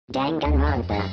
Danganronpa.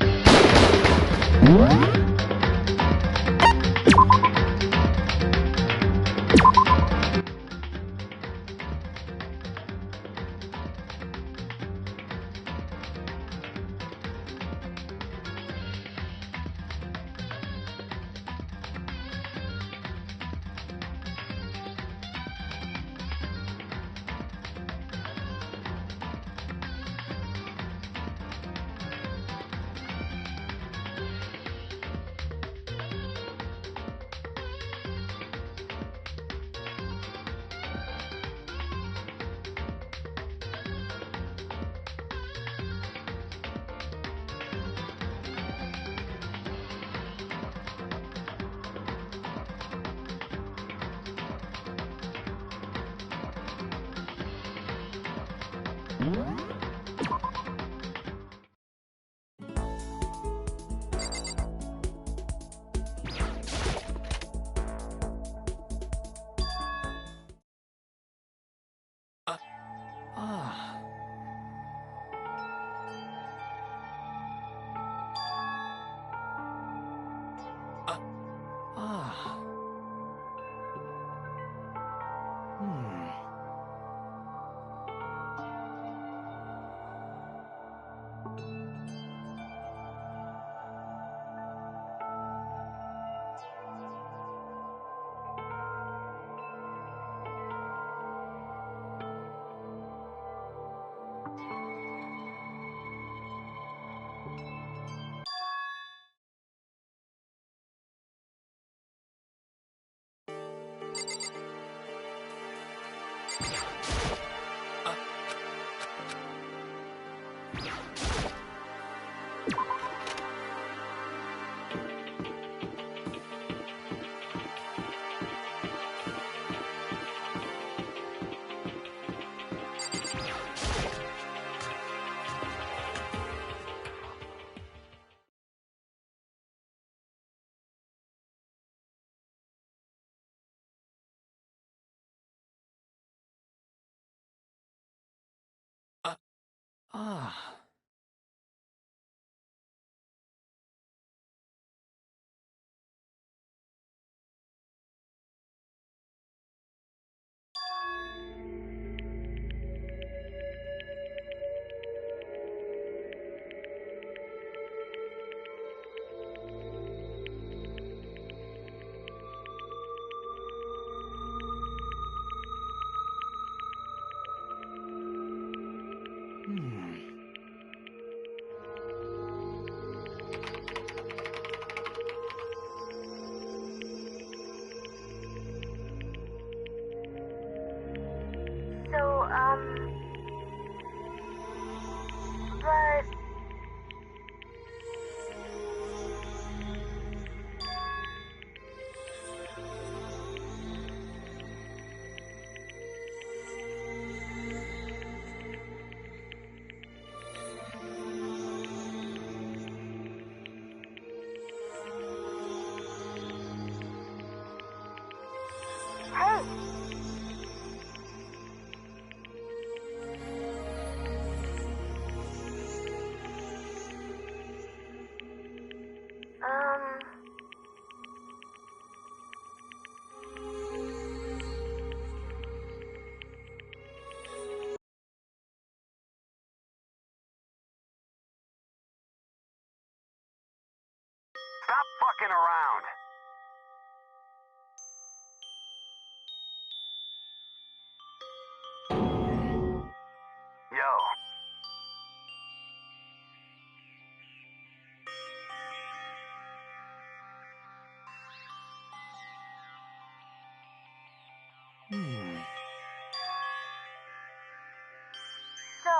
But... Hey! Stop fucking around! Yo. So...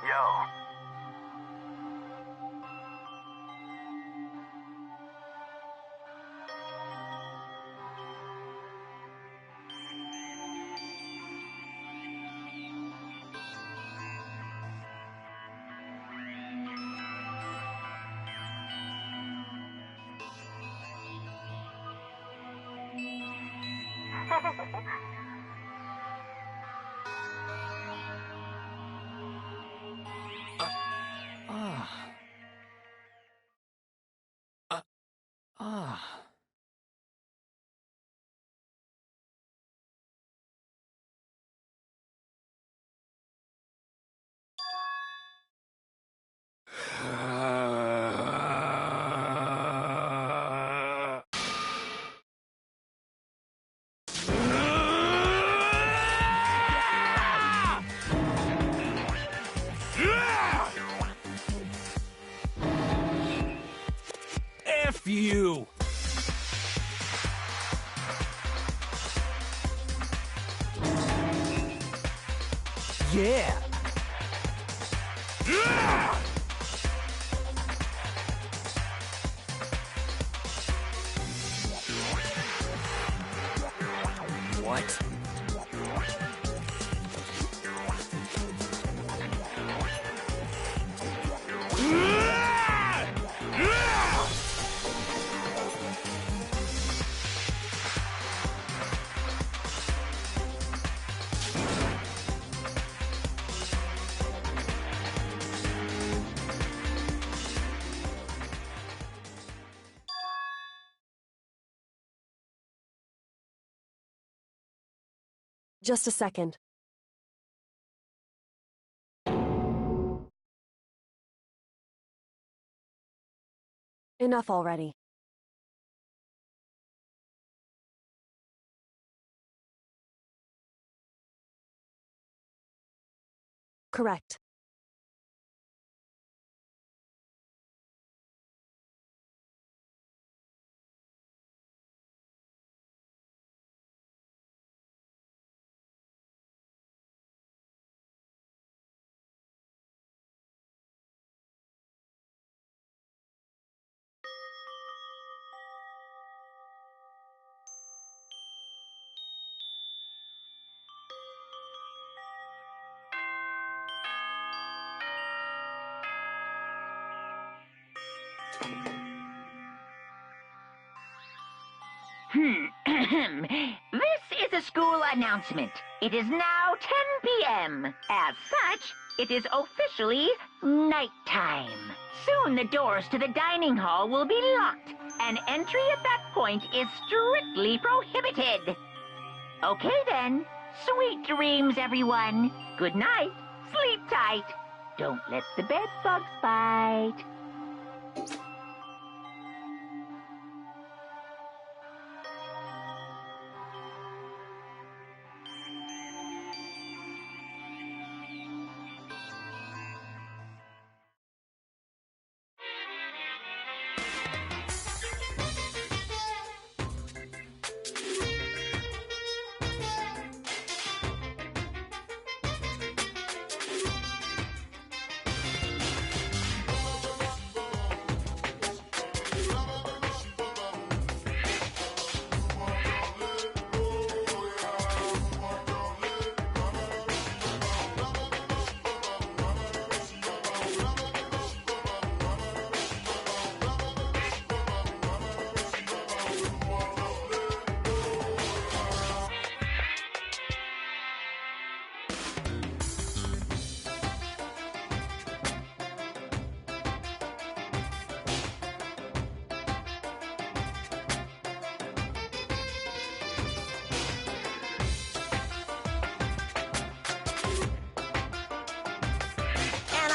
Yo. you! Yeah! What? Just a second. Enough already. Correct. This is a school announcement. It is now 10 p.m. As such, it is officially nighttime. Soon the doors to the dining hall will be locked, and entry at that point is strictly prohibited. Okay then. Sweet dreams, everyone. Good night. Sleep tight. Don't let the bed bugs bite.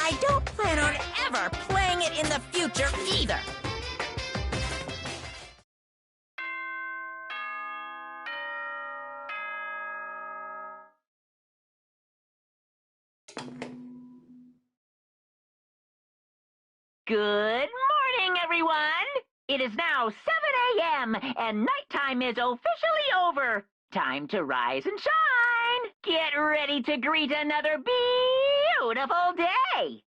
I don't plan on ever playing it in the future either. Good morning, everyone! It is now 7 a.m., and nighttime is officially over. Time to rise and shine! Get ready to greet another beautiful day!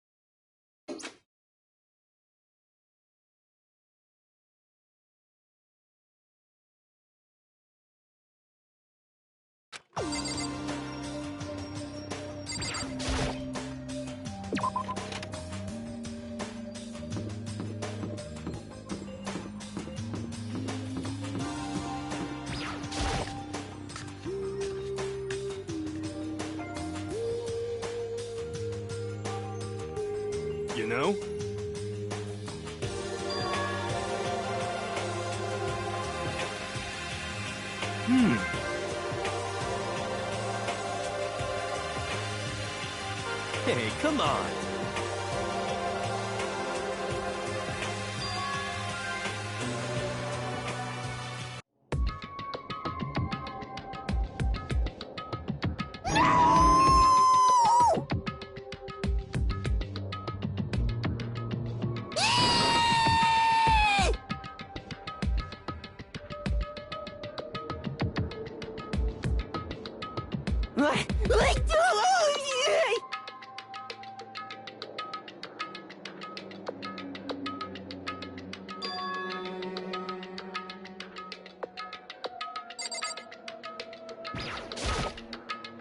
You know? Hey, come on.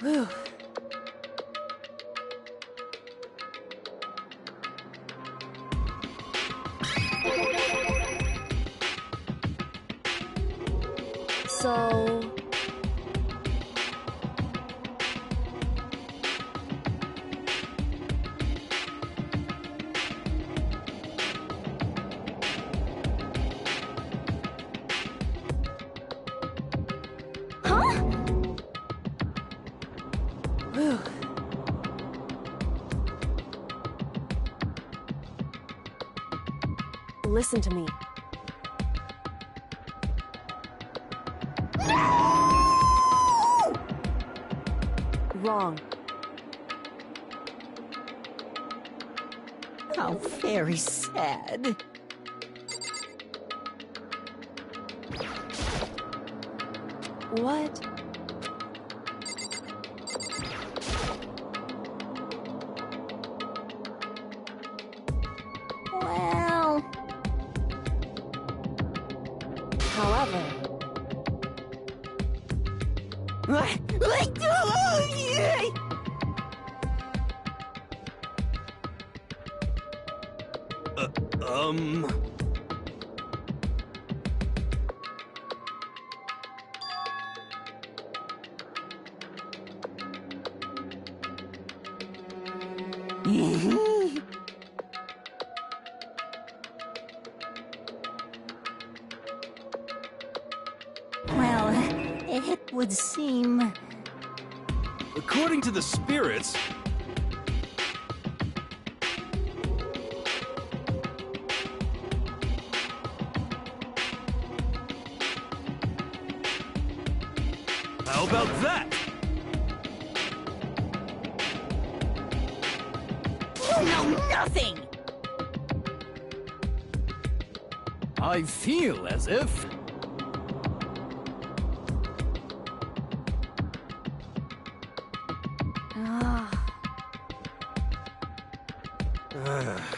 Whew. So... Huh? Whew. Listen to me. Wrong. How very sad. What? Well... However... Um... Well, it would seem... According to the spirits... How about that? You know nothing! I feel as if... Ah. Ah.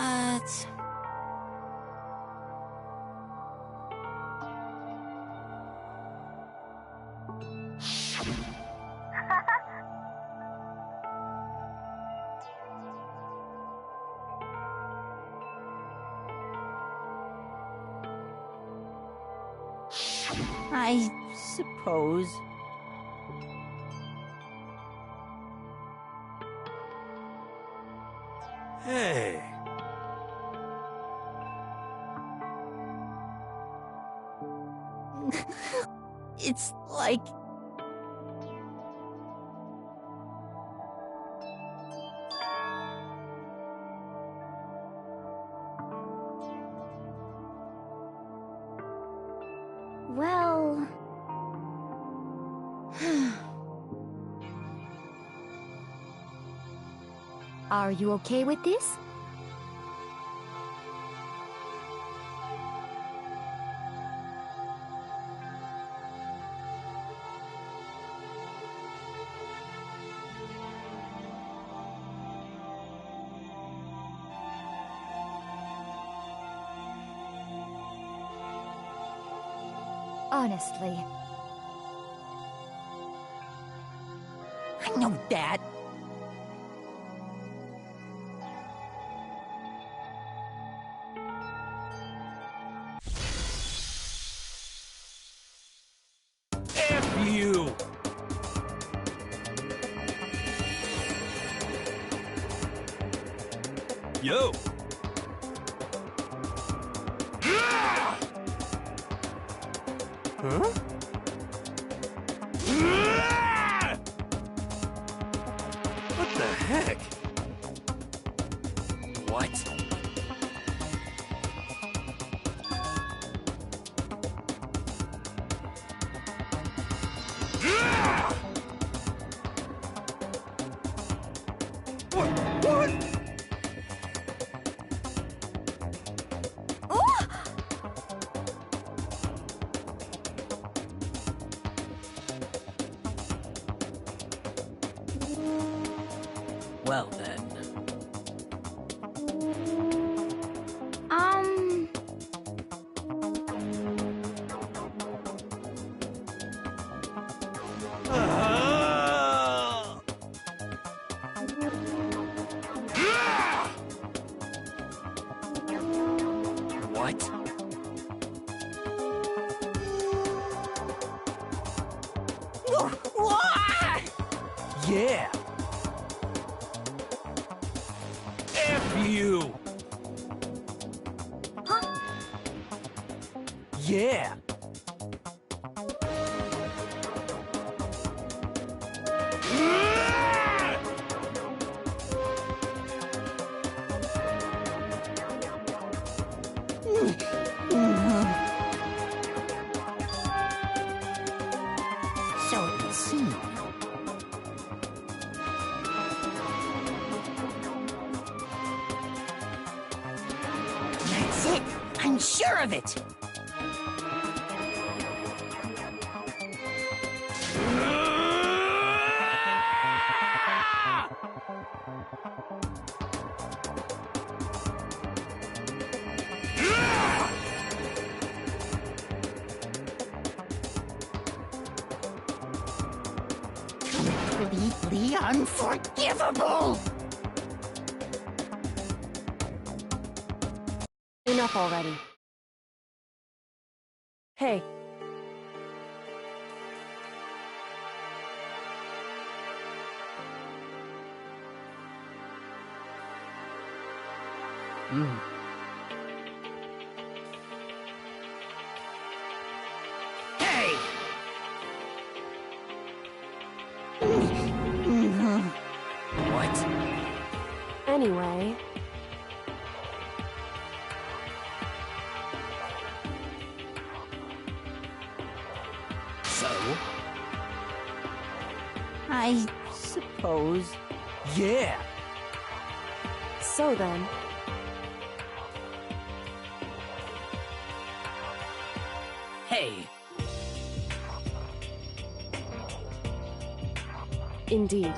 What? I suppose. Hey... It's like... Well... Are you okay with this? Honestly. I know that. F you! Yo! Huh? What the heck? What? Well then. What? Yeah! F you! Huh? Yeah! So it would seem. That's it. I'm sure of it. Completely unforgivable. Enough already. Hey. Hey! What? Anyway, So? I suppose. Yeah! so then. Hey! Indeed.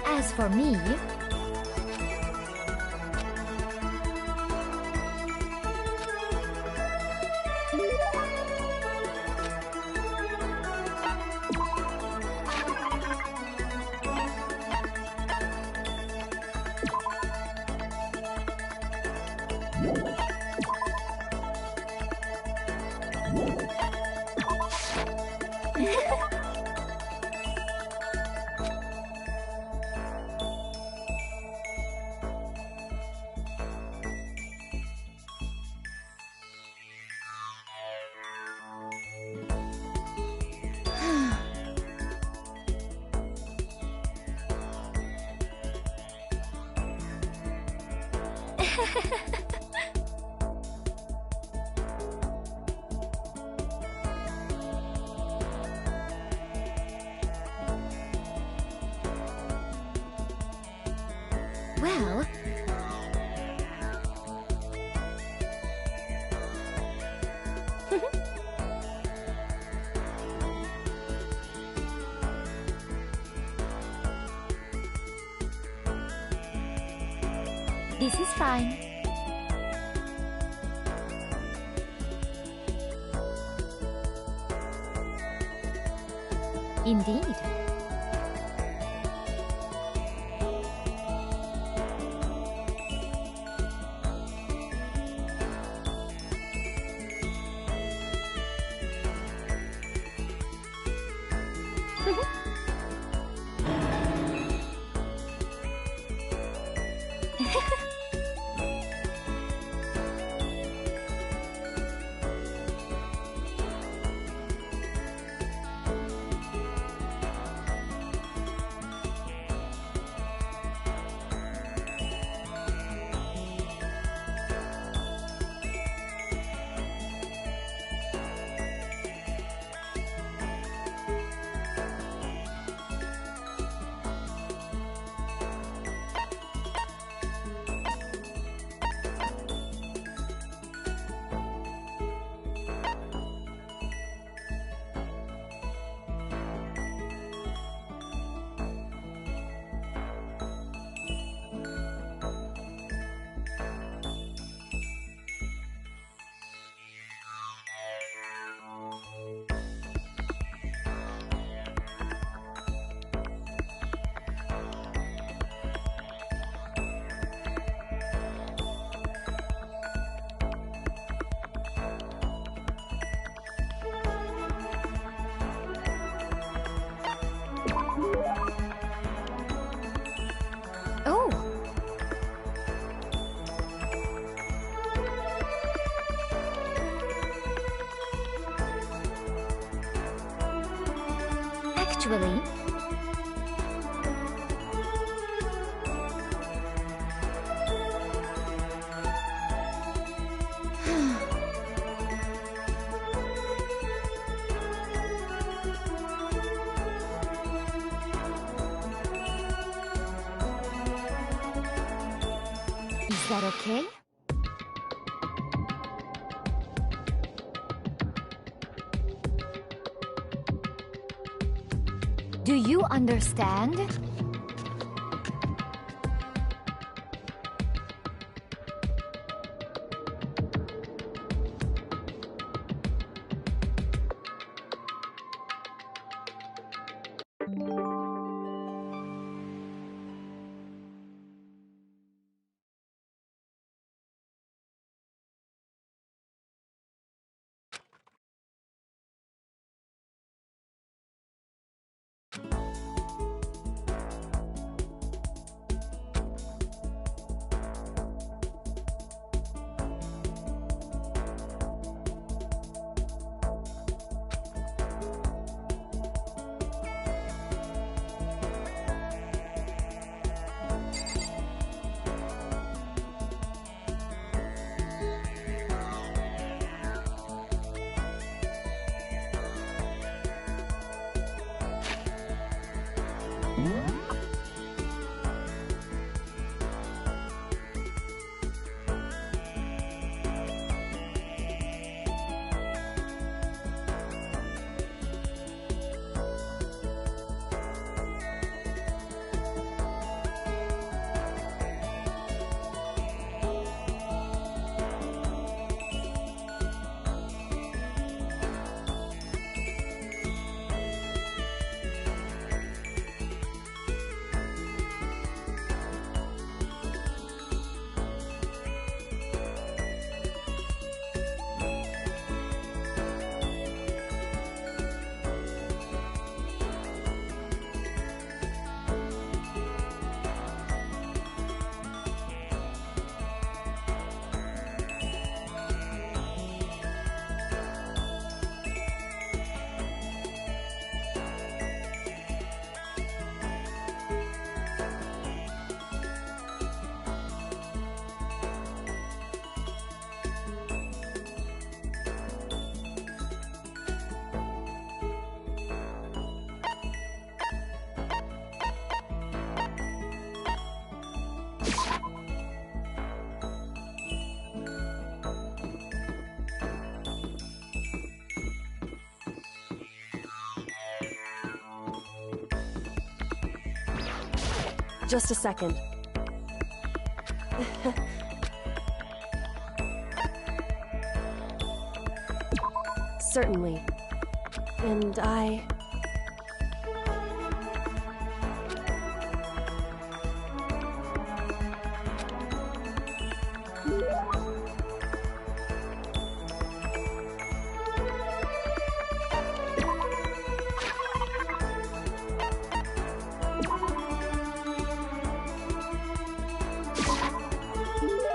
As for me, well, this is fine. Indeed. Oh. Actually, is that okay? Do you understand? Just a second. Certainly. And I...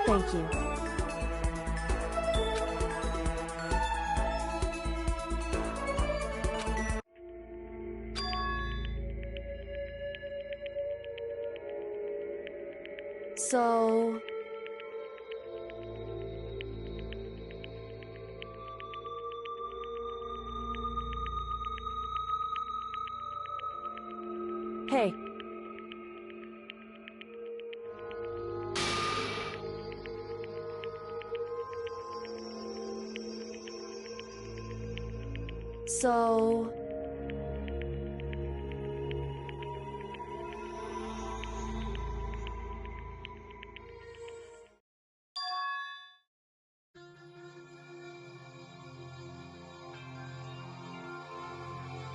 Thank you. So... Hey. So...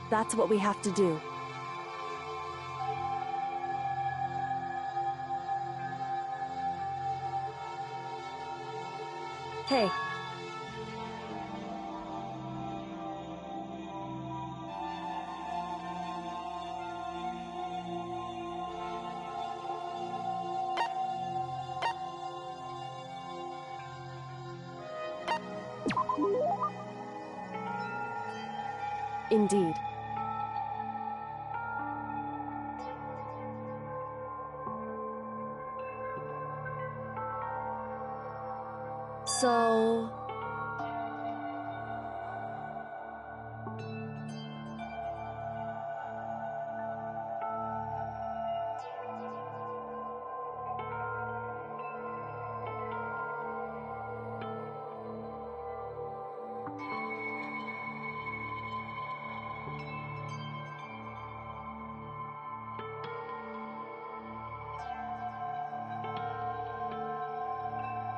That's what we have to do. Hey. Indeed. So...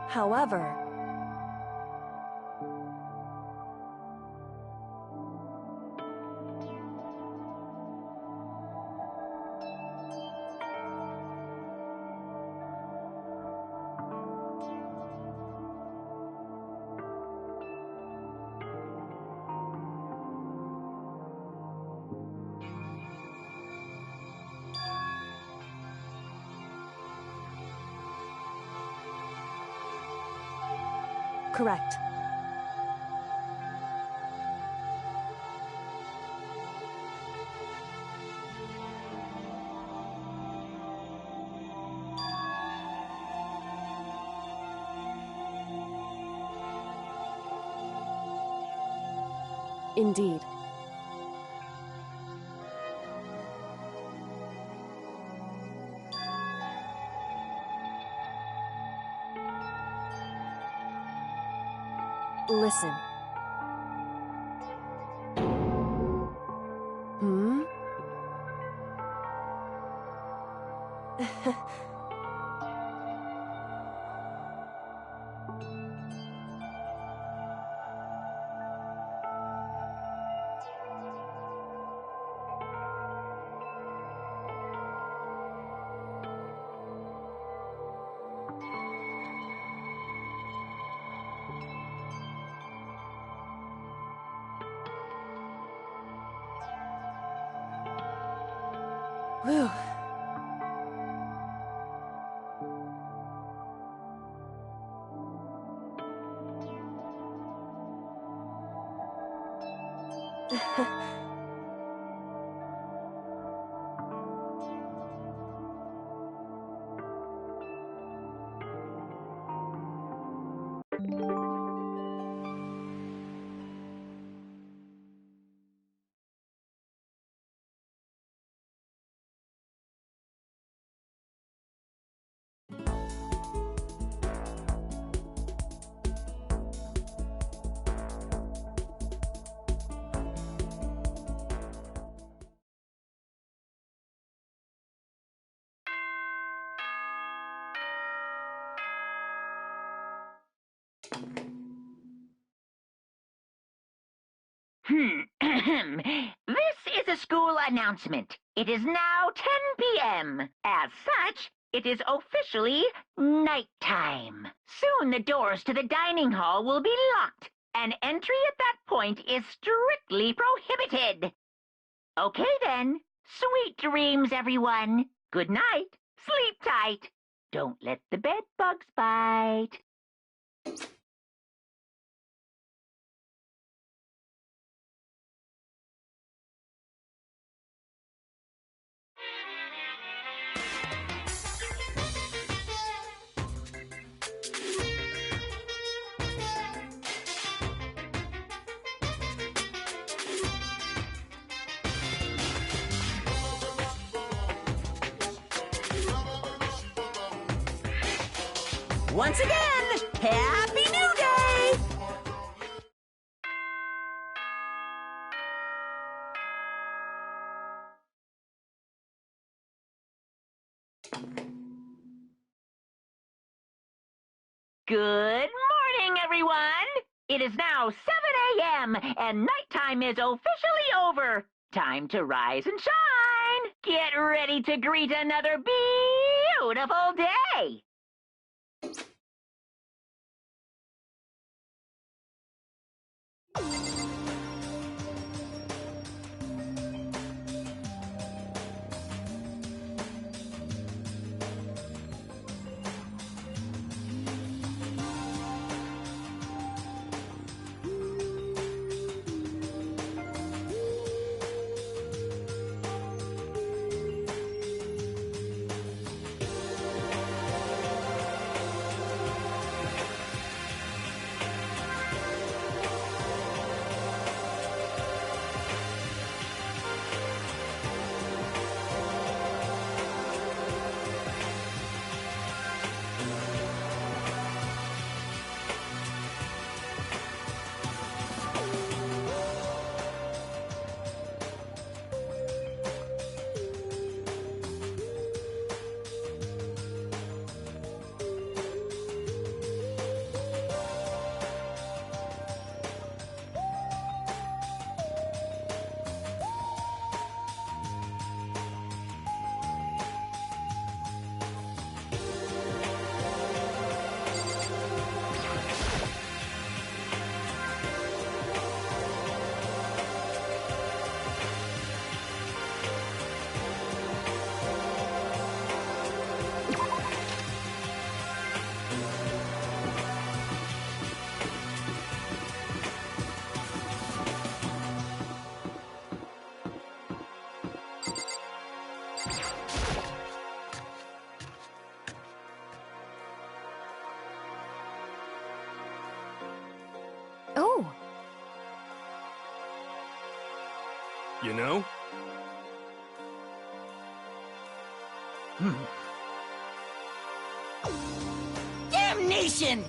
However... Correct. Indeed. Listen. Hmm? Whew. This is a school announcement. It is now 10 p.m. As such, it is officially nighttime. Soon the doors to the dining hall will be locked, and entry at that point is strictly prohibited. Okay then. Sweet dreams, everyone. Good night. Sleep tight. Don't let the bed bugs bite. Once again, Happy New Day! Good morning, everyone. It is now 7 a.m. and nighttime is officially over. Time to rise and shine. Get ready to greet another beautiful day. Oh, You know? Damnation!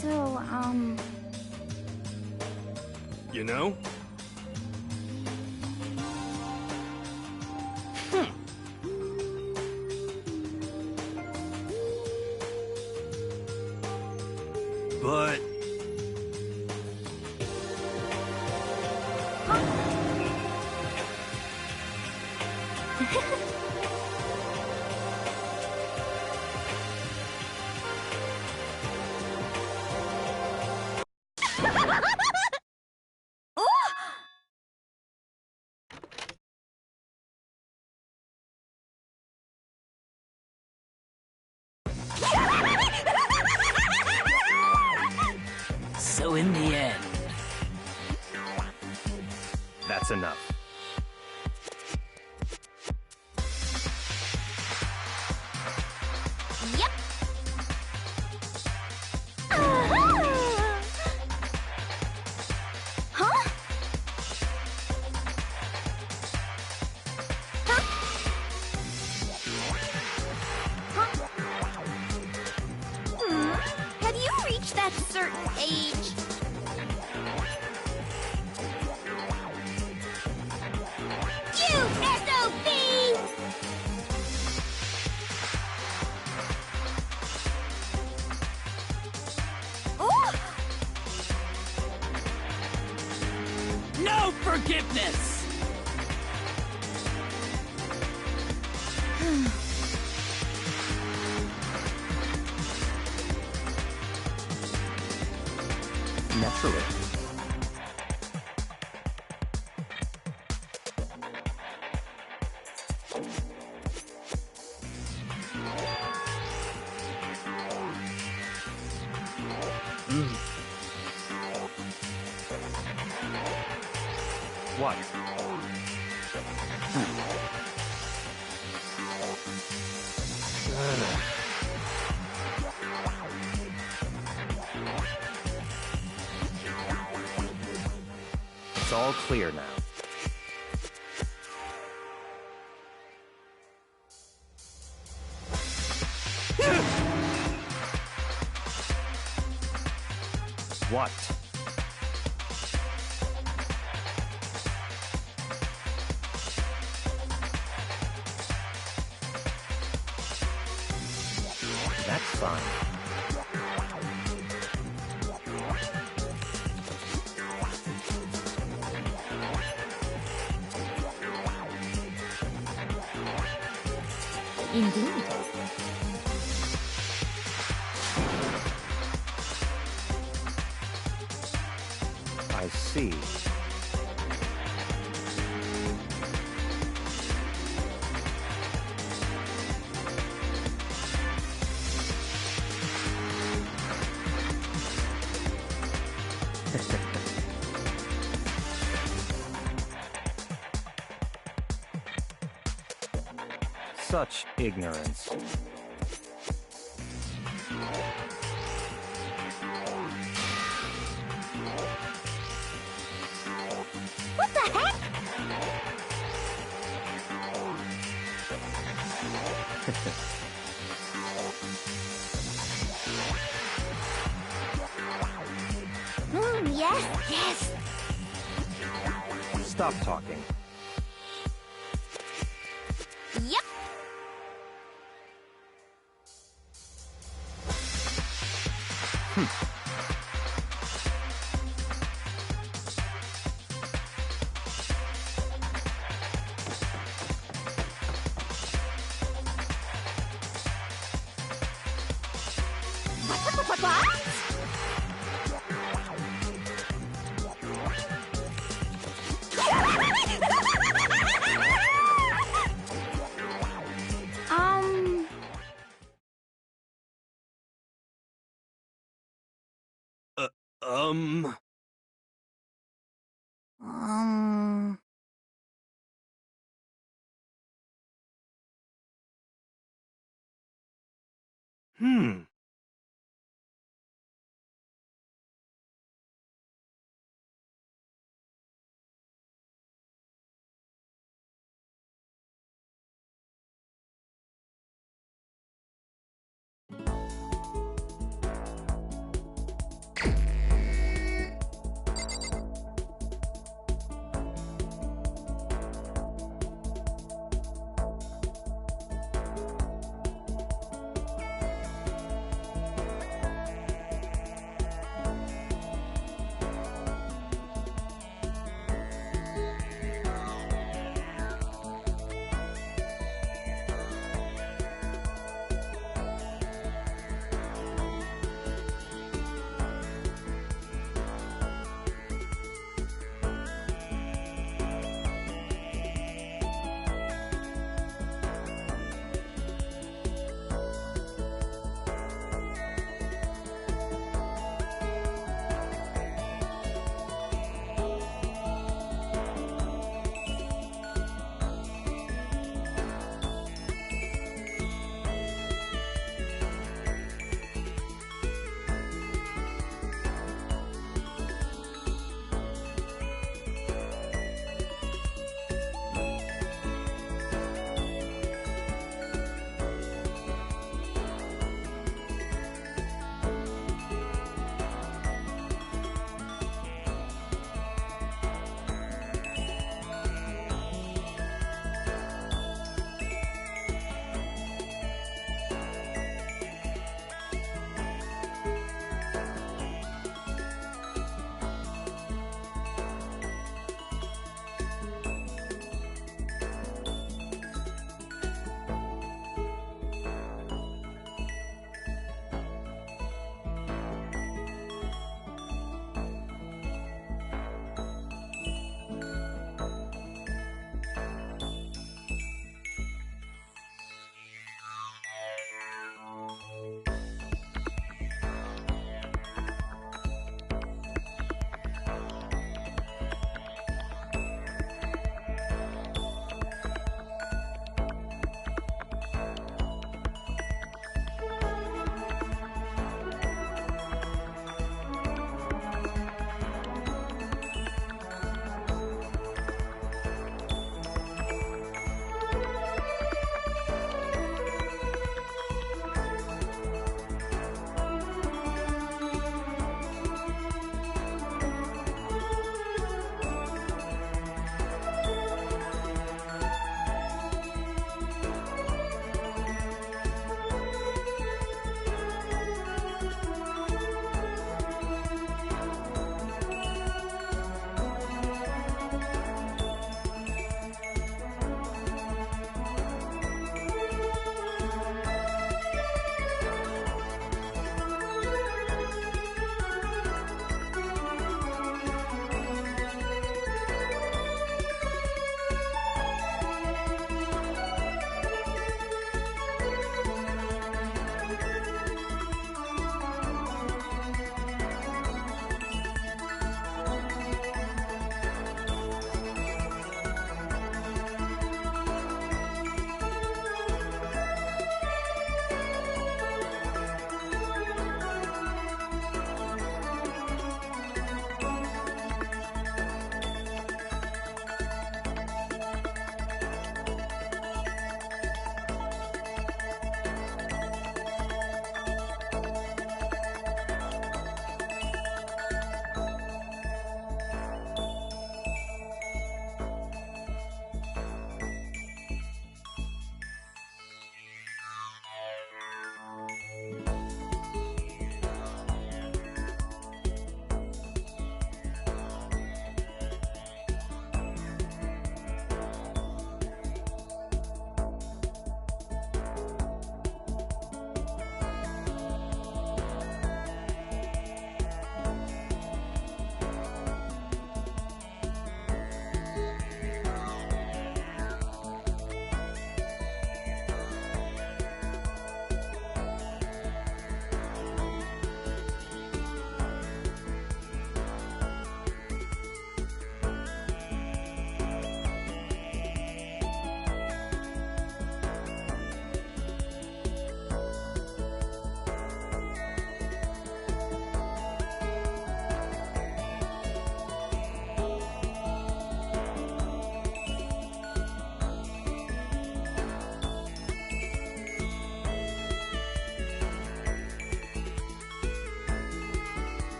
so, You know? But... So in the end, That's enough. yep. Huh? Have you reached that certain age? no forgiveness! Naturally. What? It's all clear now. What? That's fine. Indeed. I see. Such ignorance. What the heck? Yes. Stop talking. Yep. What? Um... Um... Um... Hmm.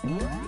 Why?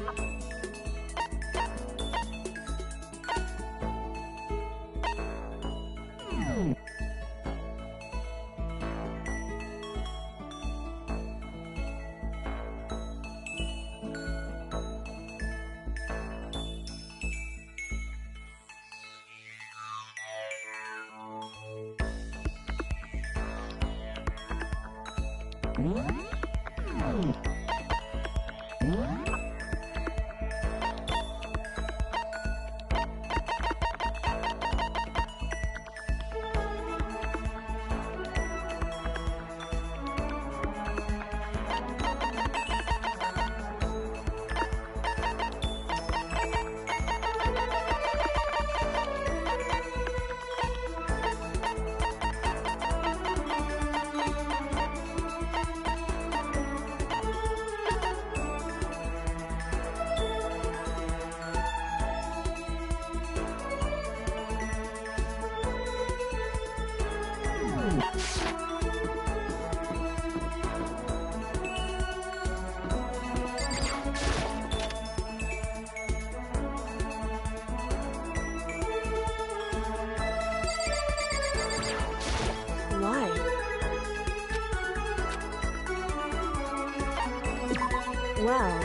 Well,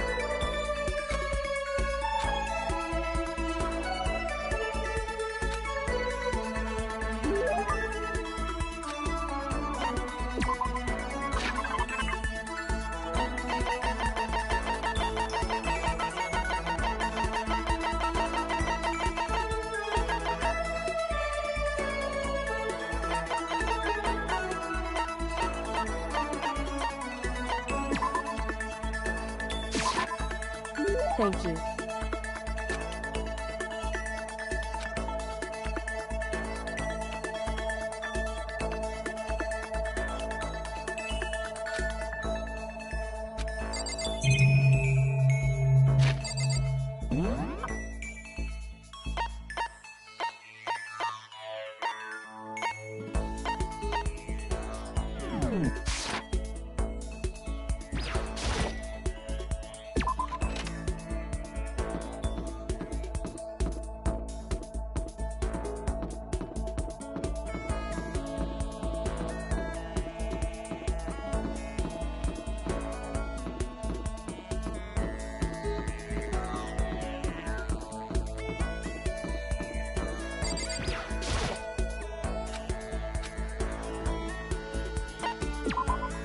thank you.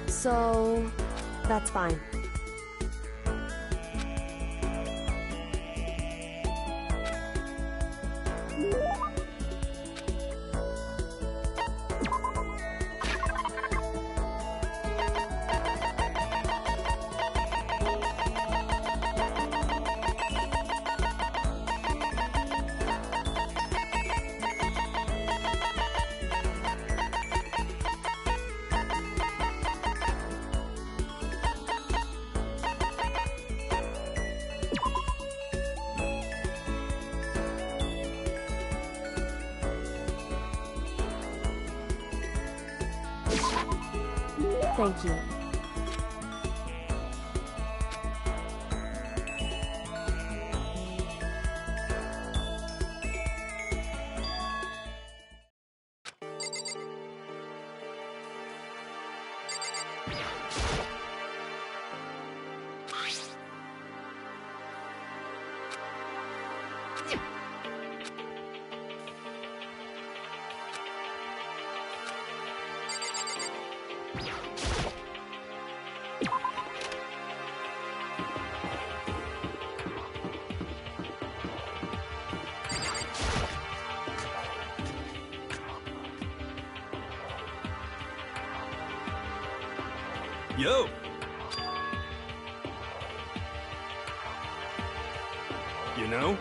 So, that's fine. Thank you. Yo! You know?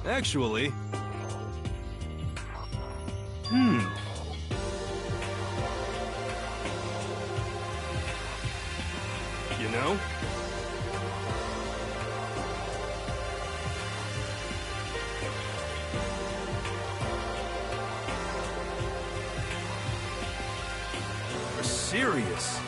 Actually... serious.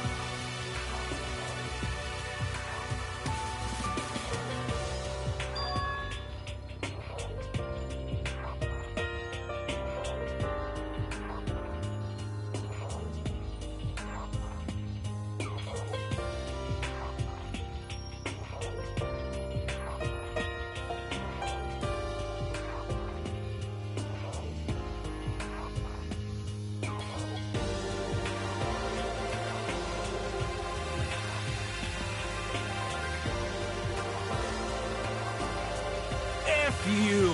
F you!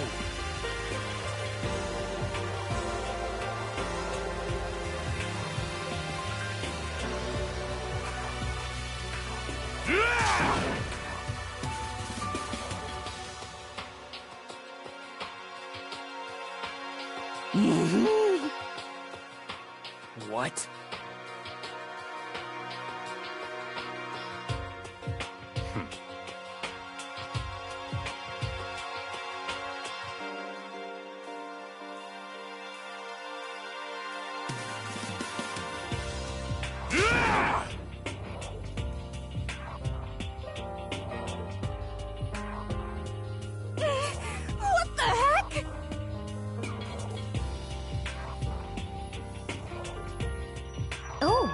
What? What the heck? Oh.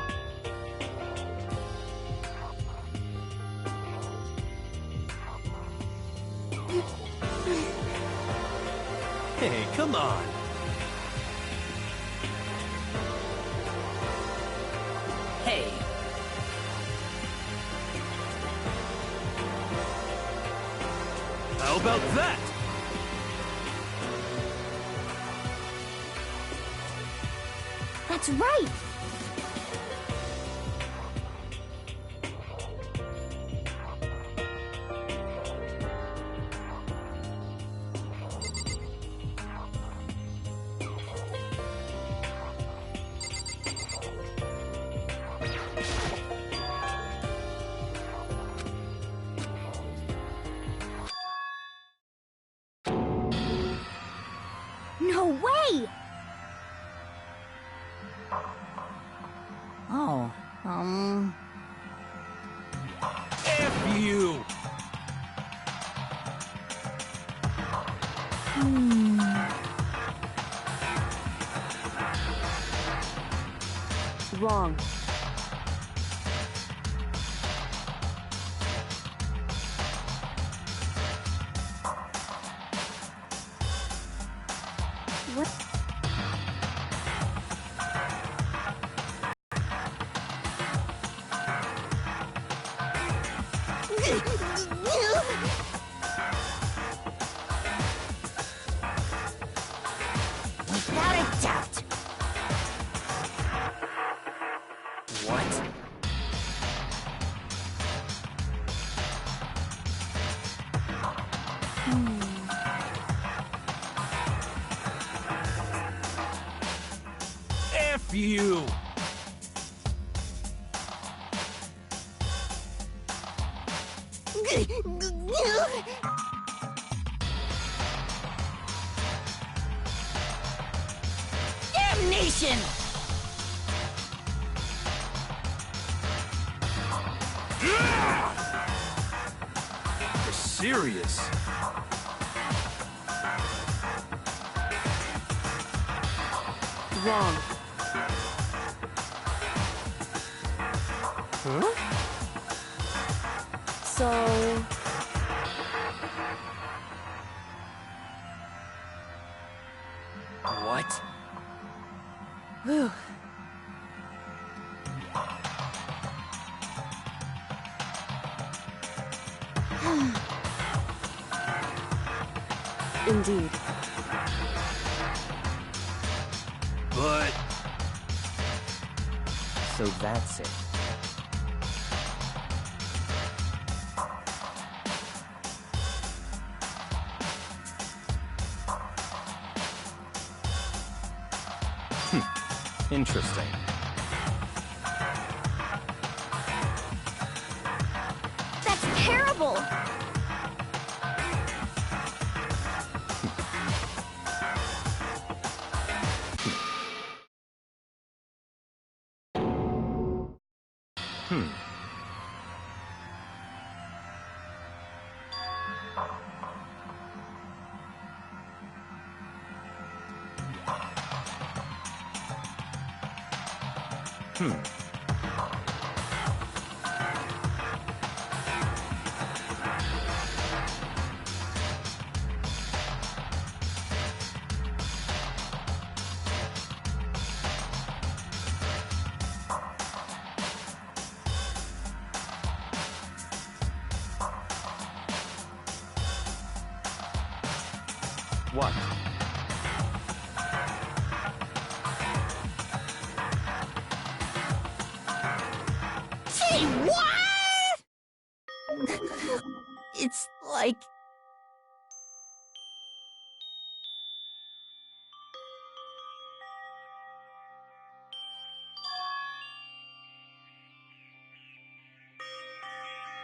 Hey, come on. Hey, How about that? That's right. No way! Oh, F you! Wrong. What? without a doubt. what? F you! Damnation! You're serious. Wrong. Huh? So... What? Whew. Indeed. But So that's it. Interesting. That's terrible! Hmm. Hmm. What? Say what? It's like...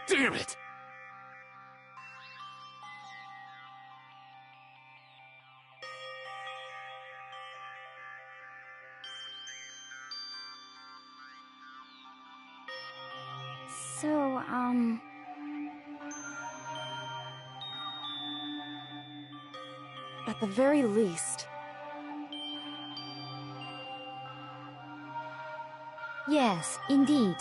Damn it! So, At the very least. yes, indeed.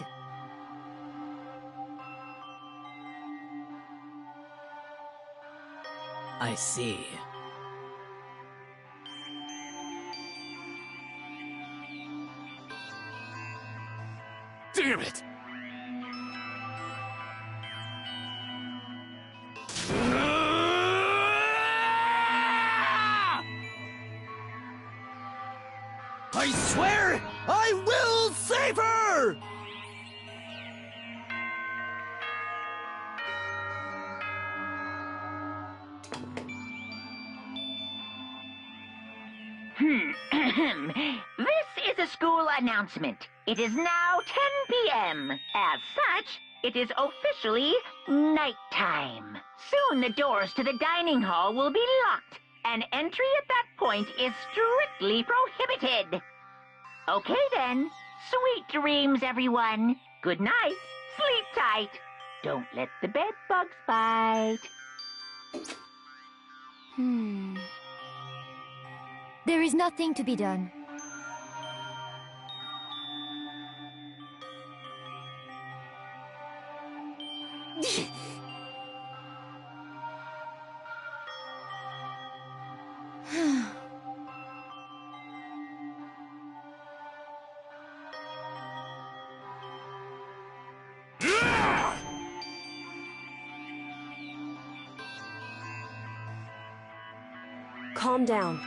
I see. Damn it! I swear I will save her! This is a school announcement. It is now 10 p.m. As such, it is officially nighttime. Soon the doors to the dining hall will be locked, and entry at that point is strictly prohibited. Okay then. Sweet dreams, everyone. Good night. Sleep tight. Don't let the bed bugs bite. There is nothing to be done. Calm down.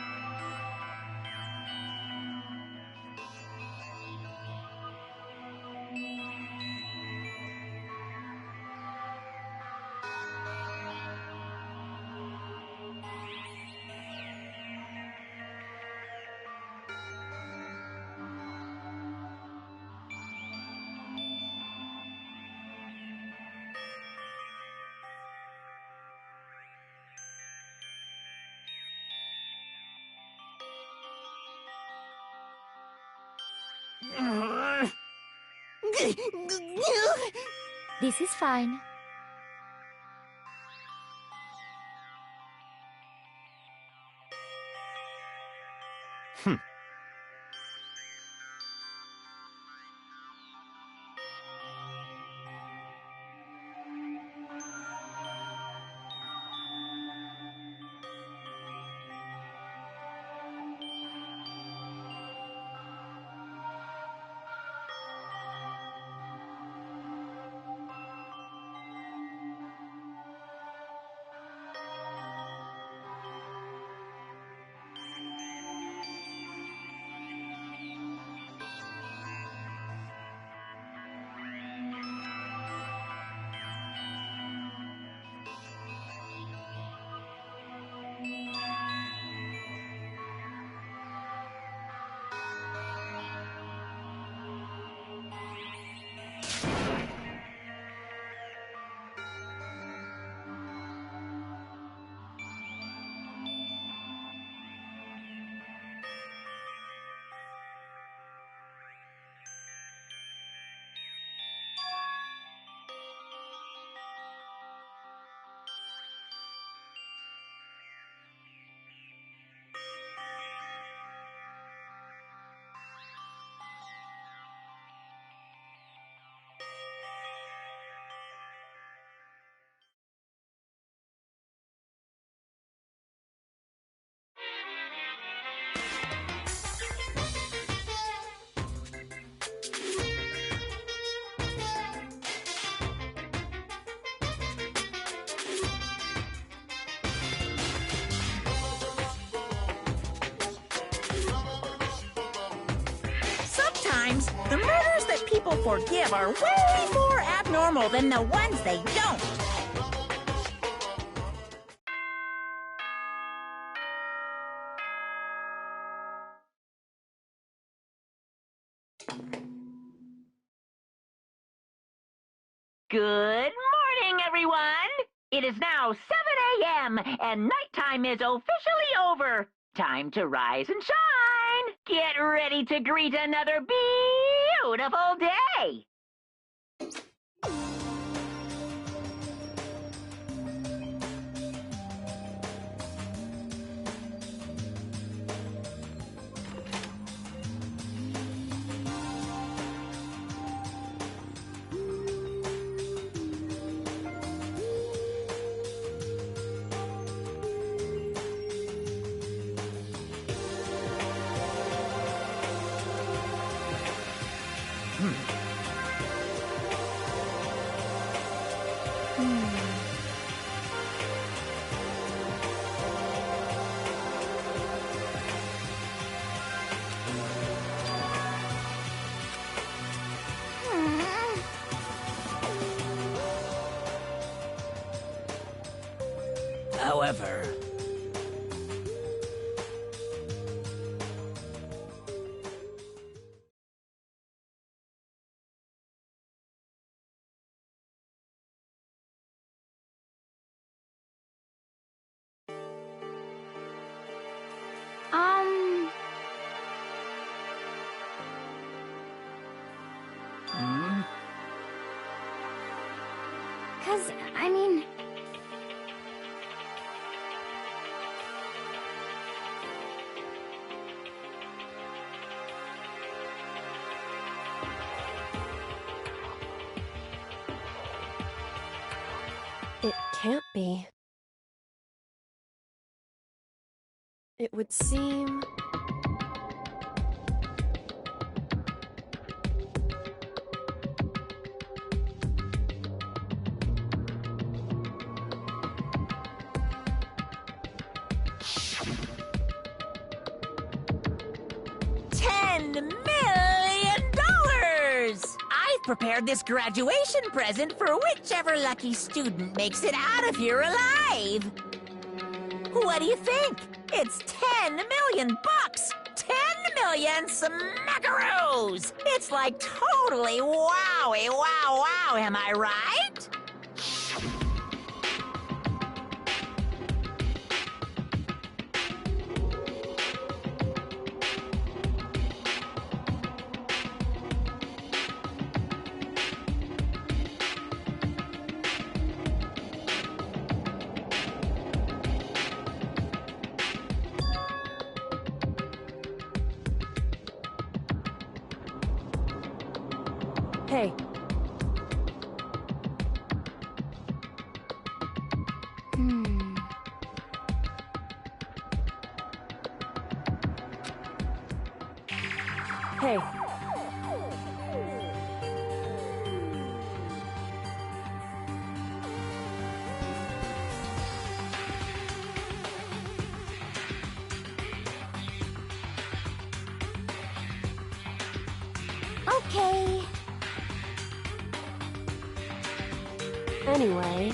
This is fine. people forgive are way more abnormal than the ones they don't. Good morning, everyone! It is now 7 a.m., and nighttime is officially over. Time to rise and shine! Get ready to greet another beautiful day! However... I mean... It can't be. It would seem... $10 million! I've prepared this graduation present for whichever lucky student makes it out of here alive. What do you think? It's 10 million bucks! 10 million smackaroos! It's like totally wowie wow wow, am I right? Hey. Hey. Okay. Anyway...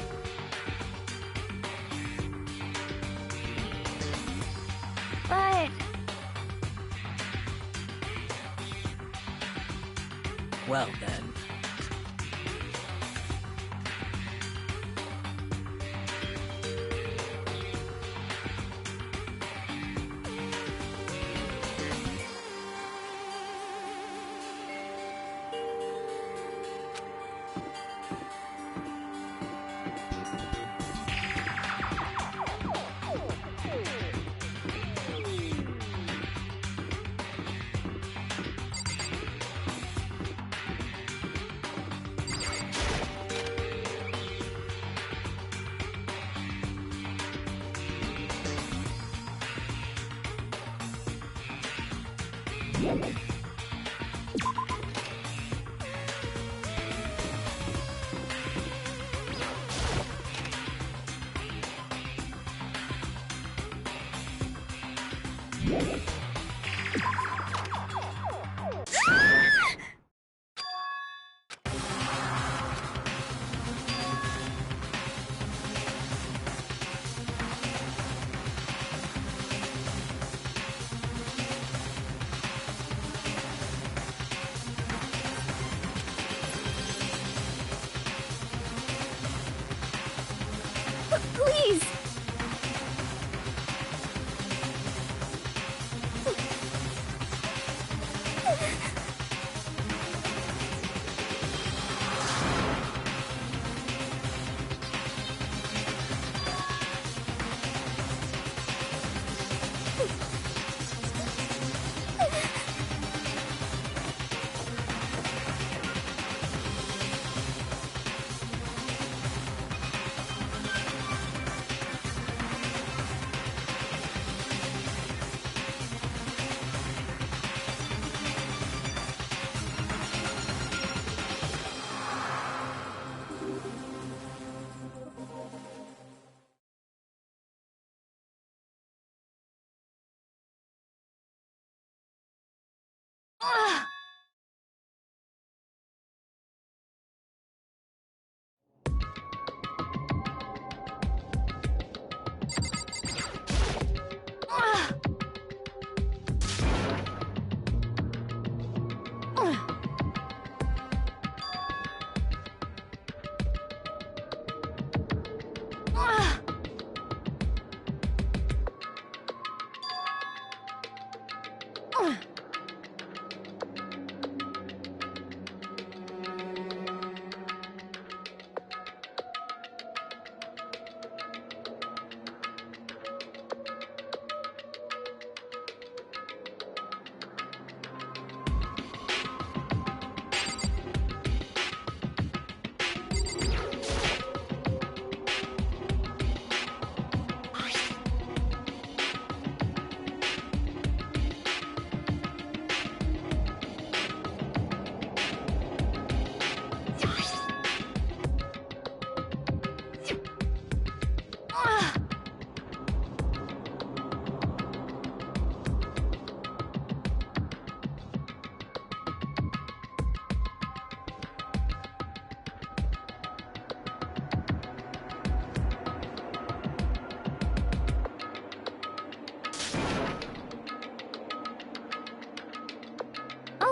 But... Well, then.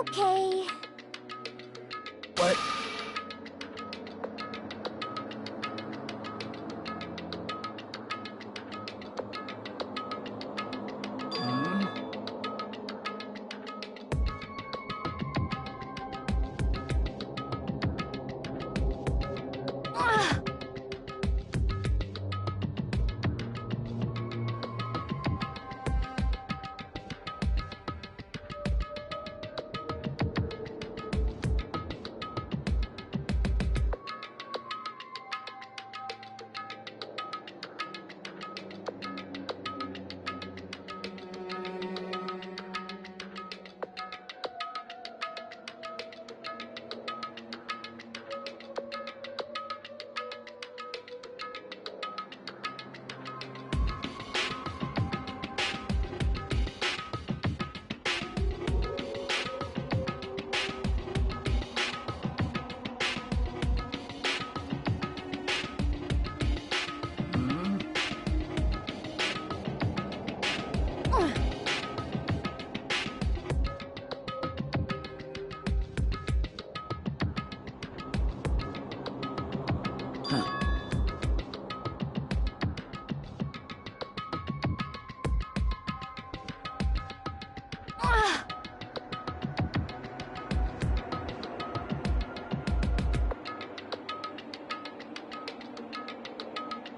Okay. What?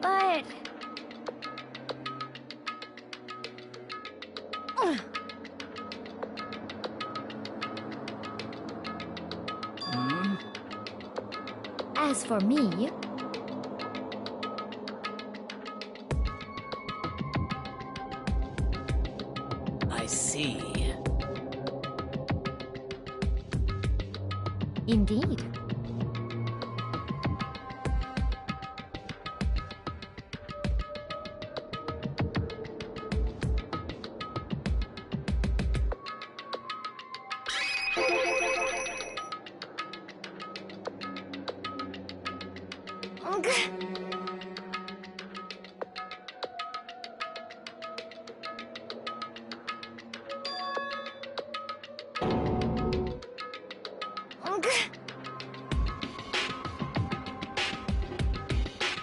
But... As for me... I see. Indeed.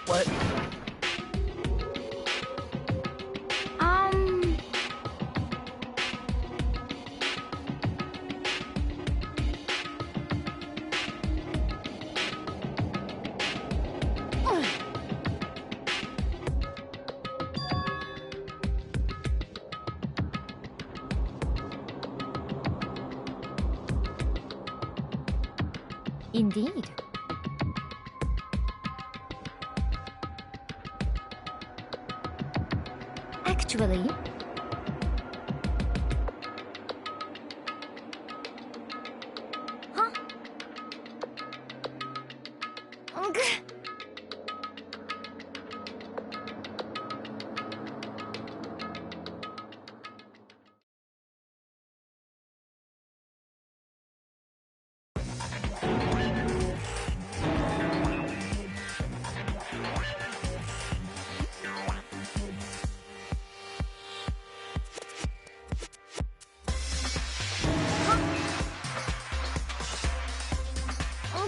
What? Indeed. Actually... Huh?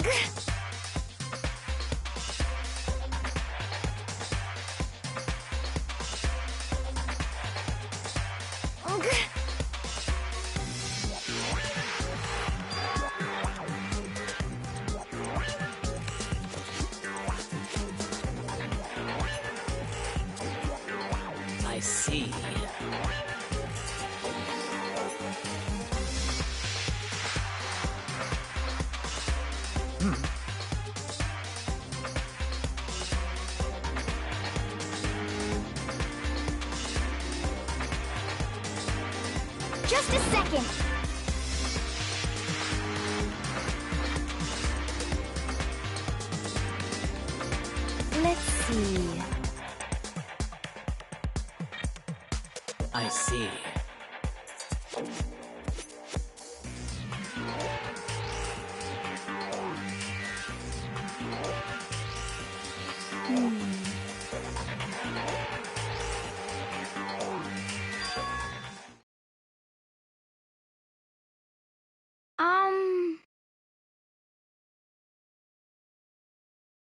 I see. Just a second. Let's see. I see.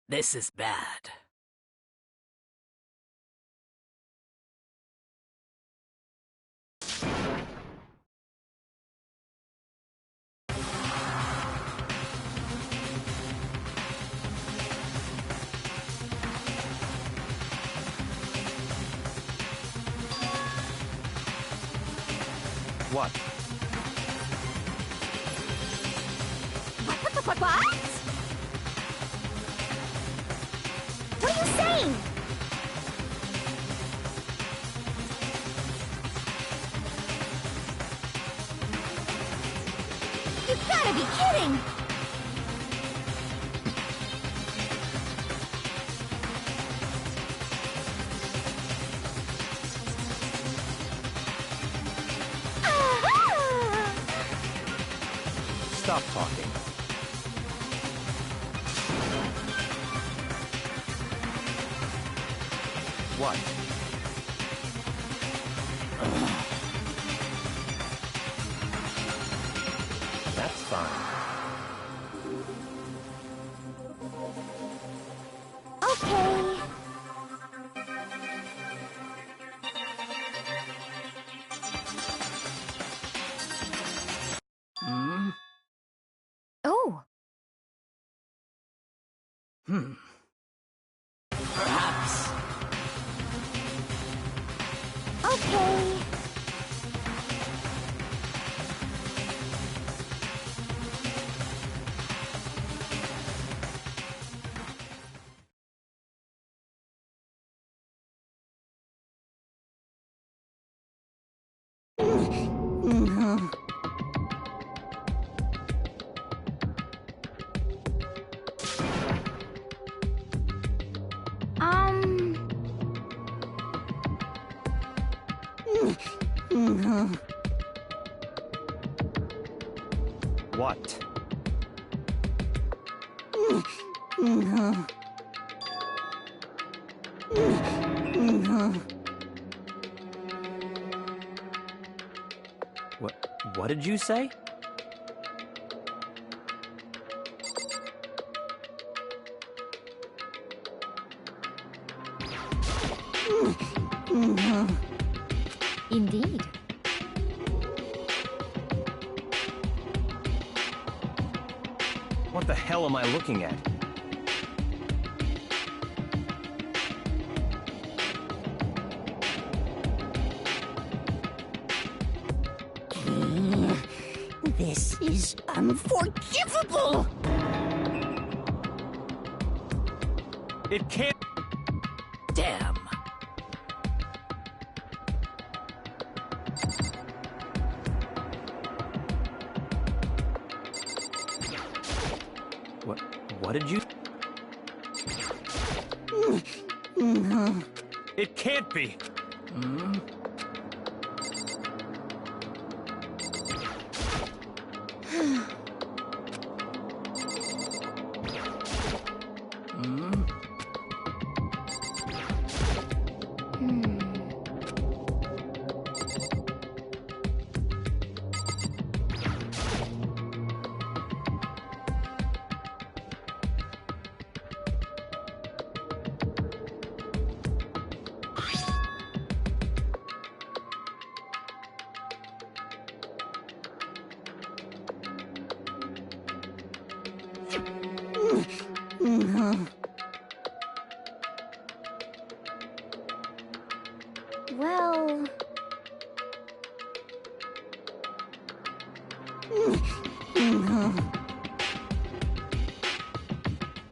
This is bad. What? What? What are you saying? You've gotta be kidding! Stop talking. What? That's fine. Okay. Oh. Perhaps. Okay. What? What did you say? Indeed. What the hell am I looking at? This is unforgivable! It can't. Damn. What did you? It can't be. Well...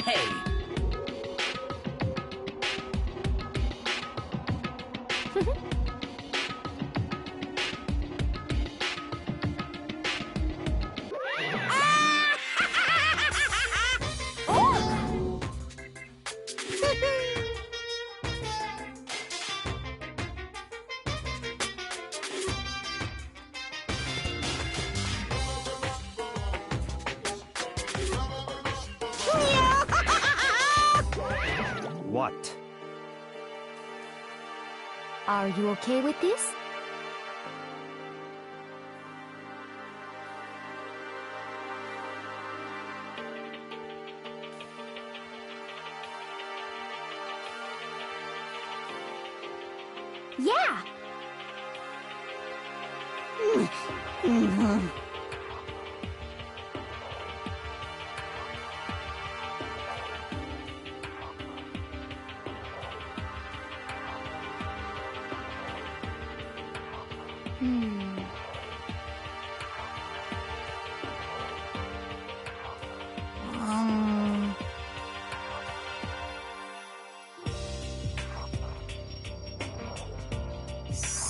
Hey, What? Are you okay with this? Yeah!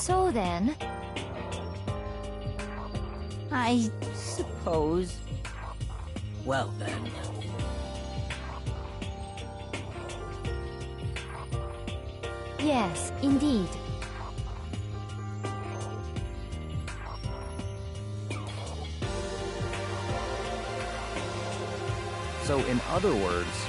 So then... I suppose... well then. Yes, indeed. So in other words,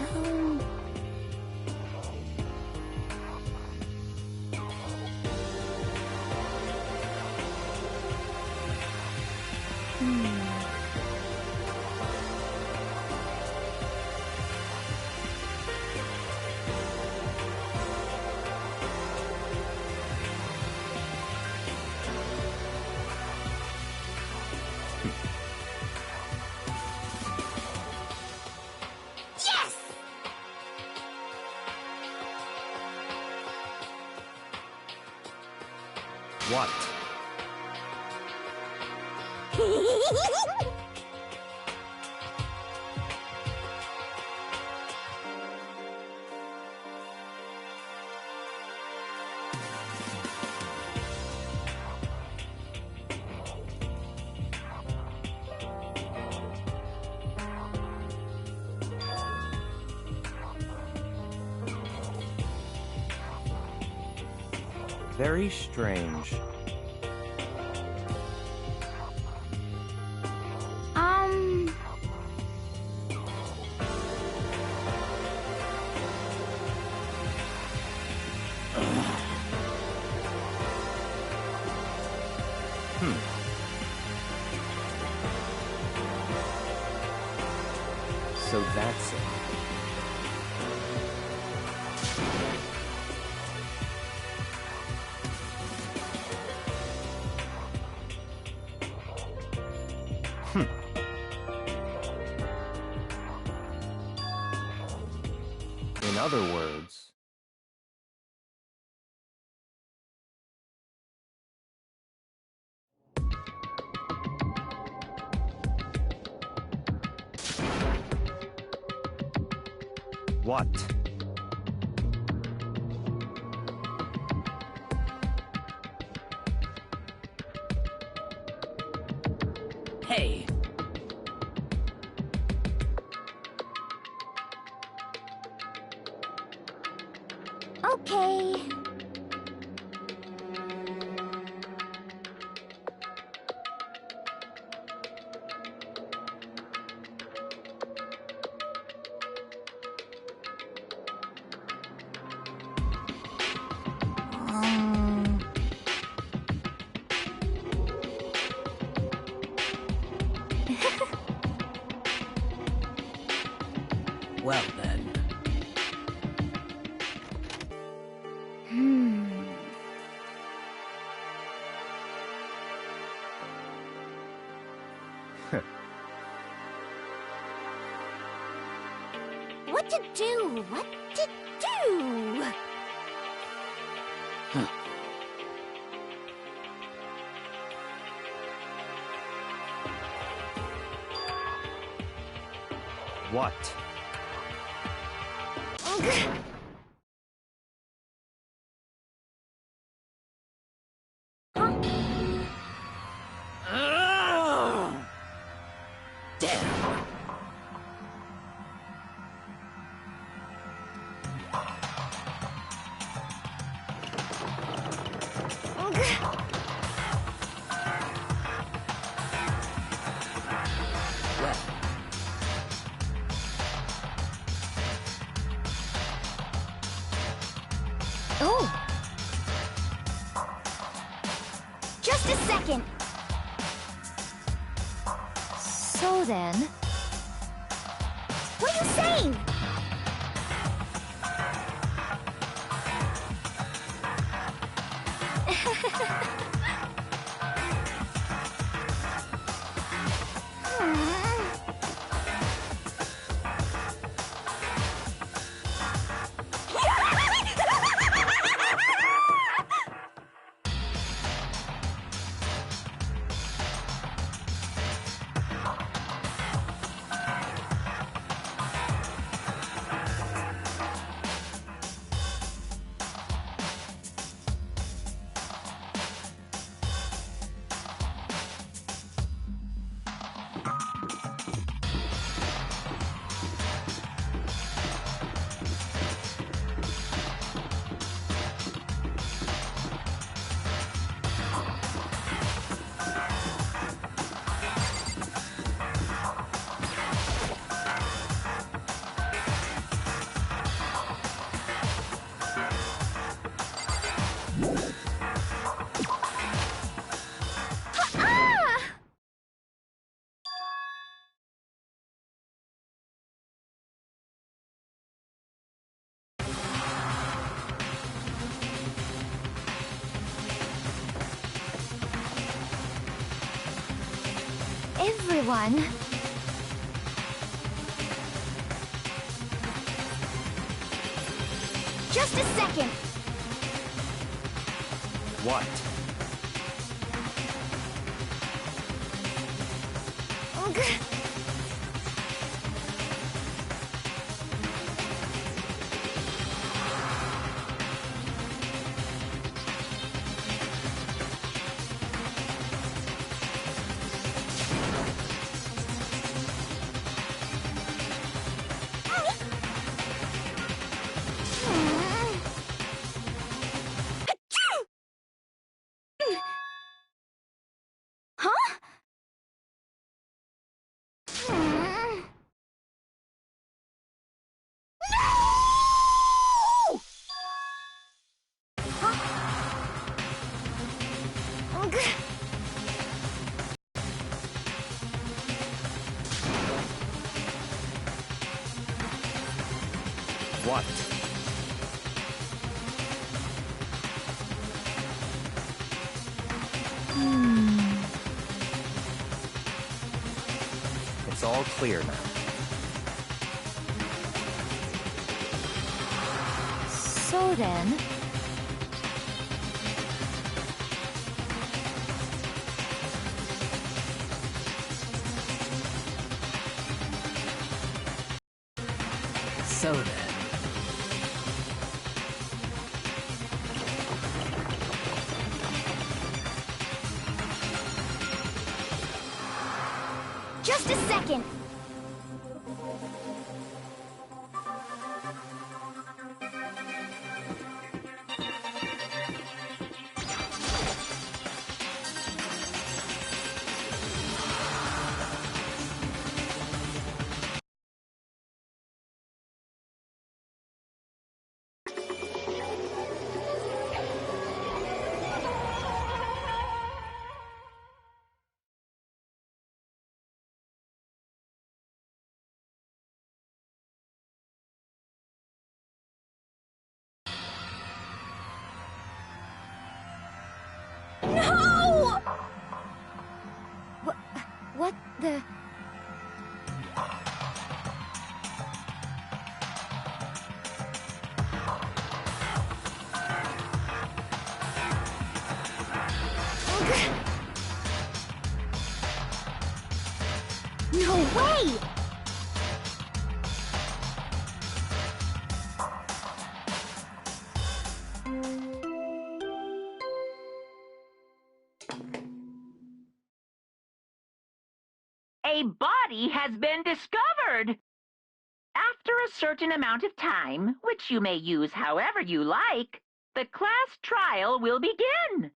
Well... Yes! what? Very strange. So that's it. In other words, what? Hey, Okay. Well then. What to do? What to do? What? Damn. Well, Oh! Just a second! So then... What are you saying? Everyone... Just a second! What? Huh? No! What? It's all clear now. So then... so then. Just a second! No way! A body has been discovered. After a certain amount of time, which you may use however you like, the class trial will begin.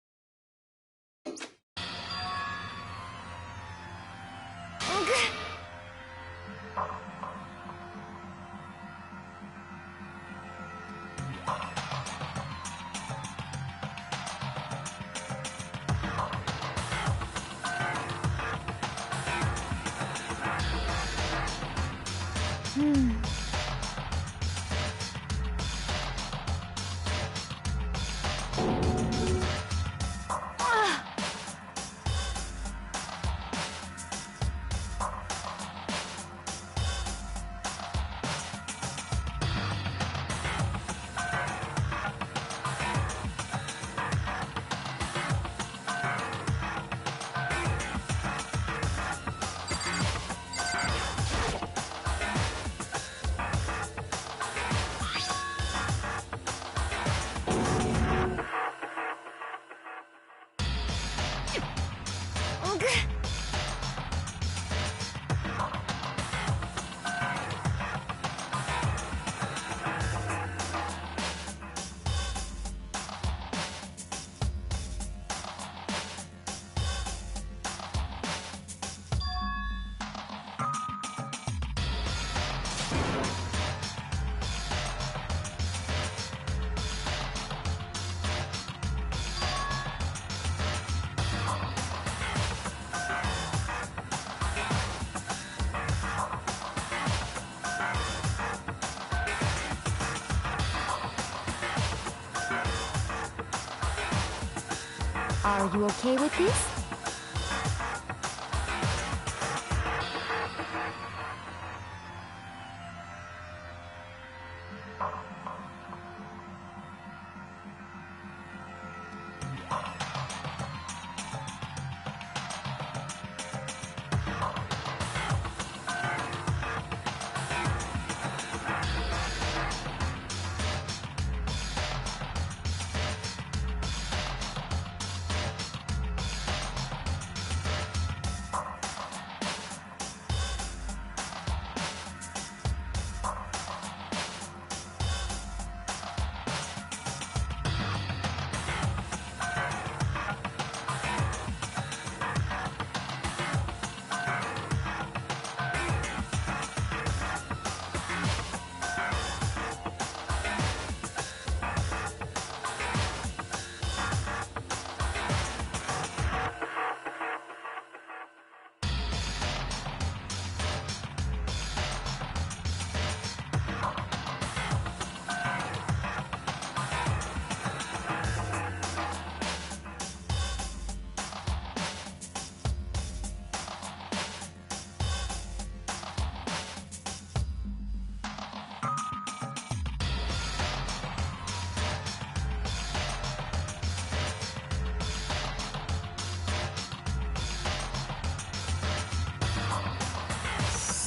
Are you okay with this?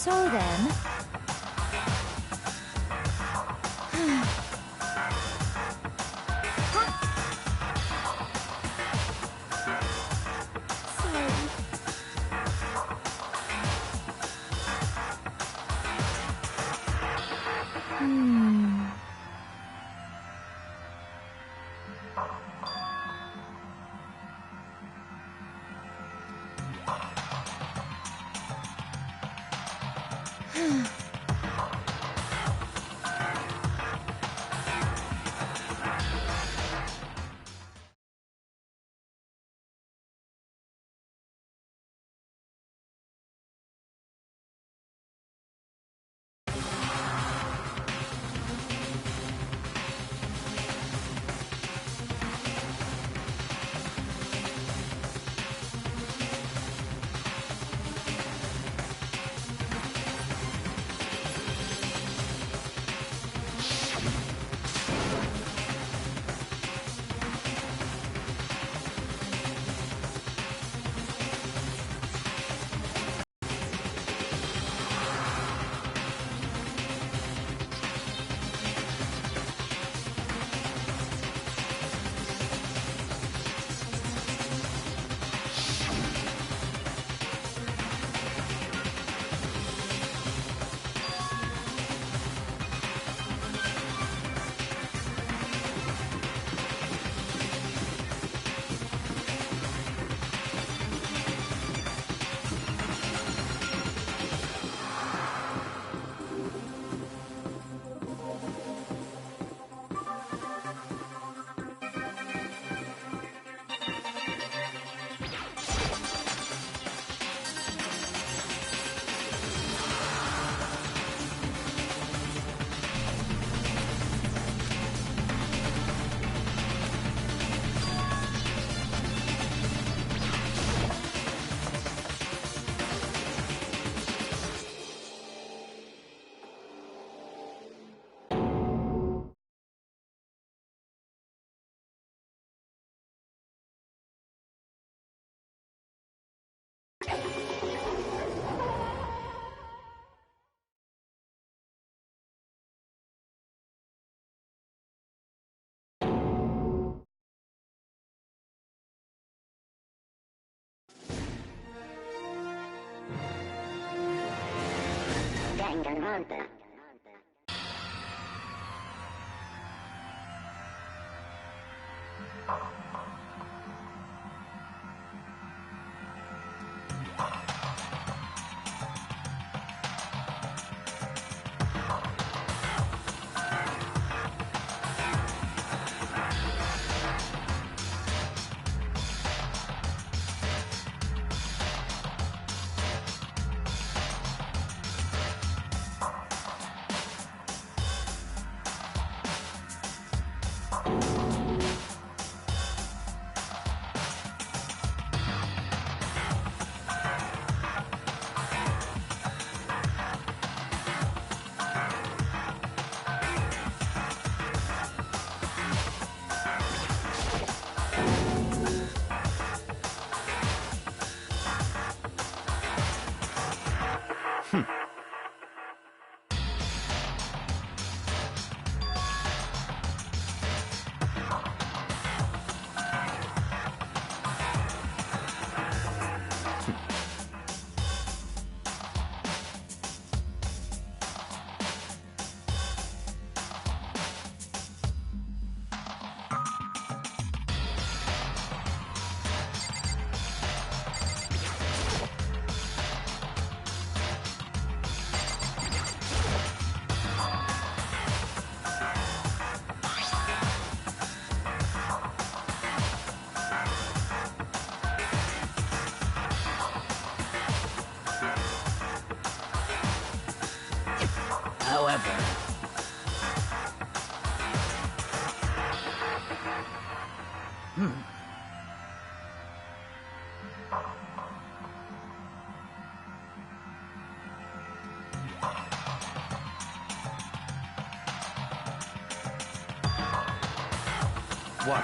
So then... Sorry. Danganronpa. However, What?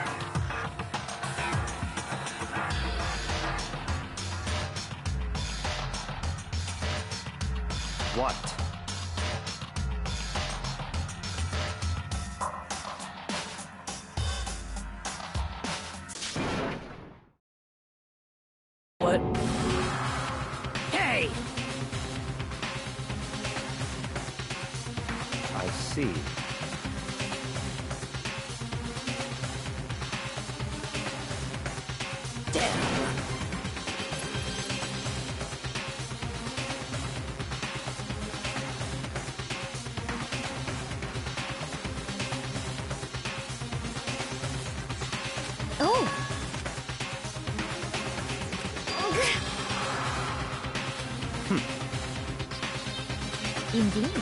What? what? Hey! I see. Damn! Oh. Indeed.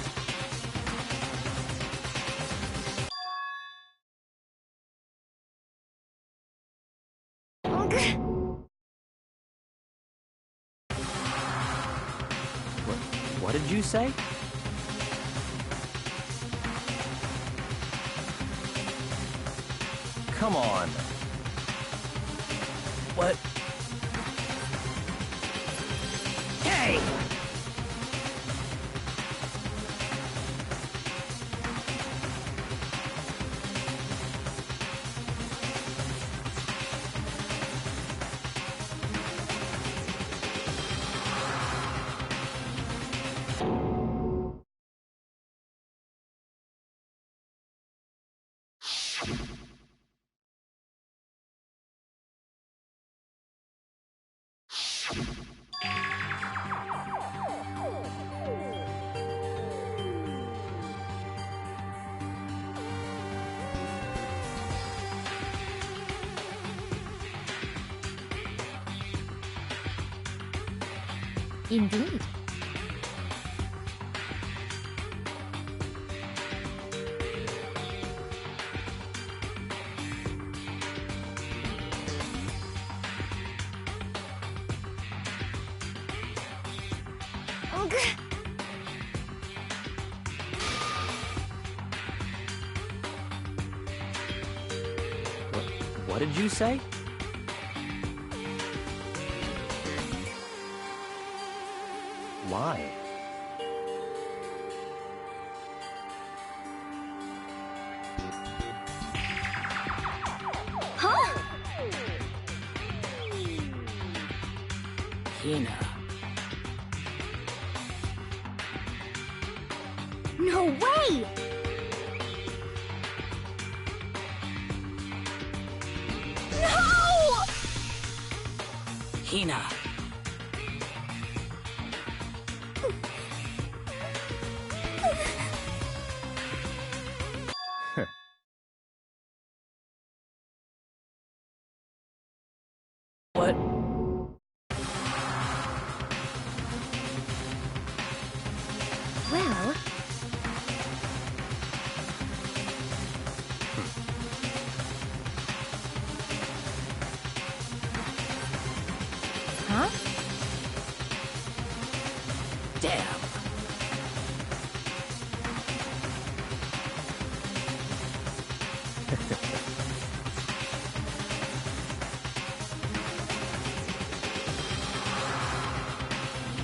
What did you say? Come on. What? Hey! Indeed. What did you say? Why? Huh? Hina. No way! No! Hina. What? Well... Huh? Damn.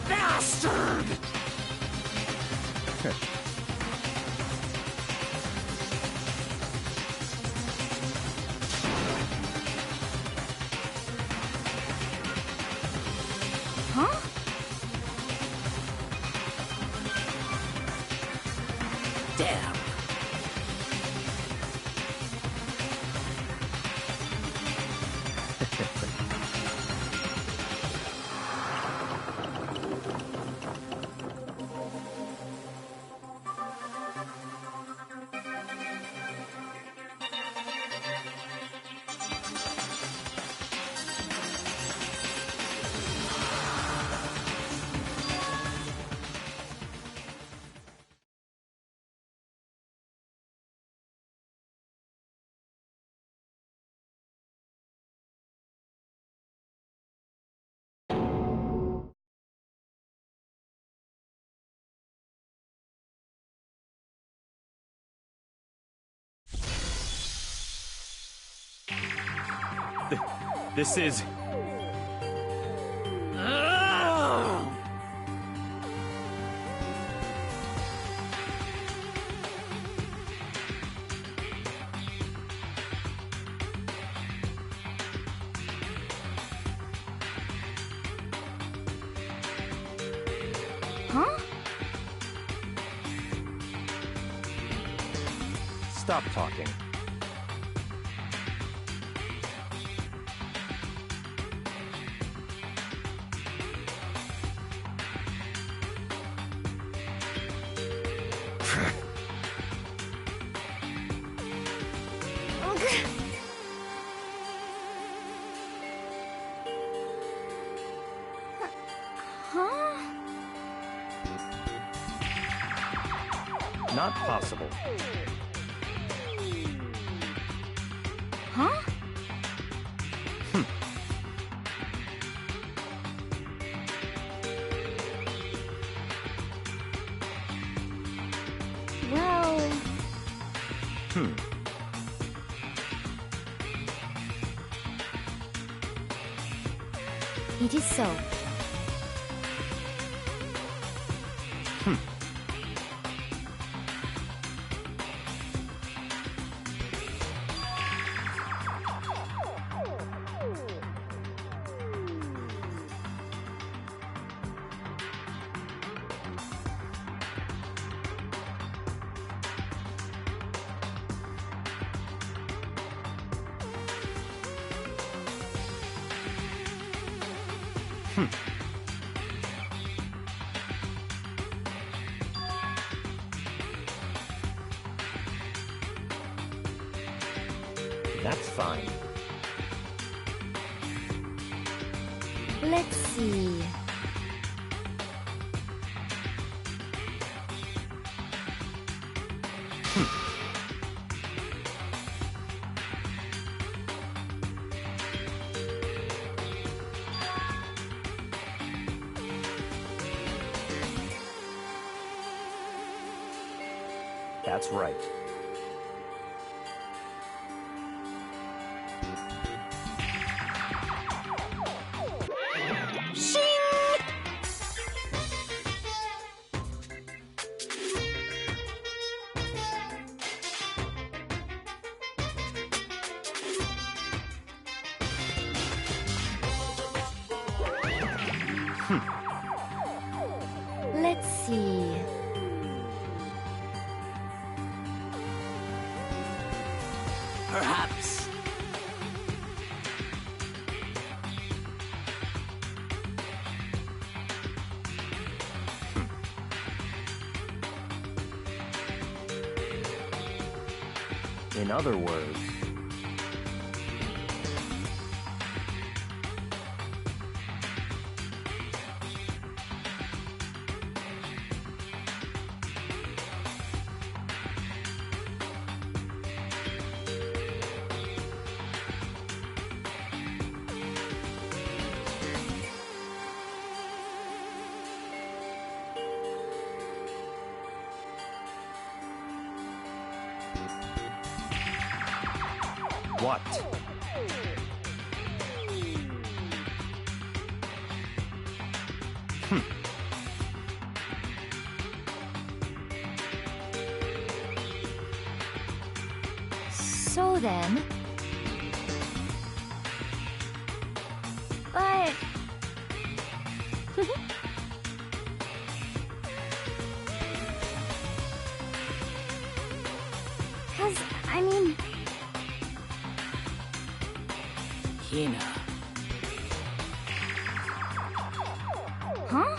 Bastard! Huh? Damn. This is... Huh? Stop talking. Huh? Not possible. Huh? Well... It is so. That's fine. Let's see. That's right. Let's see. In other words... What? So then... But... Cause, I mean... Hina. Huh?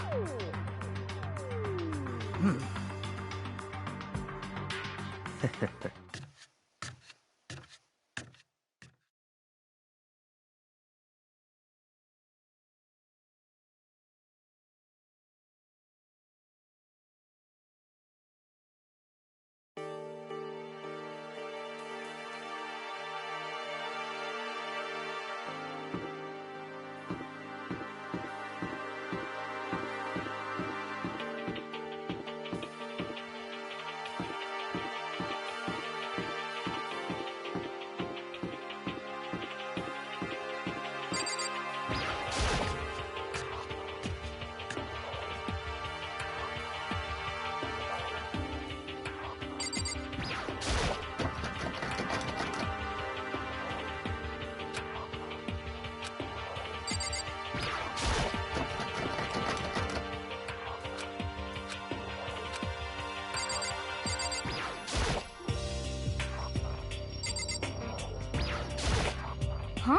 Huh?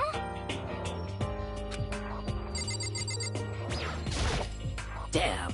Damn.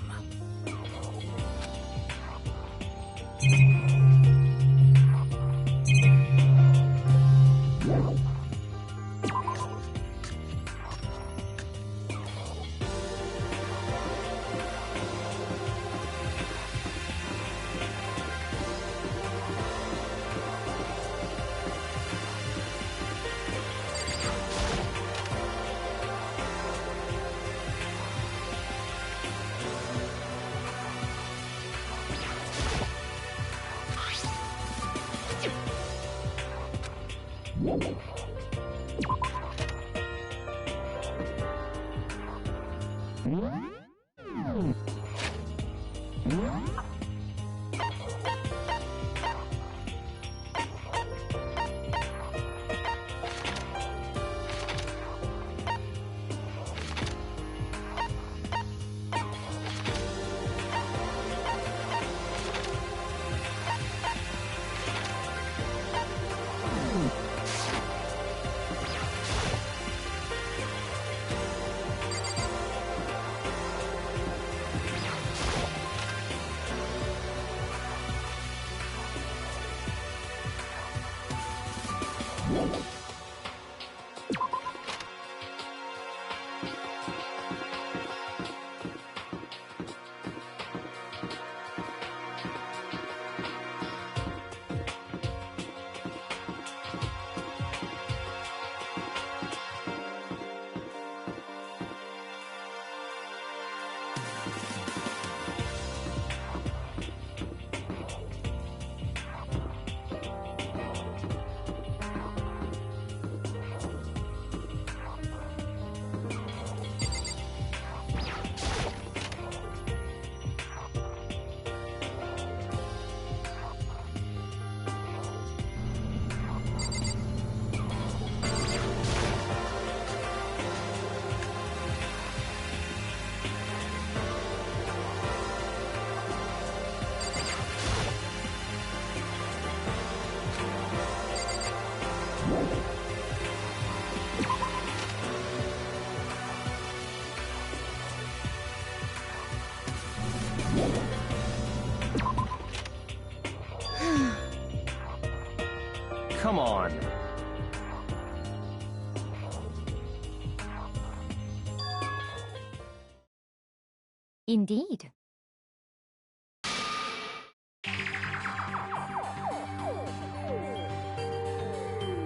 Indeed.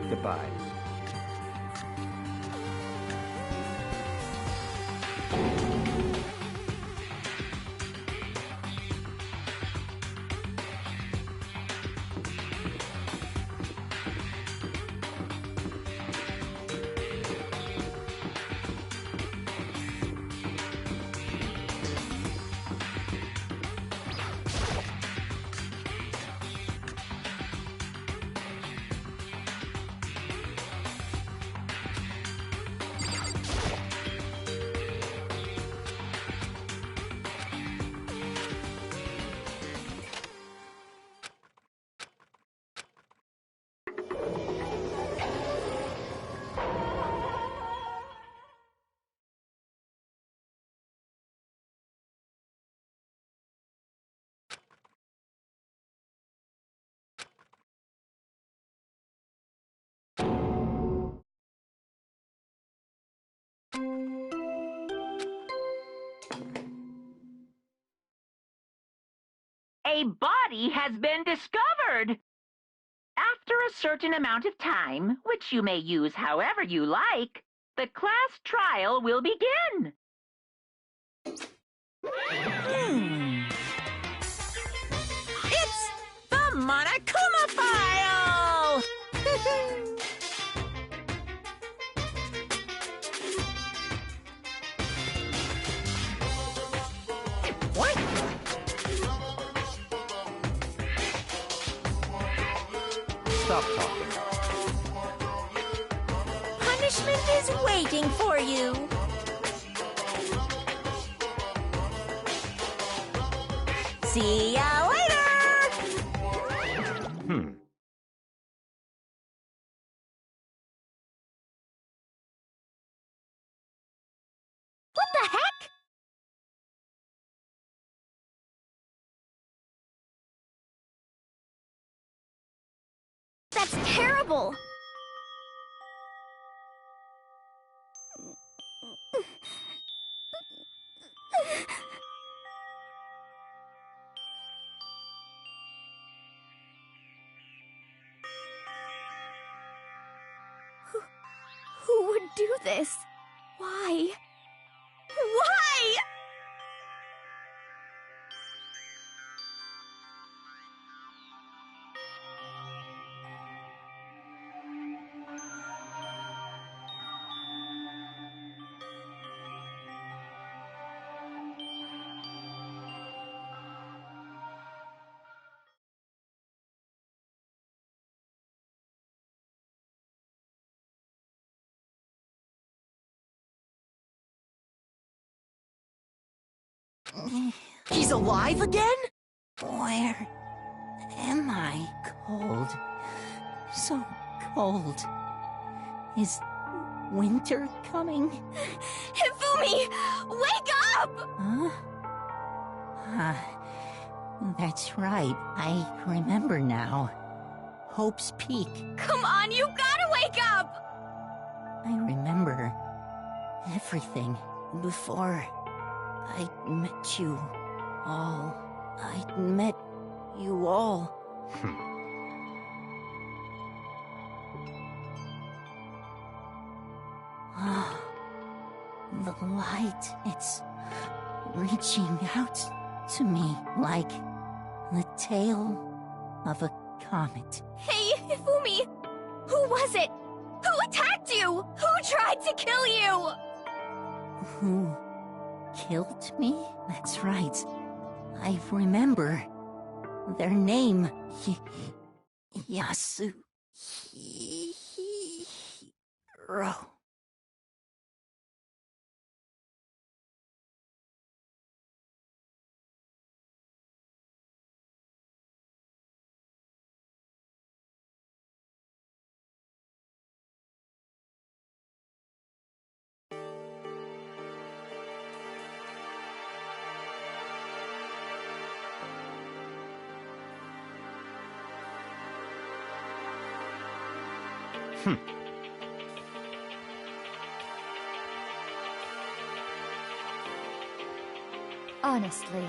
Goodbye. A body has been discovered. After a certain amount of time, which you may use however you like, the class trial will begin. It's the Monokuma file! What? Stop talking. Punishment is waiting for you. See ya later! What the heck? That's terrible! Who would do this? Why? Why? He's alive again? Where am I? Cold. So cold. Is winter coming? Hifumi! Wake up! Huh? That's right. I remember now. Hope's Peak. Come on, you gotta wake up! I remember everything before I met you all. I met you all. The light, it's reaching out to me like the tail of a comet. Hey, Hifumi! Who was it? Who attacked you? Who tried to kill you? Who killed me? That's right. I remember their name. Yasuhiro. Honestly.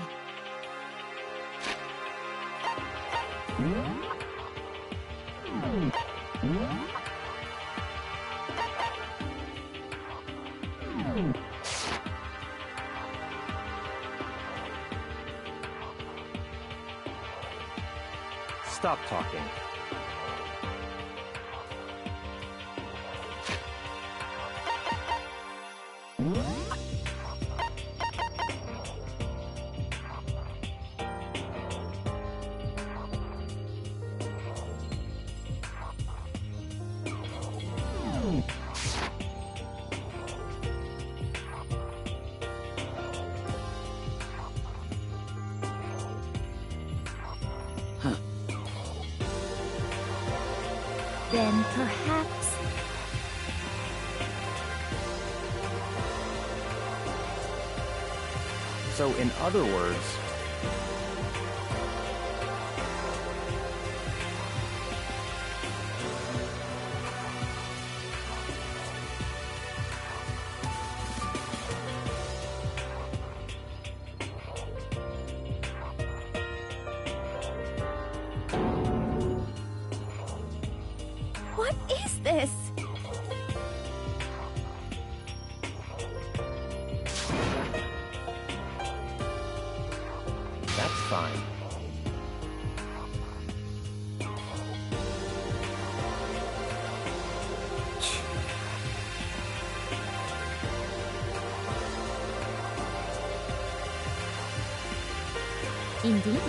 Stop talking. Then perhaps... So, in other words, What is this? that's fine. Indeed.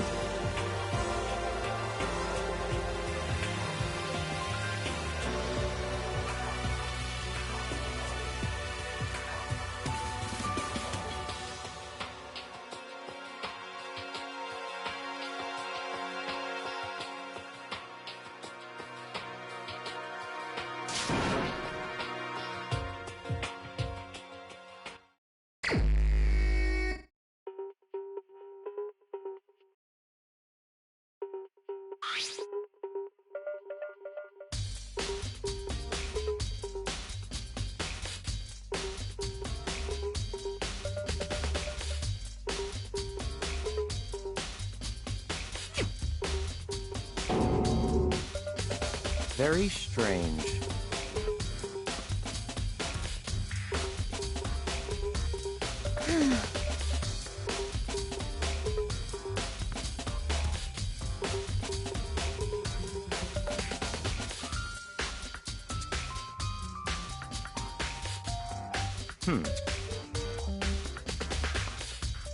Very strange.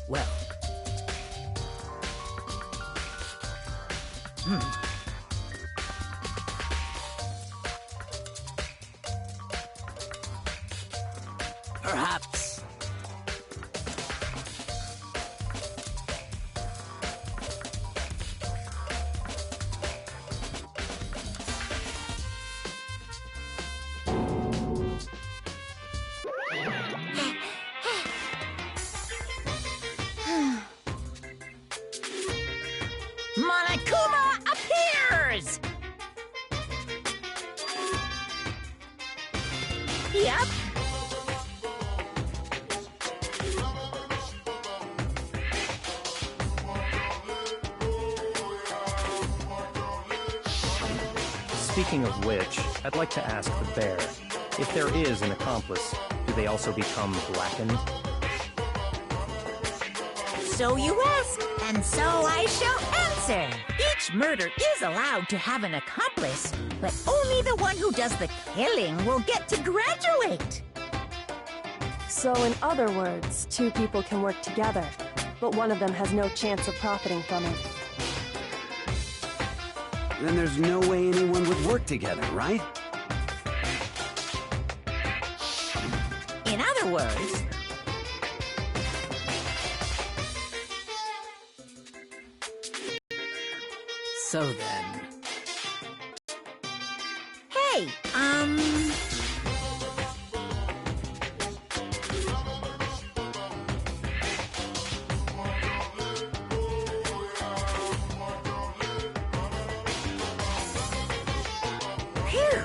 Well. Perhaps. Monokuma appears! Yep. Speaking of which, I'd like to ask the bear, if there is an accomplice, do they also become blackened? So you ask, and so I shall answer. Each murder is allowed to have an accomplice, but only the one who does the killing will get to graduate. So, in other words, two people can work together, but one of them has no chance of profiting from it. Then there's no way anyone would work together, right? In other words, So then... hey, phew.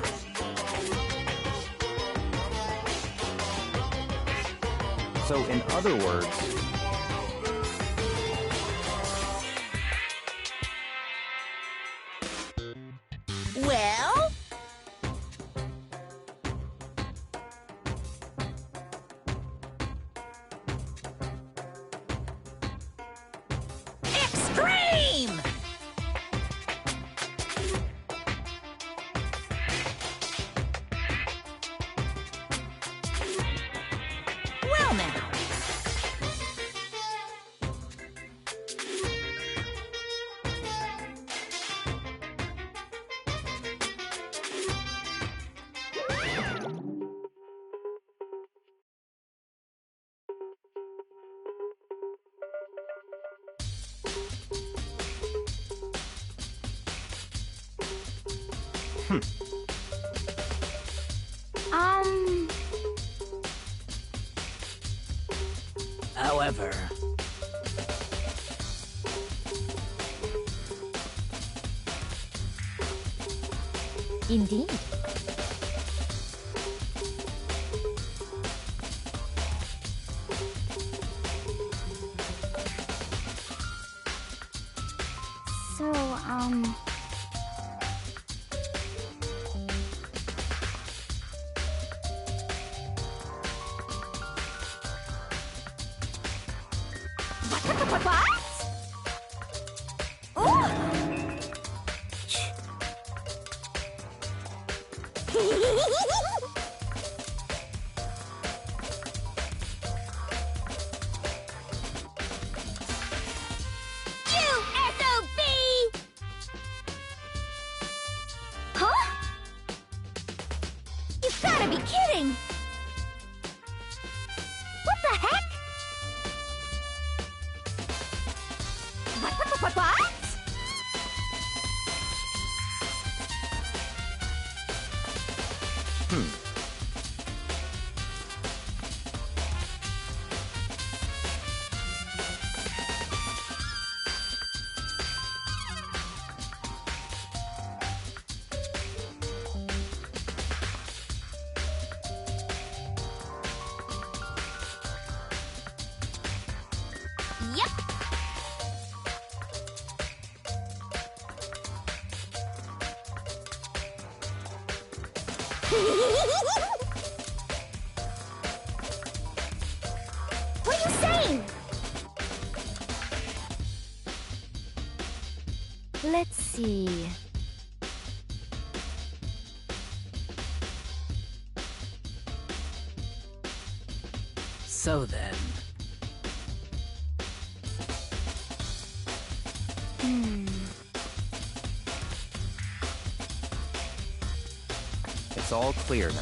So, in other words, Scream! Well now. However... Indeed. So, What? You SOB! Huh? You've gotta be kidding! What the heck? What? Yep. What are you saying? Let's see. So then... It's all clear now.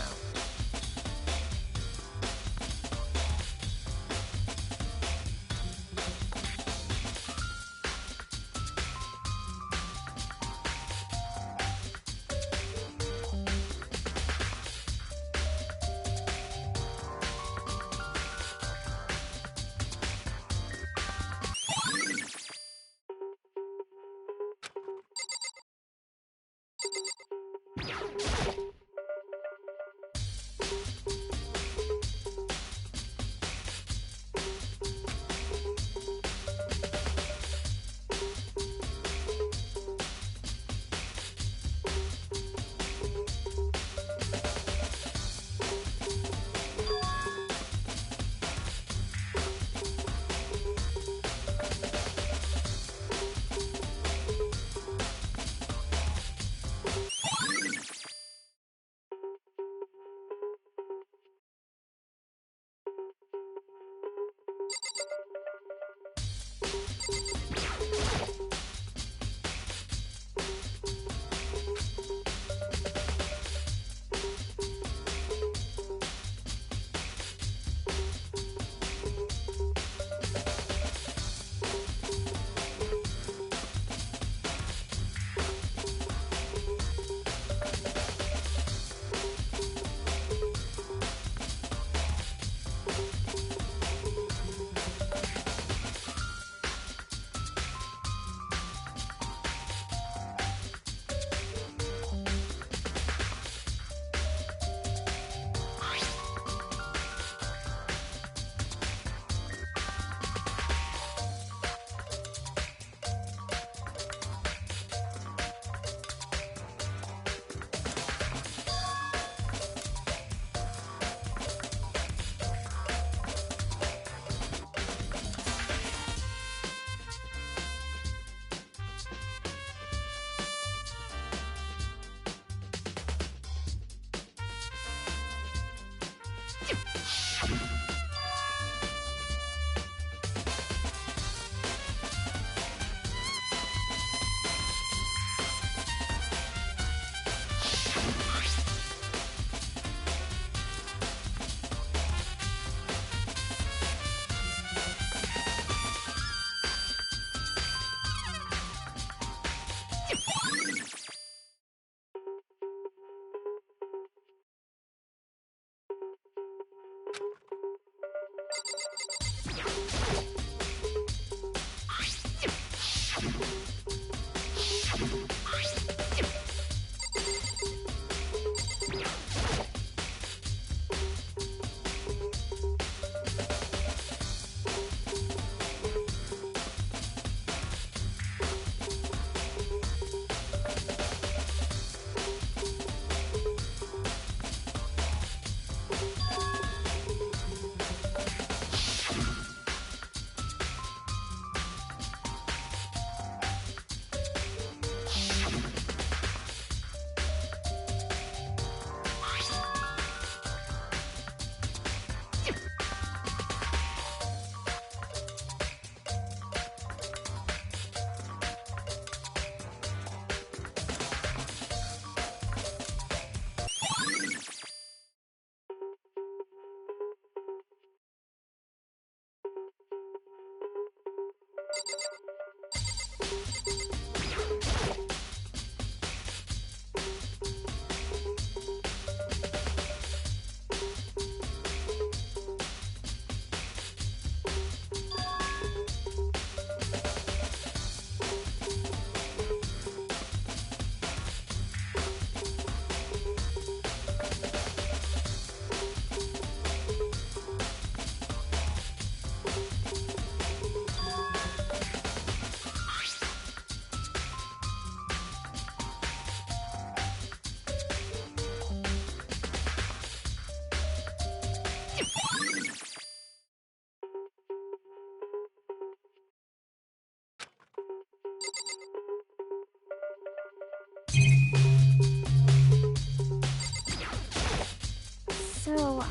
So,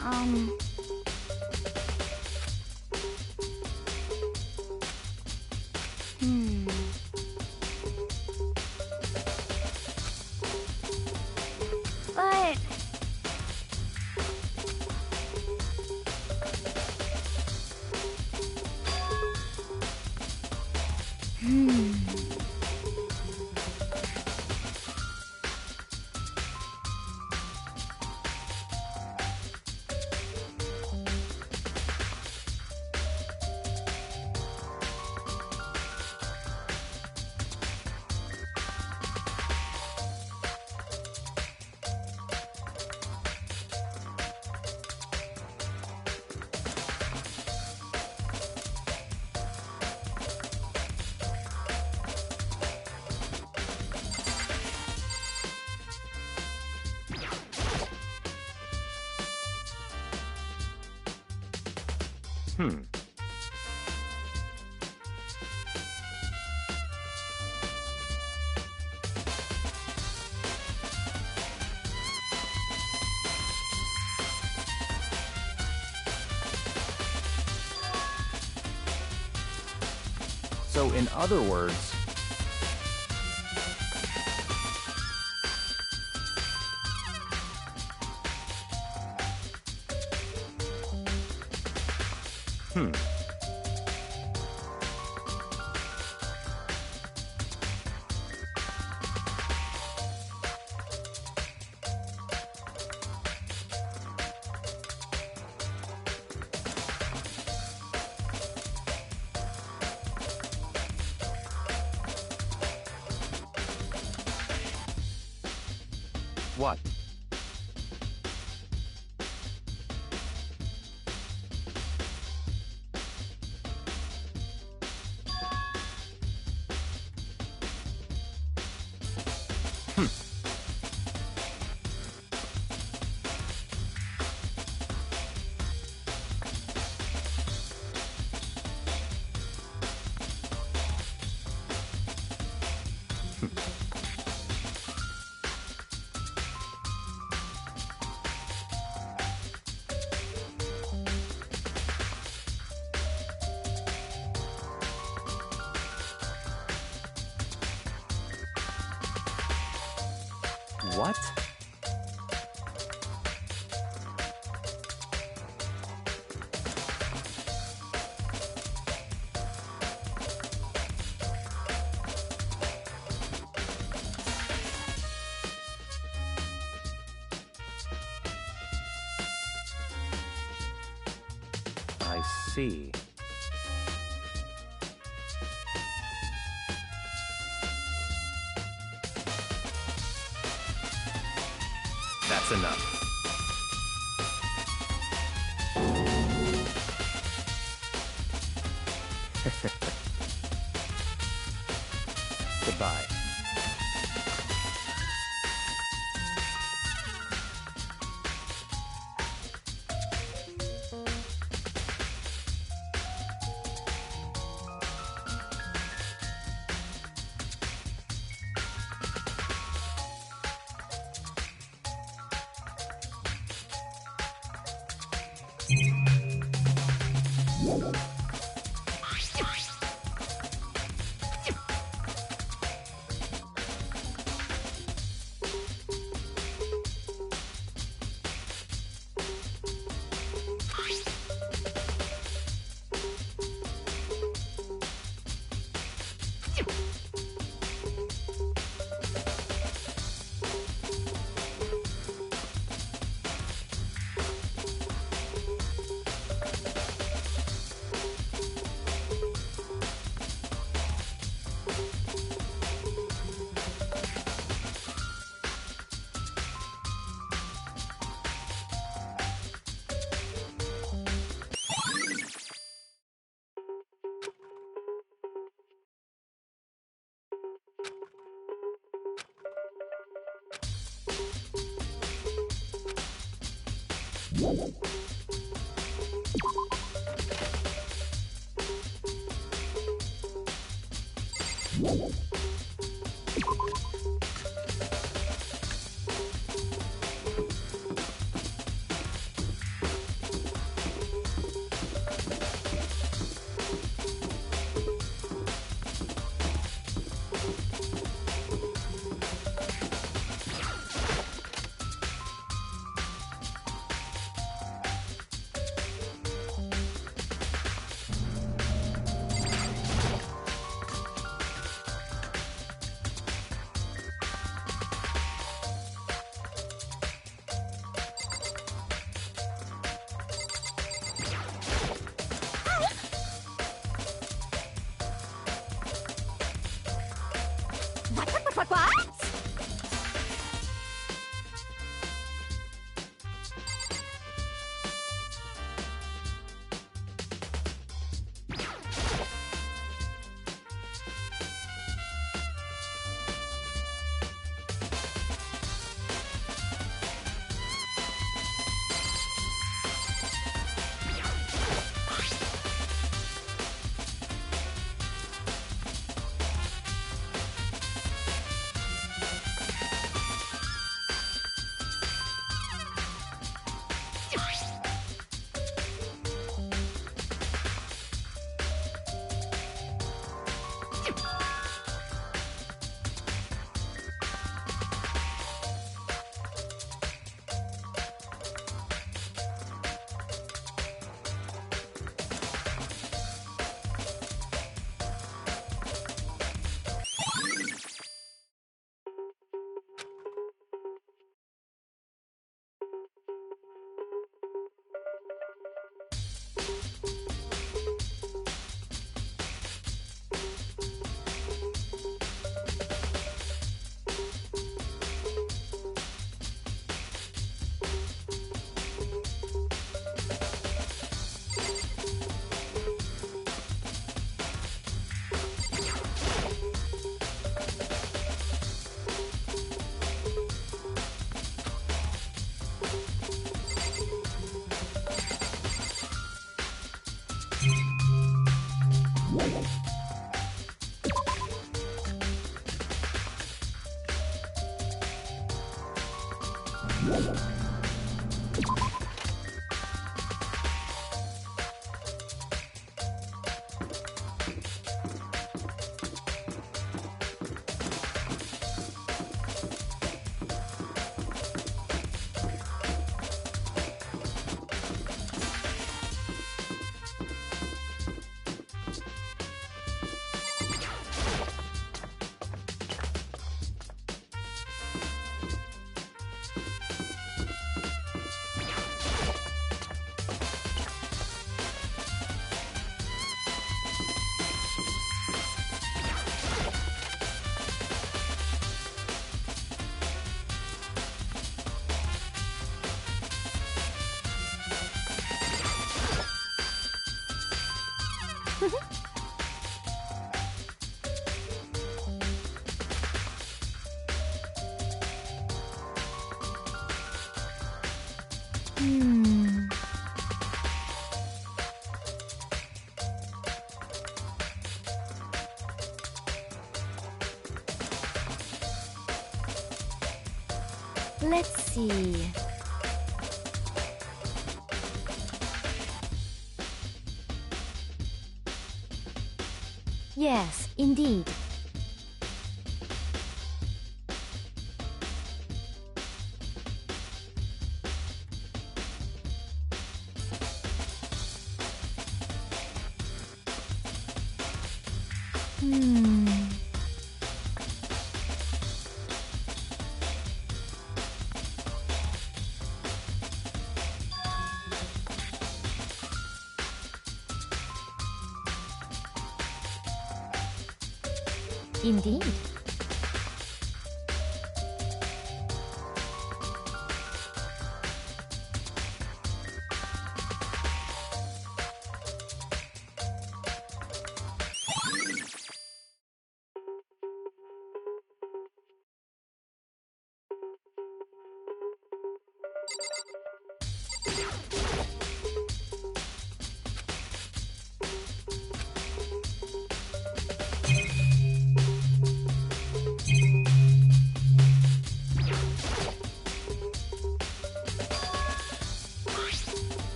But... So, in other words, what? What? I see. That's enough. Goodbye. What? Let's see. Yes, indeed. Indeed.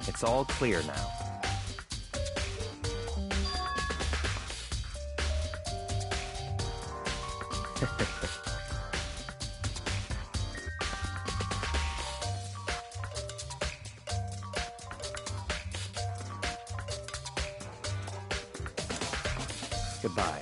It's all clear now. Goodbye.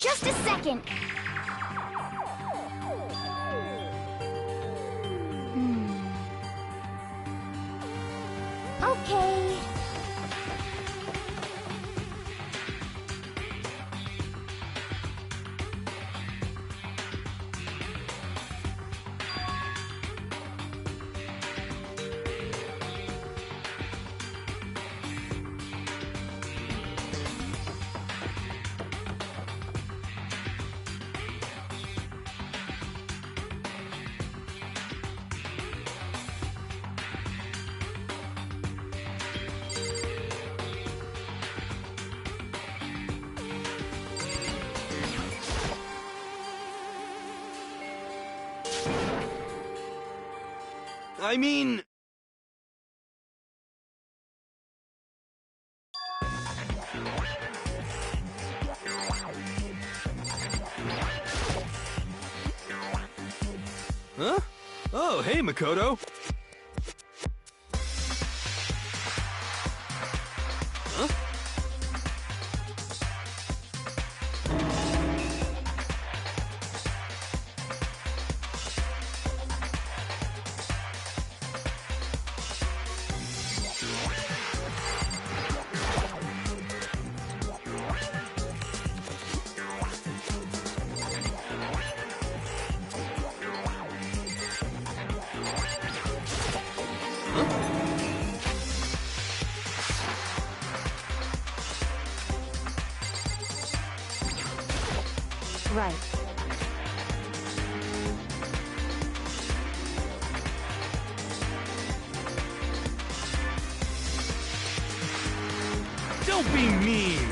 Just a second. Okay. I mean... Huh? Oh, hey, Makoto. Huh? right. Don't be mean!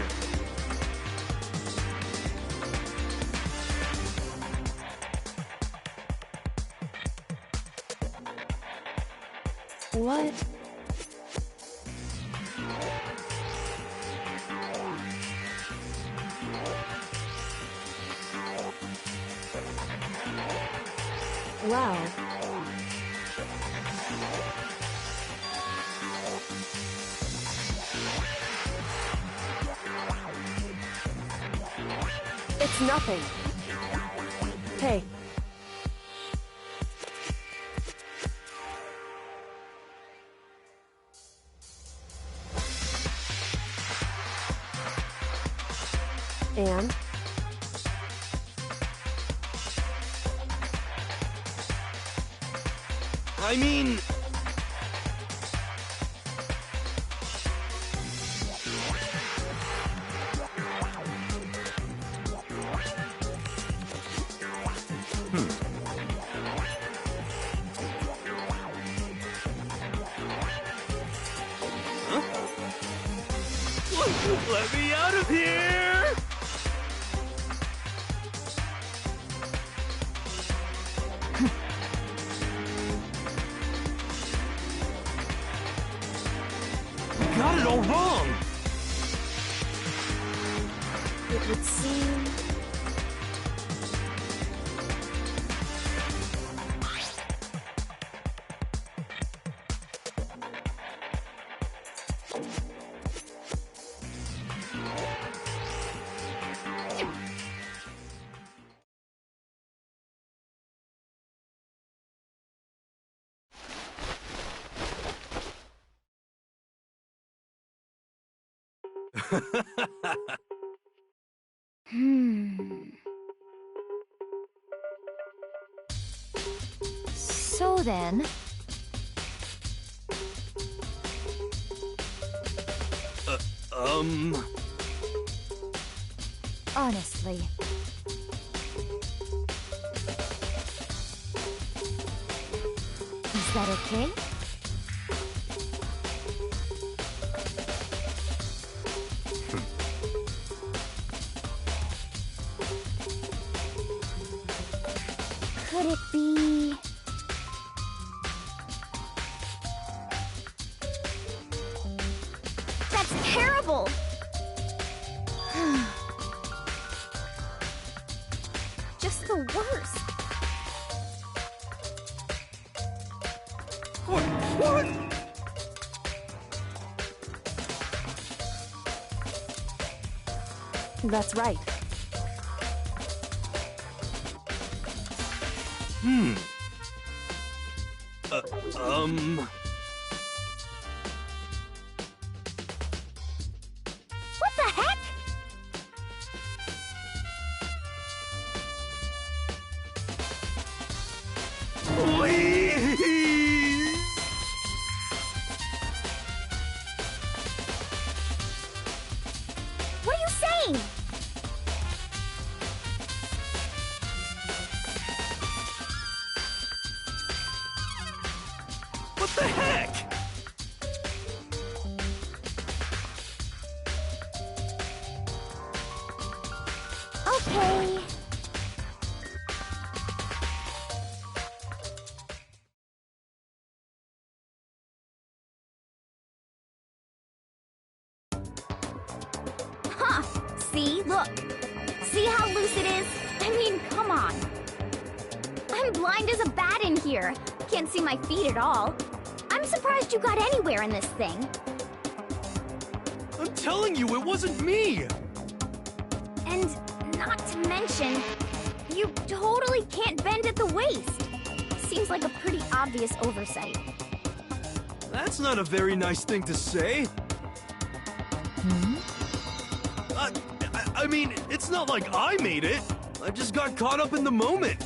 What? Wow. It's nothing. Hey. And? I mean... Let me out of here! You got it all wrong! It would seem... So then... Honestly. Is that okay? Could it be... That's terrible! Just the worst. What? That's right. What the heck? Please! What are you saying? What the heck? Okay. Huh. See? Look. See how loose it is? I mean, come on. I'm blind as a bat in here. Can't see my feet at all. I'm surprised you got anywhere in this thing. I'm telling you, it wasn't me! And not to mention, you totally can't bend at the waist. Seems like a pretty obvious oversight. That's not a very nice thing to say. I mean, it's not like I made it. I just got caught up in the moment.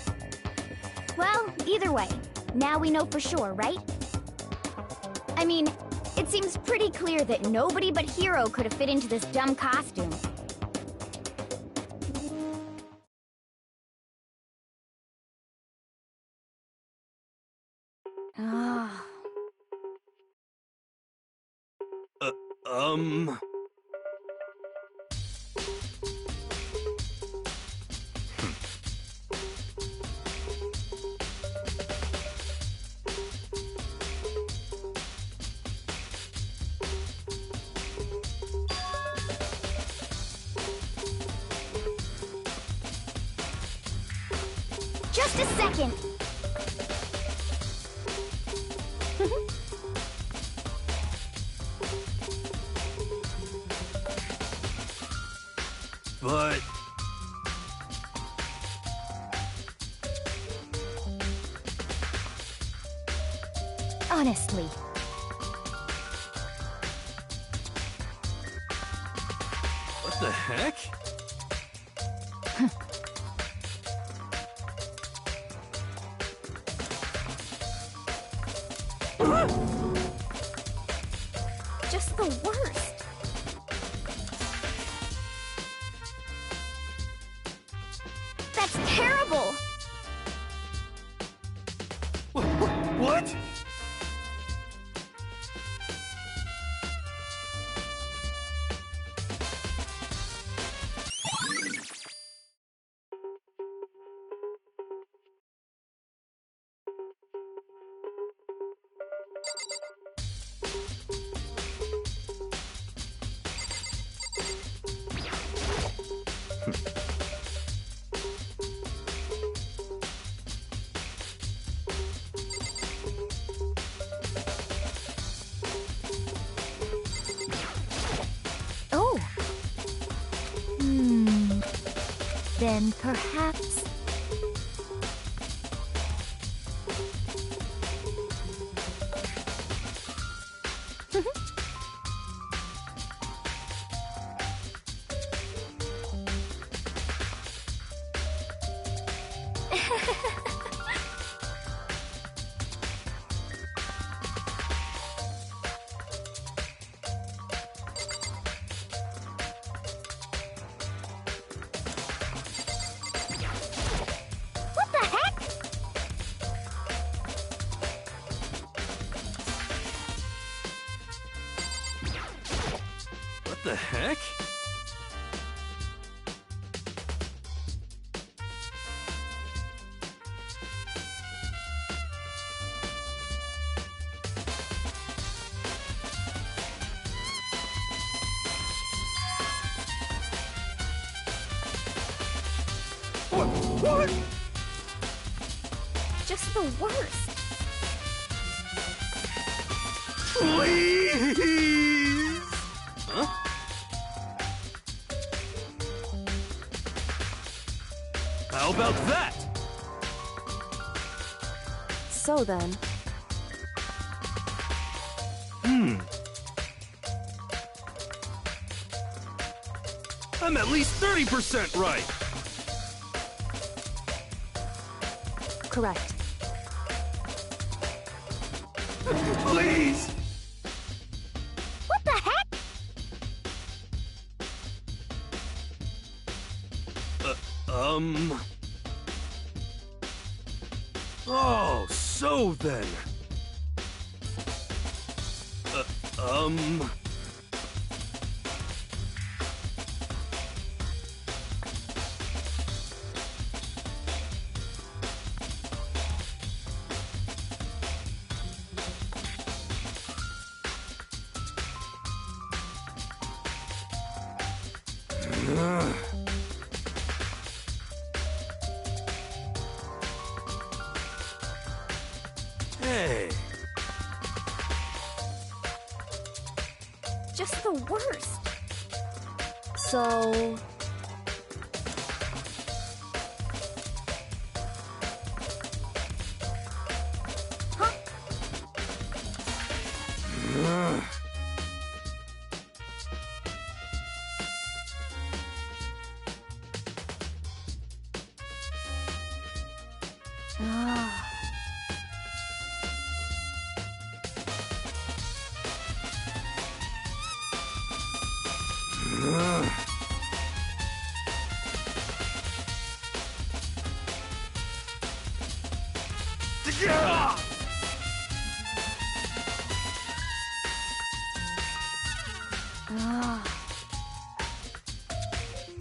Well, either way, now we know for sure, right? I mean, it seems pretty clear that nobody but Hiro could have fit into this dumb costume. Just a second. But... Honestly. What the heck? Just the worst. That's terrible! What? Oh. Then perhaps... What the heck? What the heck? What? Just the worst. Please? Huh? How about that? So then, I'm at least 30% right. correct. Please! What the heck? Oh, so then. Hey. Just the worst. So... Ah.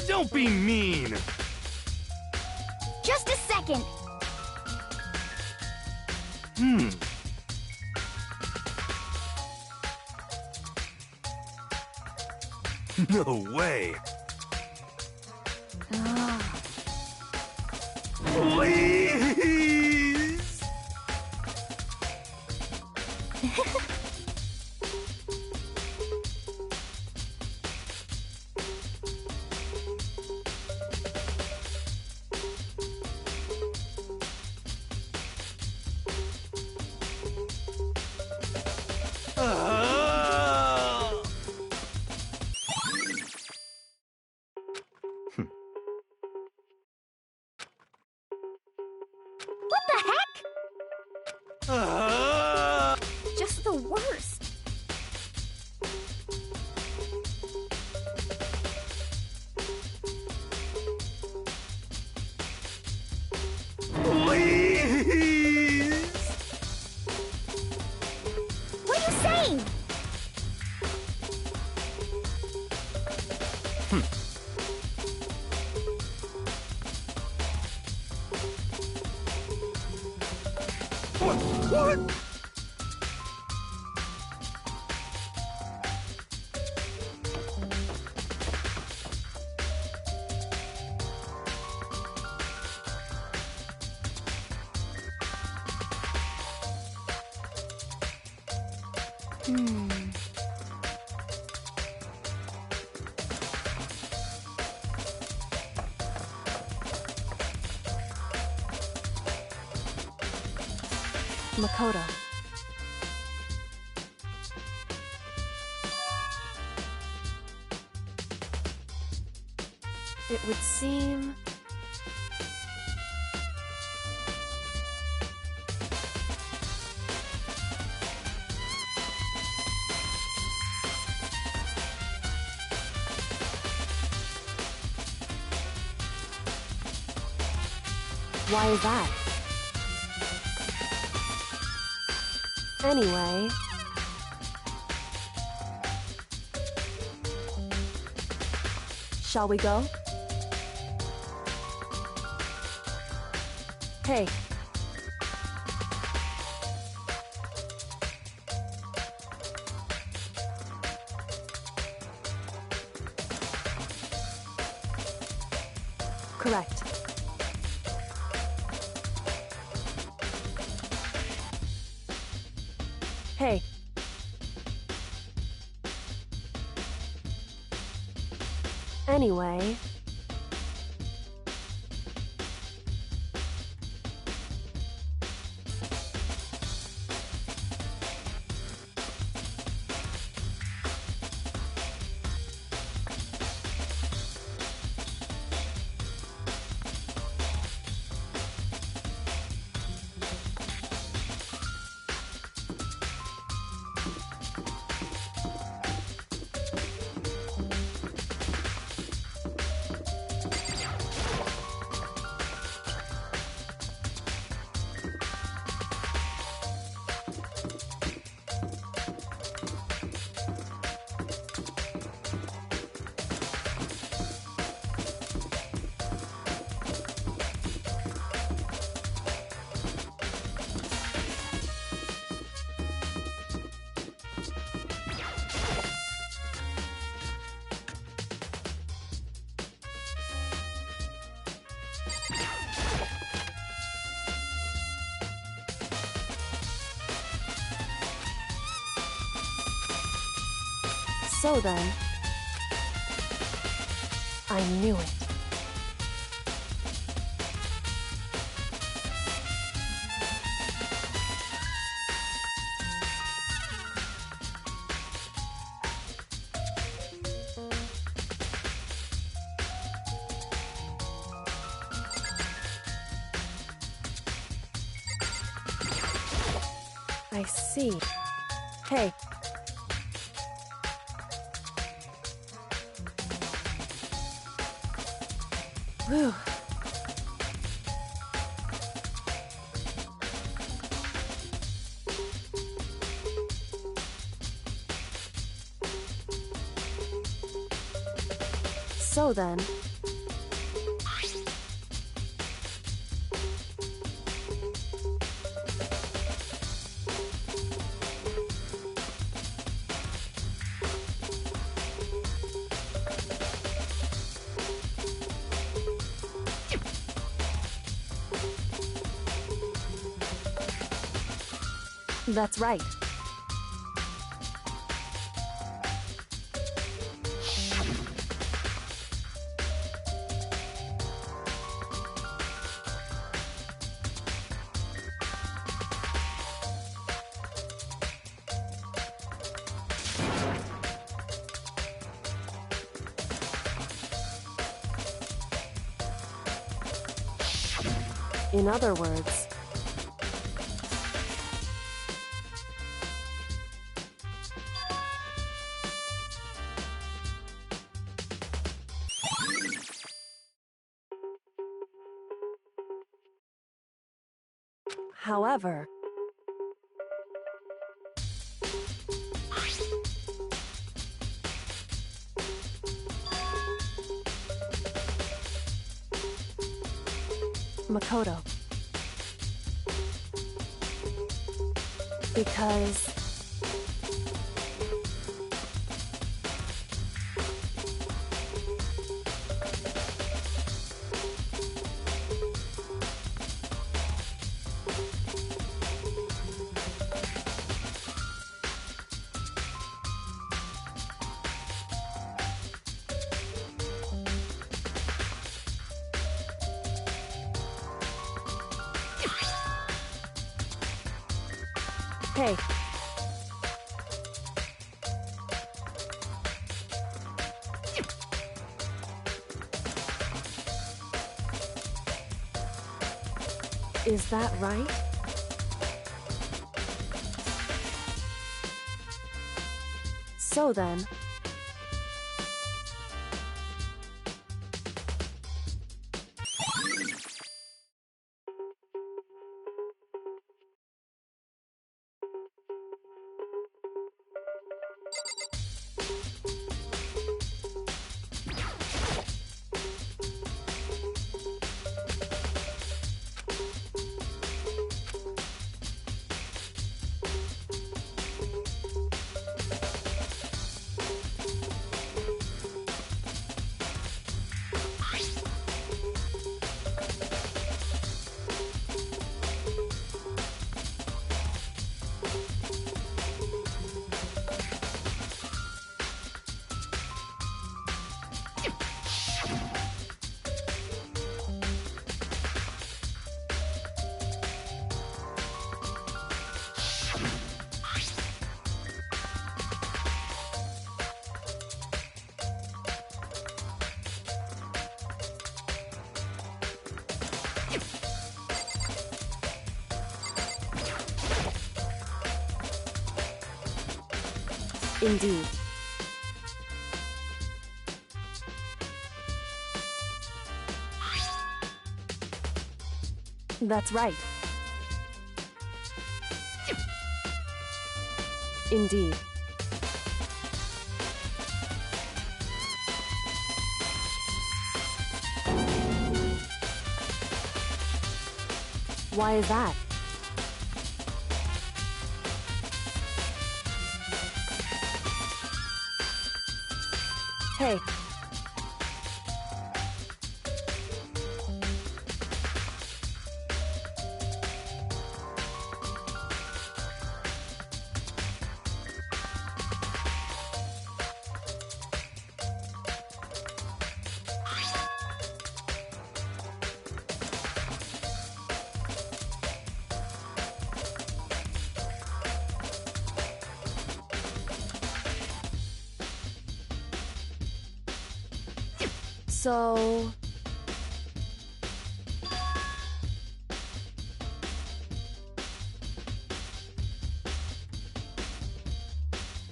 Don't be mean! Just a second. No way! Please! What the heck? Just the worst. Please! What are you saying? What? Makoto. It would seem... Why is that? Anyway... Shall we go? Hey. Correct. Hey. Anyway... So then... I knew it. I see. Hey. Whew. So then... That's right. In other words... However... Makoto. Because... Hey. Is that right? So then... Indeed. That's right. Indeed. Why is that? Hey. So...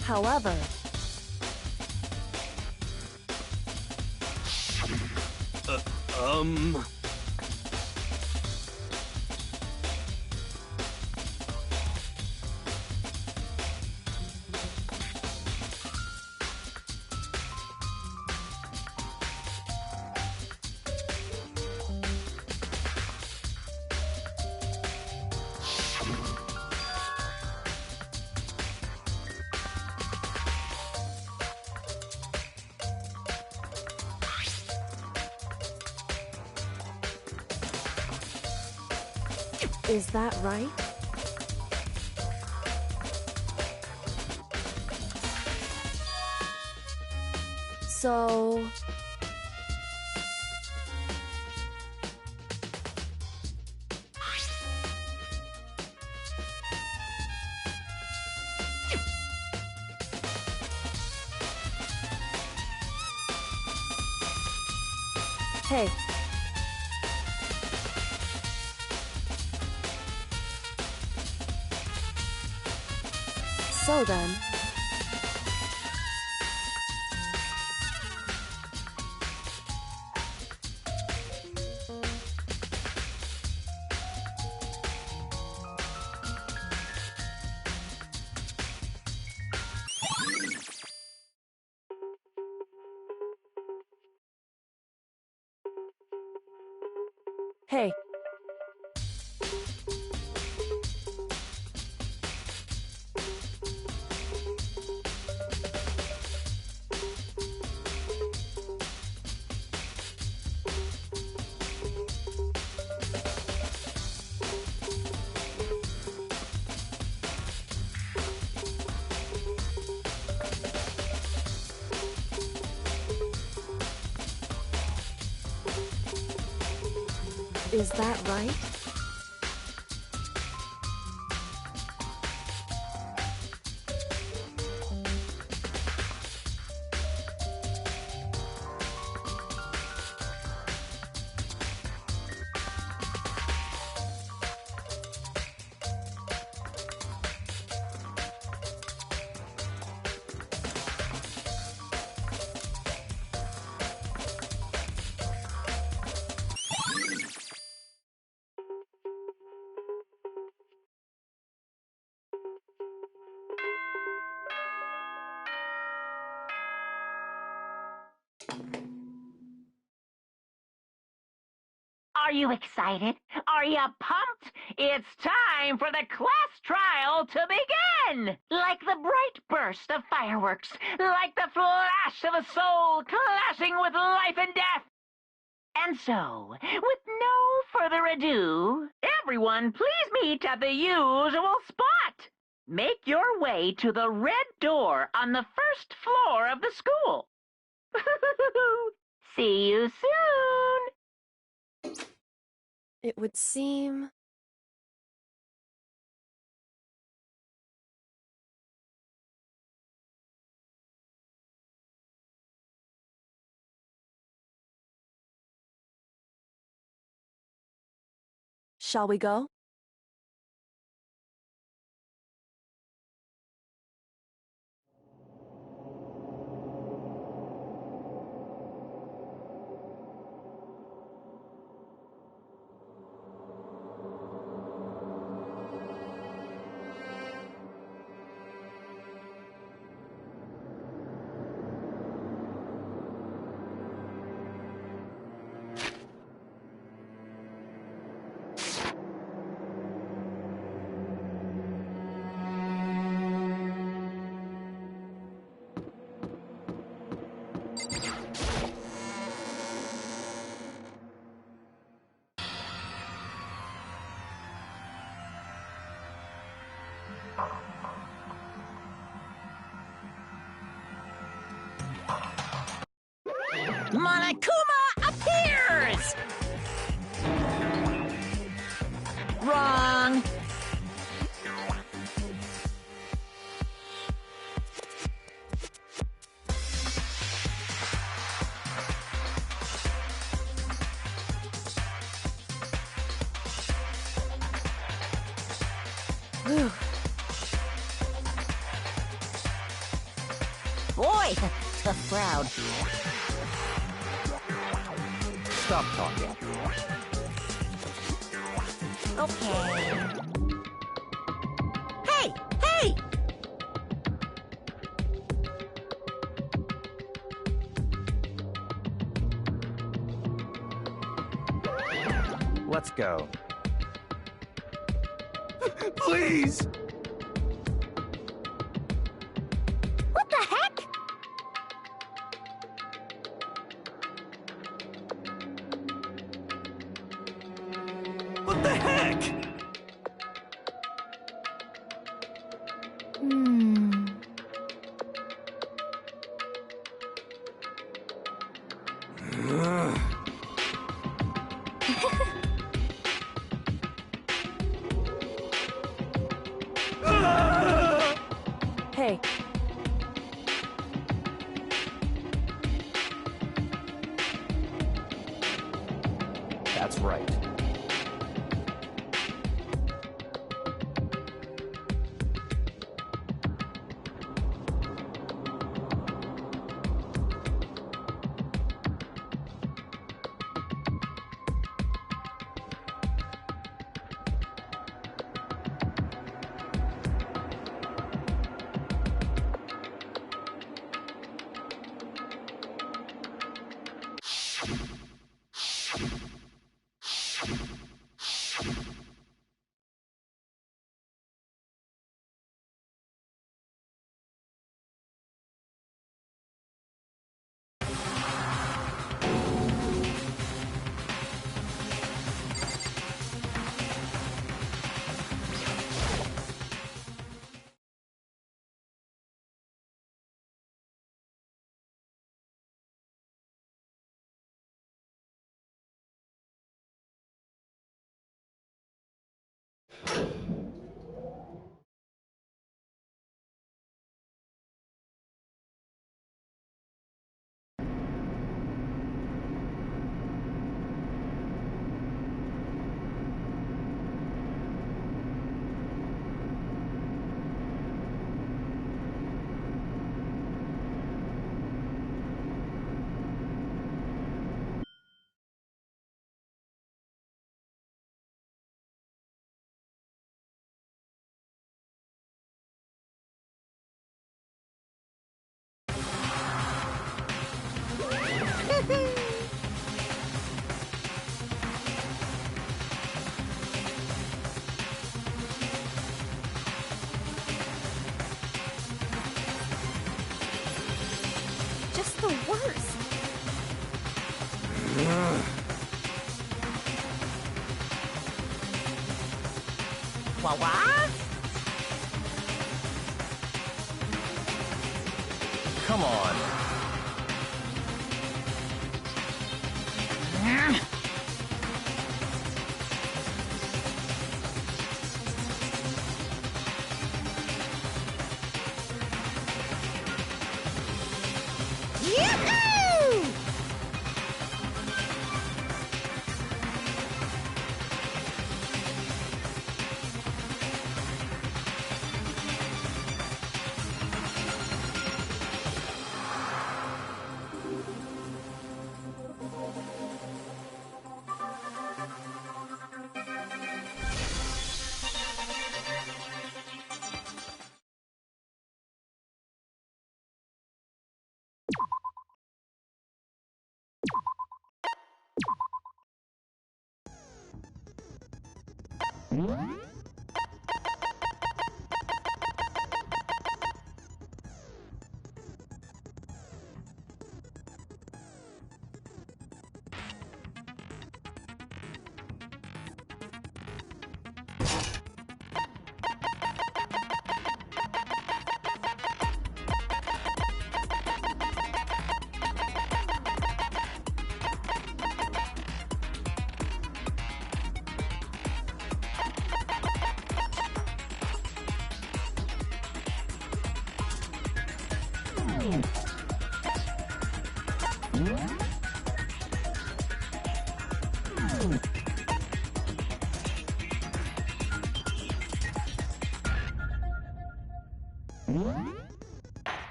However... Is that right? So... Hey. So then... Hey. Is that right? Are you excited? Are you pumped? It's time for the class trial to begin! Like the bright burst of fireworks, like the flash of a soul clashing with life and death. And so, with no further ado, everyone please meet at the usual spot. Make your way to the red door on the first floor of the school. See you soon! It would seem... Shall we go? Monokuma appears! Wrong! Whew. Boy, tough crowd. Stop talking. Okay. Hey! Hey! Let's go. Please! What the heck? What the heck? Hey, That's right. Just the worst. What? Come on. Yahoo!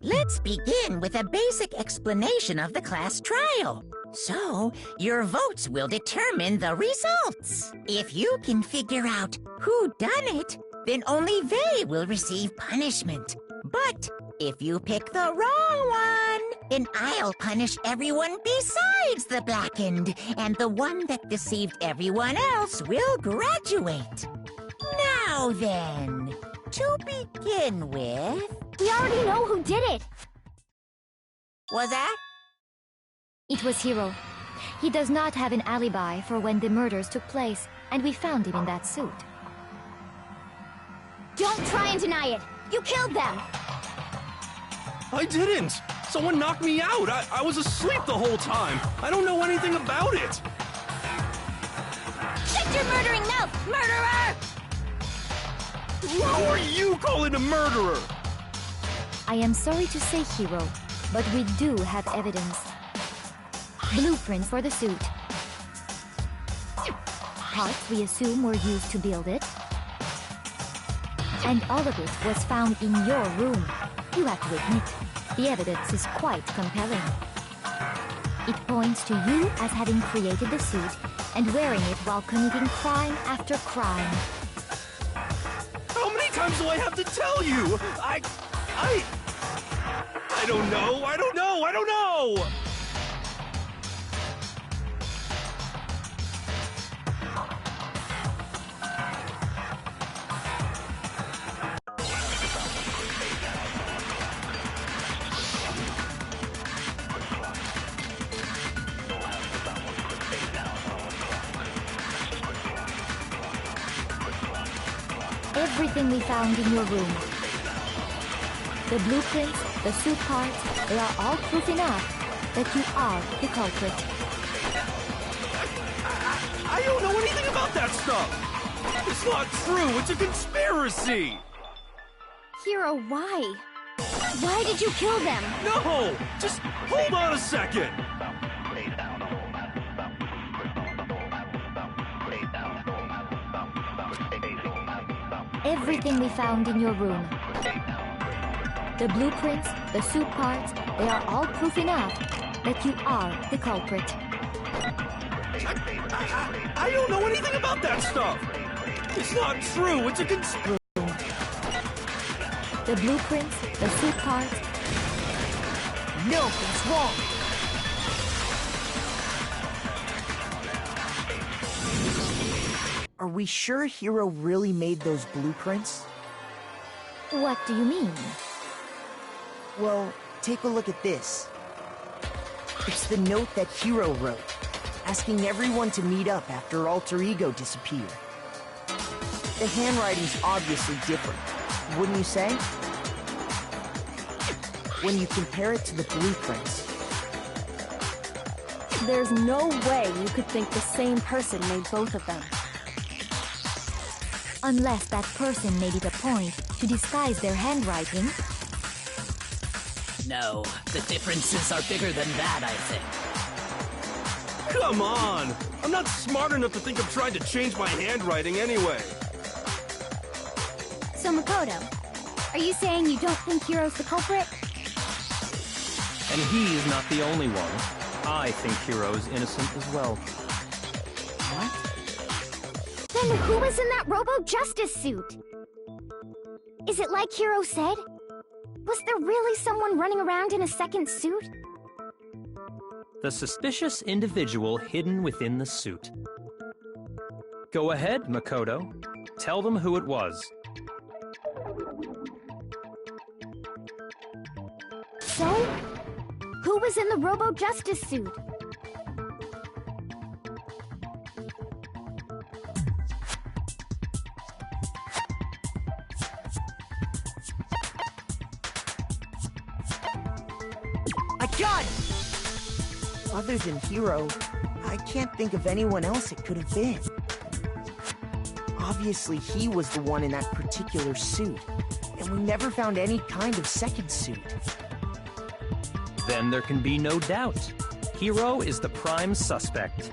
Let's begin with a basic explanation of the class trial. So, your votes will determine the results. If you can figure out who done it, then only they will receive punishment. But if you pick the wrong one, then I'll punish everyone besides the blackened, and the one that deceived everyone else will graduate. Now then, to begin with... We already know who did it. Was that? It was Hiro. He does not have an alibi for when the murders took place, and we found him in that suit. Don't try and deny it! You killed them! I didn't! Someone knocked me out! I was asleep the whole time! I don't know anything about it! Shut your murdering mouth, murderer! Who are you calling a murderer? I am sorry to say, Hero, but we do have evidence. Blueprints for the suit. Parts we assume were used to build it. And all of it was found in your room. You have to admit, the evidence is quite compelling. It points to you as having created the suit and wearing it while committing crime after crime. How many times do I have to tell you? I don't know. I don't know. Everything we found in your room. The blueprints, the suit parts, they are all proof enough that you are the culprit. I don't know anything about that stuff. It's not true. It's a conspiracy. Hero, why? Why did you kill them? No! Just hold on a second. Everything we found in your room. The blueprints, the suit parts, they are all proof enough that you are the culprit. I don't know anything about that stuff. It's not true. It's a conspiracy. The blueprints, the suit parts. No, it's wrong. Are we sure Hero really made those blueprints? What do you mean? Well, take a look at this. It's the note that Hero wrote, asking everyone to meet up after Alter Ego disappeared. The handwriting's obviously different, wouldn't you say? When you compare it to the blueprints. There's no way you could think the same person made both of them. Unless that person made it a point to disguise their handwriting. No, the differences are bigger than that, I think. Come on! I'm not smart enough to think of trying to change my handwriting anyway. So Makoto, are you saying you don't think Hiro's the culprit? And he is not the only one. I think Hiro is innocent as well. What? Then who was in that Robo-Justice suit? Is it like Hiro said? Was there really someone running around in a second suit? The suspicious individual hidden within the suit. Go ahead, Makoto. Tell them who it was. So? Who was in the Robo-Justice suit? I got it! Other than Hiro, I can't think of anyone else it could have been. Obviously, he was the one in that particular suit, and we never found any kind of second suit. Then there can be no doubt. Hiro is the prime suspect.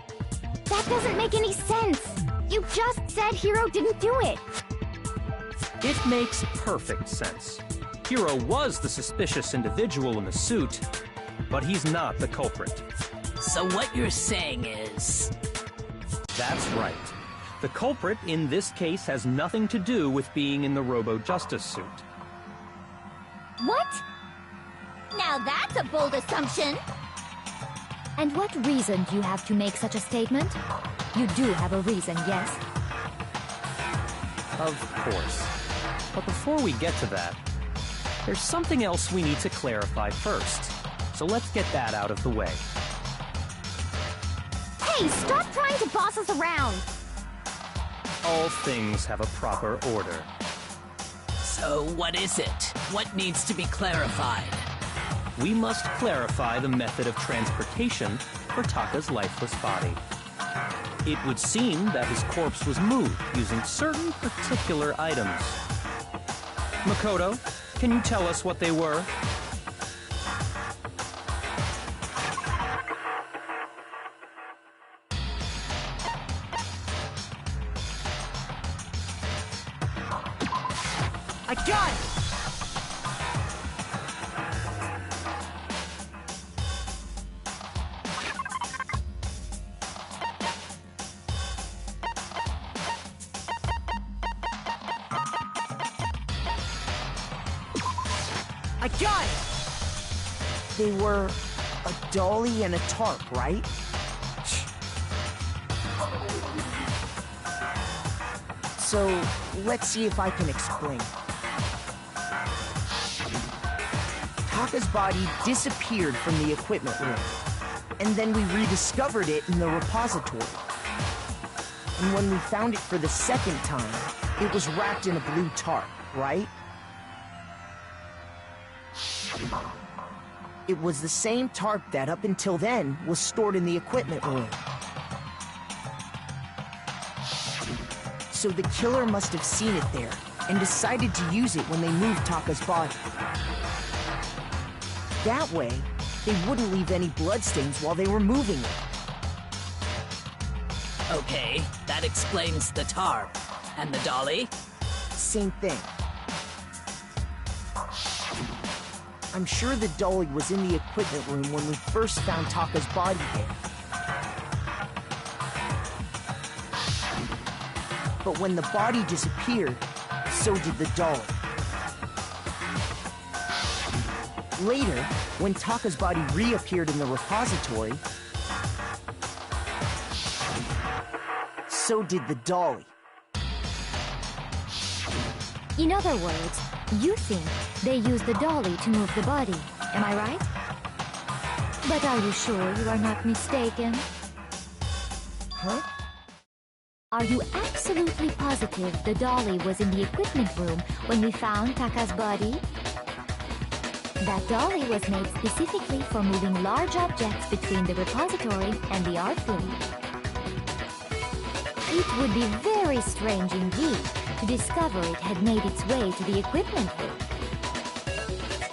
That doesn't make any sense! You just said Hiro didn't do it! It makes perfect sense. Hiro was the suspicious individual in the suit, but he's not the culprit. So what you're saying is... That's right. The culprit in this case has nothing to do with being in the Robo-Justice suit. What? Now that's a bold assumption! And what reason do you have to make such a statement? You do have a reason, yes? Of course. But before we get to that, there's something else we need to clarify first. So let's get that out of the way. Hey, stop trying to boss us around! All things have a proper order. So what is it? What needs to be clarified? We must clarify the method of transportation for Taka's lifeless body. It would seem that his corpse was moved using certain particular items. Makoto, can you tell us what they were? I got it! I got it! They were a dolly and a tarp, right? So, let's see if I can explain. Taka's body disappeared from the equipment room, and then we rediscovered it in the repository. And when we found it for the second time, it was wrapped in a blue tarp, right? It was the same tarp that, up until then, was stored in the equipment room. So the killer must have seen it there, and decided to use it when they moved Taka's body. That way, they wouldn't leave any bloodstains while they were moving it. Okay, that explains the tarp. And the dolly? Same thing. I'm sure the dolly was in the equipment room when we first found Taka's body there. But when the body disappeared, so did the dolly. Later, when Taka's body reappeared in the repository, so did the dolly. In other words, you think they used the dolly to move the body, am I right? But are you sure you are not mistaken? Huh? Are you absolutely positive the dolly was in the equipment room when we found Taka's body? That dolly was made specifically for moving large objects between the repository and the art room. It would be very strange indeed to discover it had made its way to the equipment room.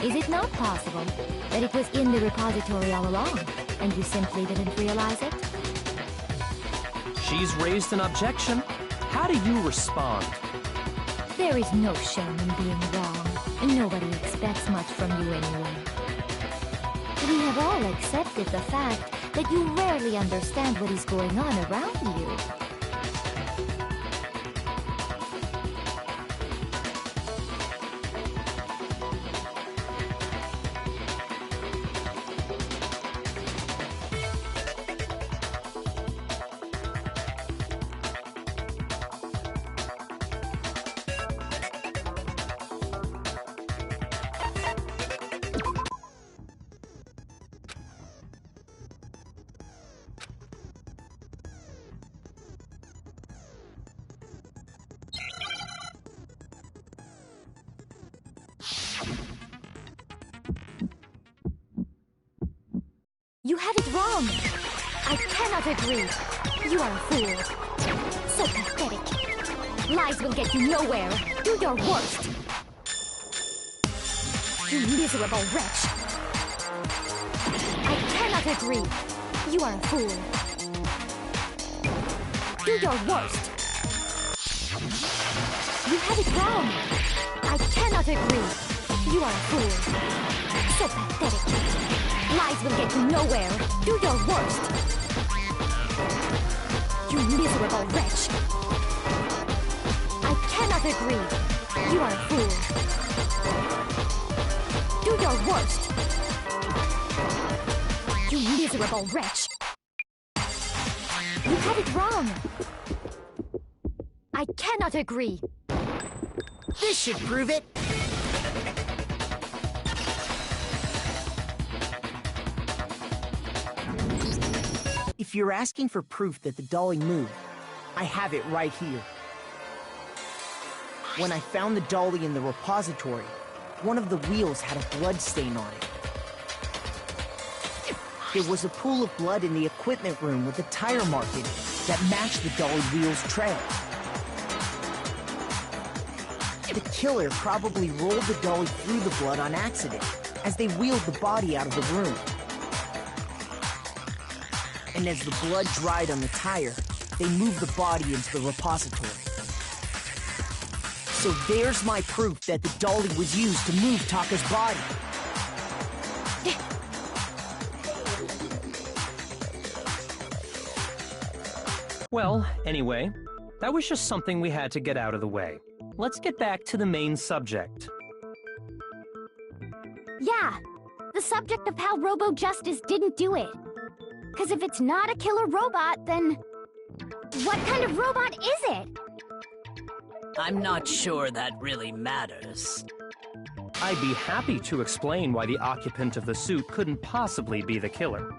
Is it not possible that it was in the repository all along, and you simply didn't realize it? She's raised an objection. How do you respond? There is no shame in being wrong, and nobody expects much from you anyway. We have all accepted the fact that you rarely understand what is going on around you. You have it wrong. I cannot agree. You are a fool. So pathetic. Lies will get you nowhere. Do your worst. You miserable wretch. I cannot agree. You are a fool. Do your worst. You have it wrong. I cannot agree. You are a fool. So pathetic. Lies will get you nowhere. Do your worst. You miserable wretch. I cannot agree. You are a fool. Do your worst. You miserable wretch. You have it wrong. I cannot agree. This should prove it. If you're asking for proof that the dolly moved, I have it right here. When I found the dolly in the repository, one of the wheels had a blood stain on it. There was a pool of blood in the equipment room with a tire mark in it that matched the dolly wheel's trail. The killer probably rolled the dolly through the blood on accident as they wheeled the body out of the room. And as the blood dried on the tire, they moved the body into the repository. So there's my proof that the dolly was used to move Taka's body. Well, anyway, that was just something we had to get out of the way. Let's get back to the main subject. Yeah, the subject of how Robo-Justice didn't do it. Because if it's not a killer robot, then what kind of robot is it? I'm not sure that really matters. I'd be happy to explain why the occupant of the suit couldn't possibly be the killer.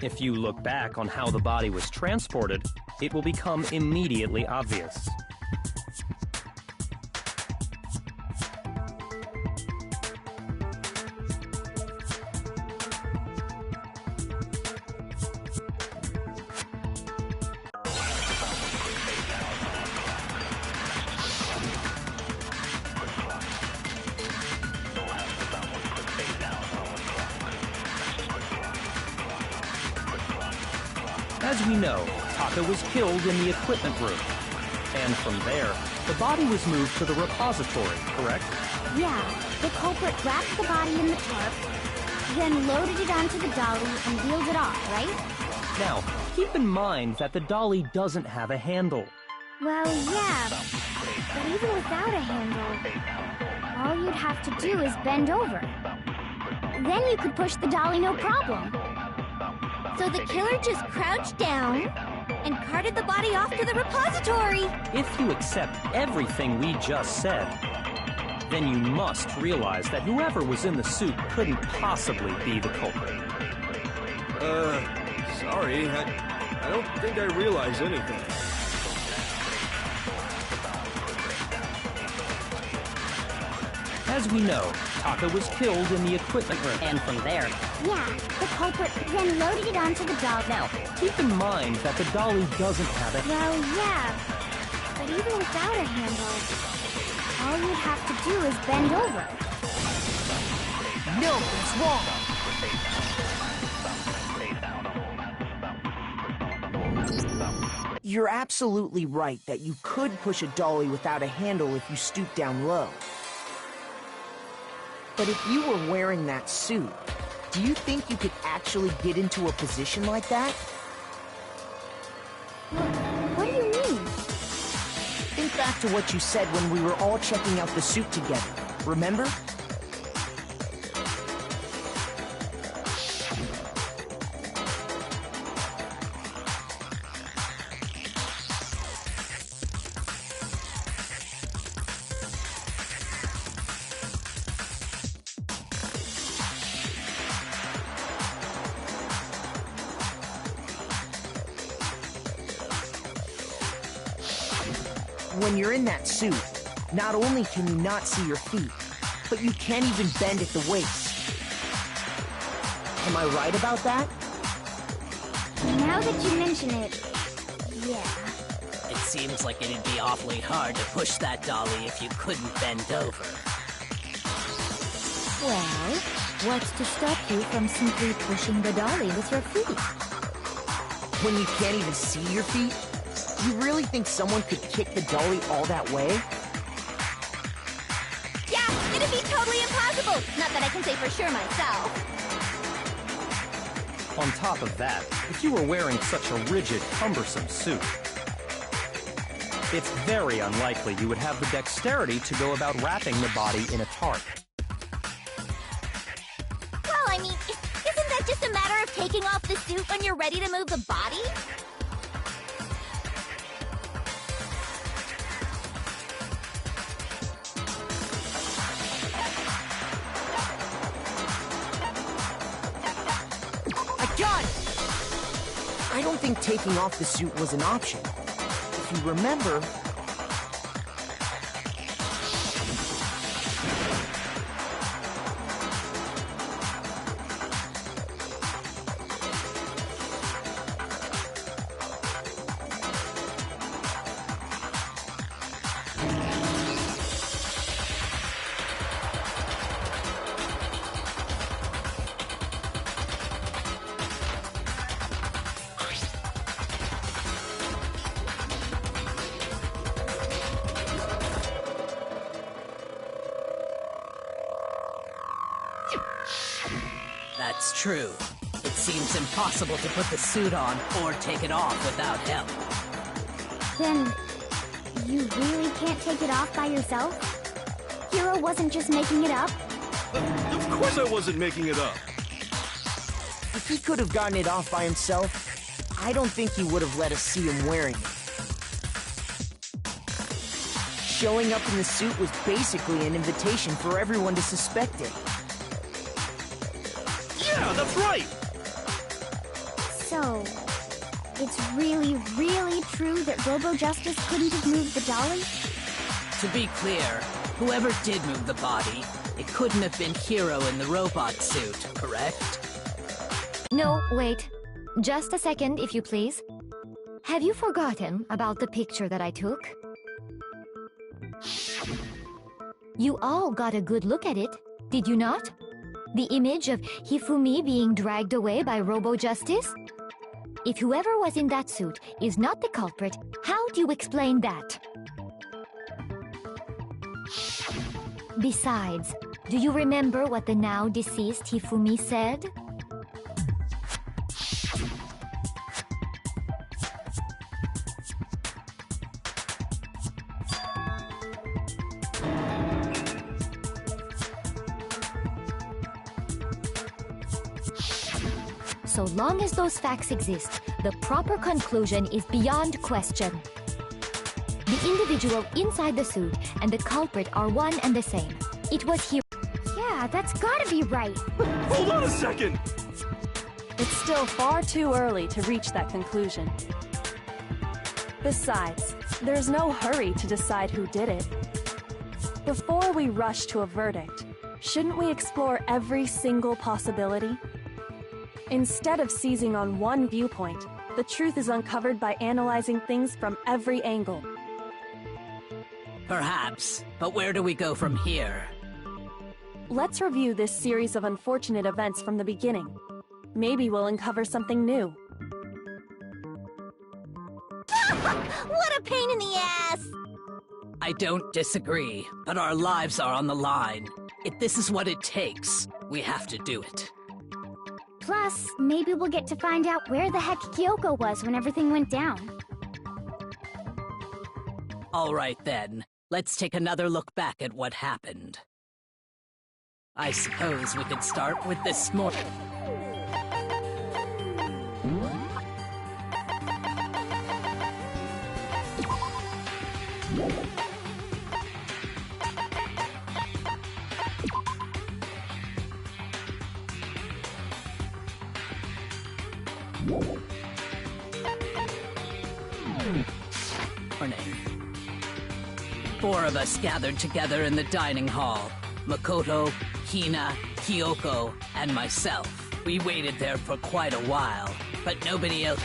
If you look back on how the body was transported, it will become immediately obvious. As we know, Taka was killed in the equipment room. And from there, the body was moved to the repository, correct? Yeah, the culprit wrapped the body in the tarp, then loaded it onto the dolly and wheeled it off, right? Now, keep in mind that the dolly doesn't have a handle. Well, yeah, but even without a handle, all you'd have to do is bend over. Then you could push the dolly no problem. So the killer just crouched down and carted the body off to the repository. If you accept everything we just said, then you must realize that whoever was in the suit couldn't possibly be the culprit. Sorry, I don't think I realize anything. As we know, Taka was killed in the equipment room. And from there, Yeah, the culprit then loaded it onto the dolly. Now, keep in mind that the dolly doesn't have a... Well, yeah, but even without a handle, all you'd have to do is bend over. No, that's wrong. You're absolutely right that you could push a dolly without a handle if you stoop down low. But if you were wearing that suit, do you think you could actually get into a position like that? What do you mean? Think back to what you said when we were all checking out the suit together. Remember? When you're in that suit, not only can you not see your feet, but you can't even bend at the waist. Am I right about that? Now that you mention it, yeah. it seems like it'd be awfully hard to push that dolly if you couldn't bend over. Well, what's to stop you from simply pushing the dolly with your feet? When you can't even see your feet? You really think someone could kick the dolly all that way? Yeah, it'd be totally impossible. Not that I can say for sure myself. On top of that, if you were wearing such a rigid, cumbersome suit, it's very unlikely you would have the dexterity to go about wrapping the body in a tarp. Well, I mean, isn't that just a matter of taking off the suit when you're ready to move the body? I don't think taking off the suit was an option. If you remember... That's true. It seems impossible to put the suit on or take it off without help. Then, you really can't take it off by yourself? Hiro wasn't just making it up? Of course I wasn't making it up. If he could have gotten it off by himself, I don't think he would have let us see him wearing it. Showing up in the suit was basically an invitation for everyone to suspect it. Yeah, that's right! So, it's really, really true that Robo-Justice couldn't have moved the dolly? To be clear, whoever did move the body, it couldn't have been Hiro in the robot suit, correct? No, wait. Just a second, if you please. Have you forgotten about the picture that I took? You all got a good look at it, did you not? The image of Hifumi being dragged away by Robo-Justice? If whoever was in that suit is not the culprit, how do you explain that? Besides, do you remember what the now deceased Hifumi said? So long as those facts exist, the proper conclusion is beyond question. The individual inside the suit and the culprit are one and the same. It was Hiro. Yeah, that's gotta be right. Hold on a second! It's still far too early to reach that conclusion. Besides, there's no hurry to decide who did it. Before we rush to a verdict, shouldn't we explore every single possibility? Instead of seizing on one viewpoint, the truth is uncovered by analyzing things from every angle. Perhaps, but where do we go from here? Let's review this series of unfortunate events from the beginning. Maybe we'll uncover something new. What a pain in the ass! I don't disagree, but our lives are on the line. If this is what it takes, we have to do it. Plus, maybe we'll get to find out where the heck Kyoko was when everything went down. All right then, let's take another look back at what happened. I suppose we could start with this morning. Four of us gathered together in the dining hall. Makoto, Hina, Kyoko, and myself. We waited there for quite a while, but nobody else...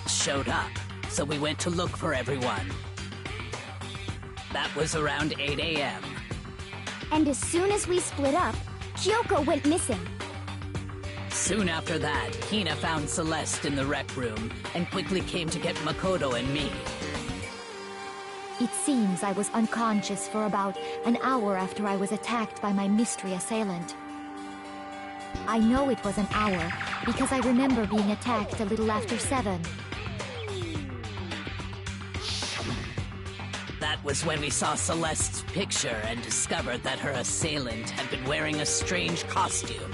showed up, so we went to look for everyone. That was around 8 a.m. And as soon as we split up, Kyoko went missing. So Soon after that, Hina found Celeste in the rec room and quickly came to get Makoto and me. It seems I was unconscious for about an hour after I was attacked by my mystery assailant. I know it was an hour because I remember being attacked a little after 7. That was when we saw Celeste's picture and discovered that her assailant had been wearing a strange costume.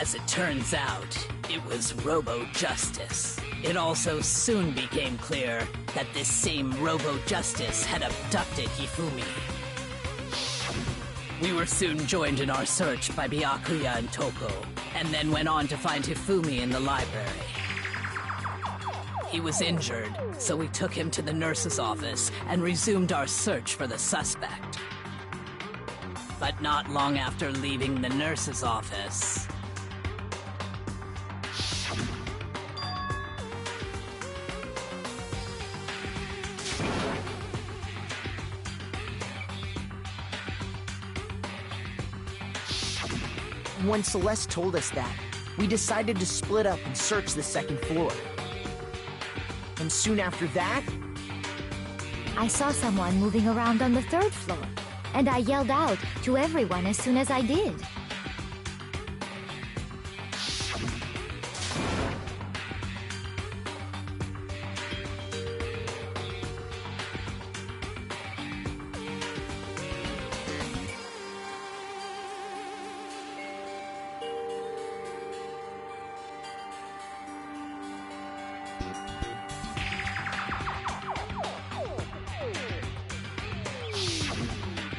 As it turns out, it was Robo-Justice. It also soon became clear that this same Robo-Justice had abducted Hifumi. We were soon joined in our search by Byakuya and Toko, and then went on to find Hifumi in the library. He was injured, so we took him to the nurse's office and resumed our search for the suspect. But not long after leaving the nurse's office... When Celeste told us that, we decided to split up and search the second floor. And soon after that... I saw someone moving around on the 3rd floor, and I yelled out to everyone as soon as I did.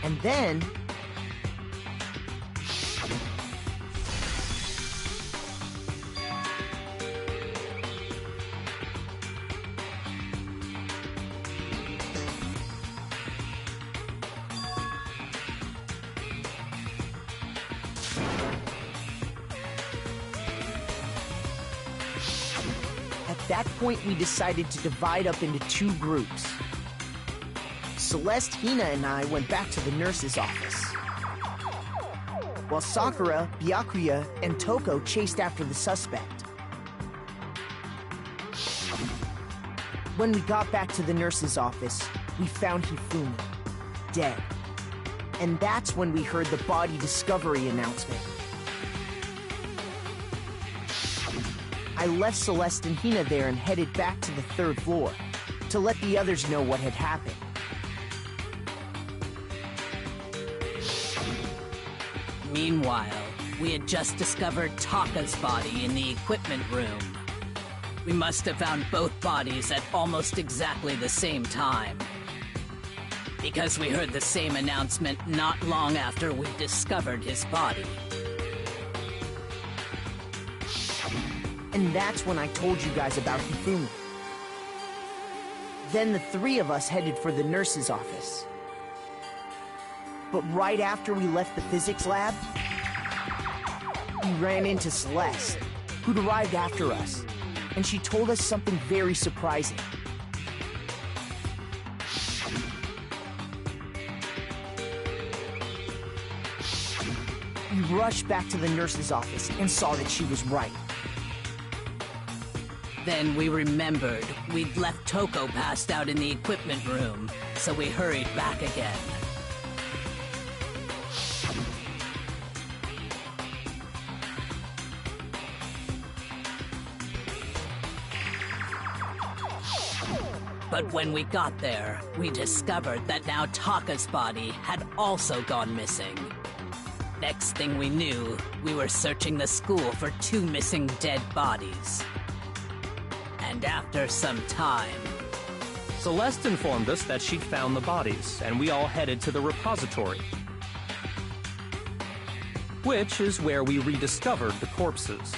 And then... At that point, we decided to divide up into 2 groups. Celeste, Hina, and I went back to the nurse's office, while Sakura, Byakuya, and Toko chased after the suspect. When we got back to the nurse's office, we found Hifumi, dead. And that's when we heard the body discovery announcement. I left Celeste and Hina there and headed back to the 3rd floor to let the others know what had happened. Meanwhile, we had just discovered Taka's body in the equipment room. We must have found both bodies at almost exactly the same time, because we heard the same announcement not long after we discovered his body. And that's when I told you guys about Hifumi. Then the 3 of us headed for the nurse's office. But right after we left the physics lab, we ran into Celeste, who'd arrived after us, and she told us something very surprising. We rushed back to the nurse's office and saw that she was right. Then we remembered we'd left Toko passed out in the equipment room, so we hurried back again. But when we got there, we discovered that now Taka's body had also gone missing. Next thing we knew, we were searching the school for 2 missing dead bodies. And after some time... Celeste informed us that she'd found the bodies, and we all headed to the repository, which is where we rediscovered the corpses.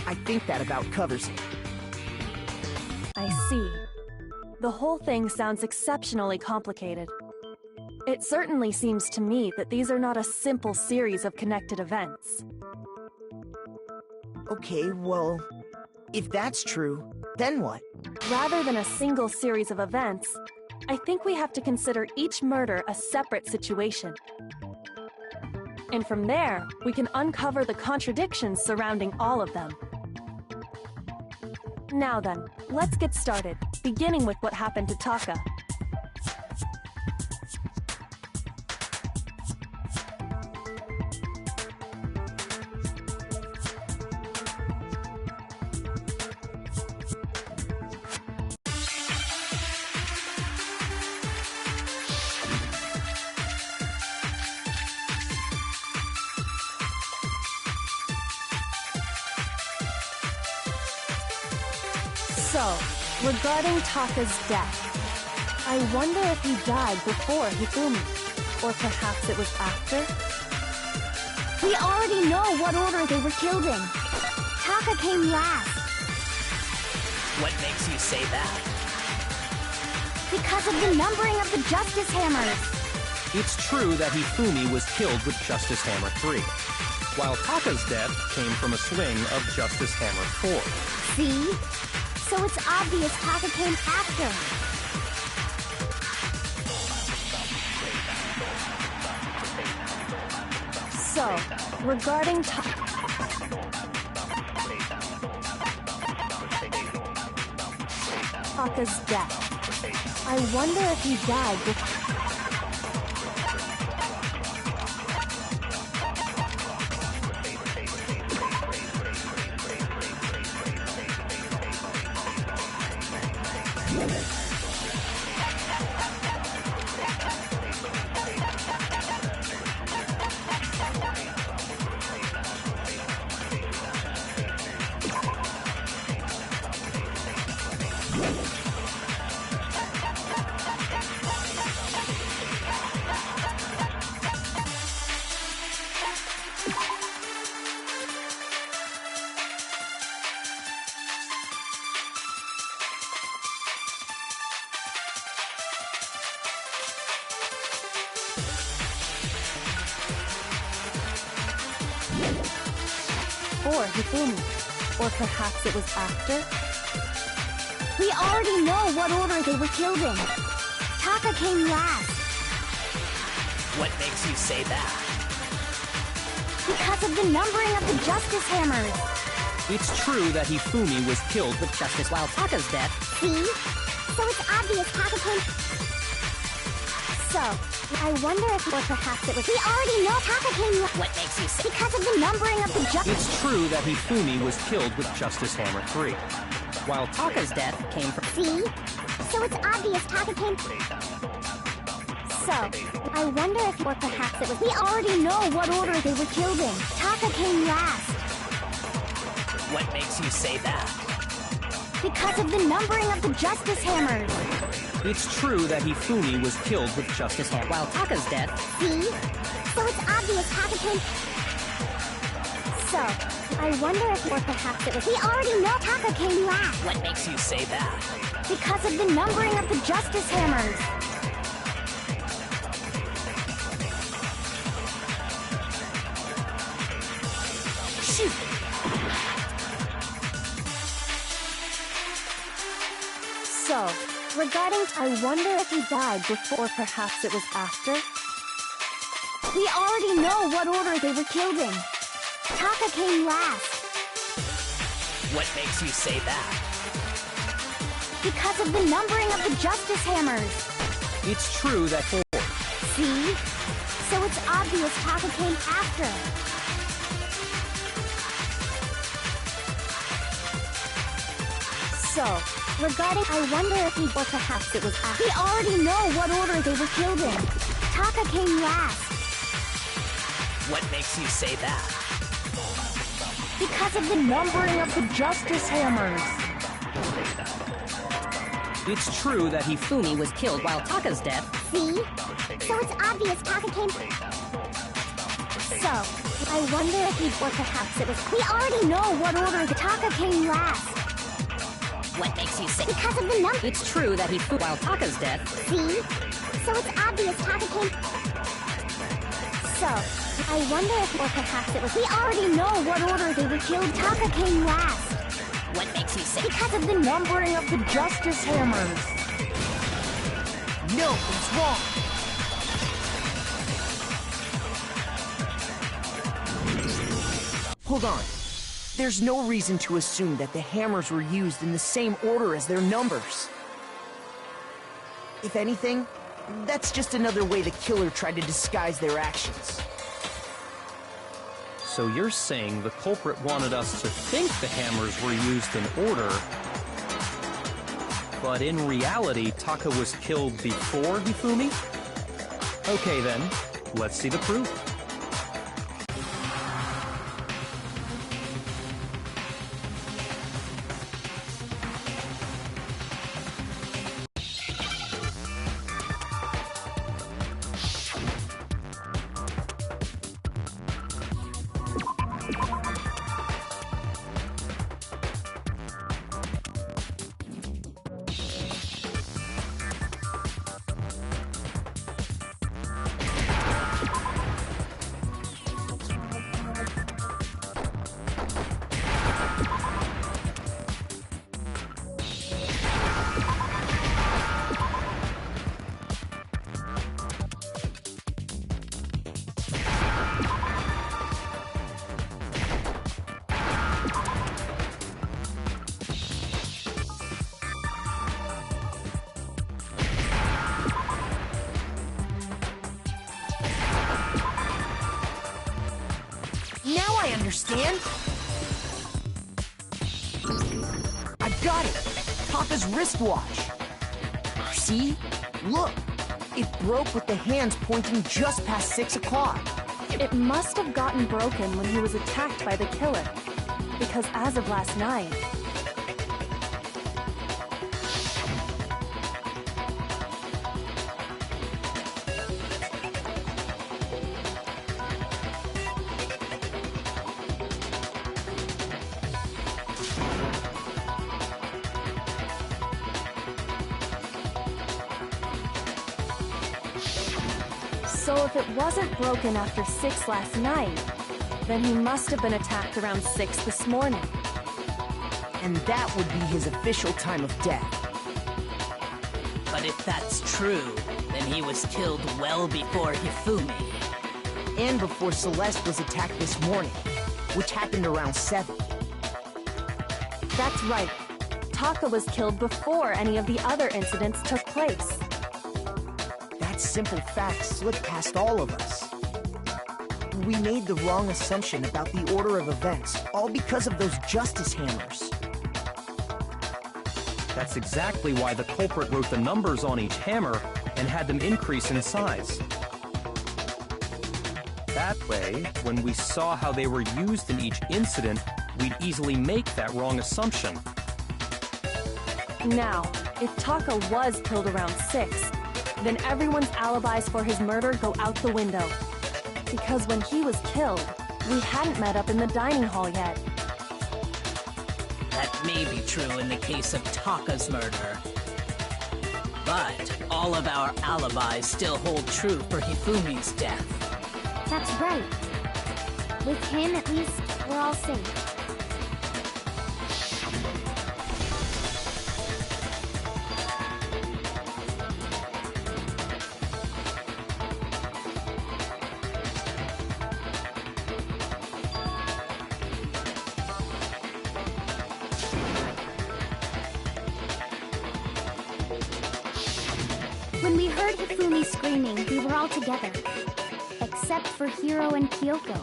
I think that about covers it. I see. The whole thing sounds exceptionally complicated. It certainly seems to me that these are not a simple series of connected events. Okay, well, if that's true, then what? Rather than a single series of events, I think we have to consider each murder a separate situation. And from there, we can uncover the contradictions surrounding all of them. Now then, let's get started, beginning with what happened to Taka. So, regarding Taka's death, I wonder if he died before Hifumi, or perhaps it was after? We already know what order they were killed in. Taka came last. What makes you say that? Because of the numbering of the Justice Hammers. It's true that Hifumi was killed with Justice Hammer 3, while Taka's death came from a swing of Justice Hammer 4. See? So it's obvious Taka came after. So, regarding Taka's death, I wonder if he died before... Or Hifumi, or perhaps it was after? We already know what order they were killed in. Taka came last. What makes you say that? Because of the numbering of the Justice Hammers. It's true that Hifumi was killed with Justice while Taka's death. See? So it's obvious Taka came... So, I wonder if, or perhaps it was... We already know Taka came last. What makes you say... Because of the numbering of the Justice... It's true that Hifumi was killed with Justice Hammer 3, while Taka's death came from... See? So it's obvious Taka came... So, I wonder if, or perhaps it was... We already know what order they were killed in. Taka came last. What makes you say that? Because of the numbering of the Justice Hammers. It's true that Hifumi was killed with Justice Hammer, while Taka's death... See? So it's obvious Taka came... So, I wonder if, or perhaps it was... We already know Taka came last. What makes you say that? Because of the numbering of the Justice Hammers. Shoot! So, regarding... I wonder if he died before, perhaps it was after? We already know what order they were killed in. Taka came last. What makes you say that? Because of the numbering of the Justice Hammers. It's true that... See? So it's obvious Taka came after. So, regarding... I wonder if he... Or perhaps it was after. We already know what order they were killed in. Taka came last. What makes you say that? Because of the numbering of the Justice Hammers. It's true that Hifumi was killed while Taka's death... See? So it's obvious Taka came... So, I wonder if he... Or perhaps it was... We already know what order the Taka came last. What makes you say... Because of the number... It's true that Hifumi while Taka's death... See? So it's obvious Taka came... So, I wonder if... Or perhaps it was... We already know what order they were killed. Taka came last. What makes you say... Because of the numbering of the Justice Hammers. No, it's wrong. Hold on. There's no reason to assume that the hammers were used in the same order as their numbers. If anything, that's just another way the killer tried to disguise their actions. So you're saying the culprit wanted us to think the hammers were used in order, but in reality, Taka was killed before Hifumi? Okay then, let's see the proof. Now I understand. I got it. Taka's wristwatch. See? Look. It broke with the hands pointing just past 6 o'clock. It must have gotten broken when he was attacked by the killer. Because as of last night, so if it wasn't broken after 6 last night, then he must have been attacked around 6 this morning. And that would be his official time of death. But if that's true, then he was killed well before Hifumi. And before Celeste was attacked this morning, which happened around 7. That's right. Taka was killed before any of the other incidents took place. That simple fact slipped past all of us. We made the wrong assumption about the order of events, all because of those justice hammers. That's exactly why the culprit wrote the numbers on each hammer and had them increase in size. That way, when we saw how they were used in each incident, we'd easily make that wrong assumption. Now, if Taka was killed around 6, then everyone's alibis for his murder go out the window. Because when he was killed, we hadn't met up in the dining hall yet. That may be true in the case of Taka's murder. But all of our alibis still hold true for Hifumi's death. That's right. With him, at least, we're all safe. When we heard Hifumi screaming, we were all together. Except for Hiro and Kyoko.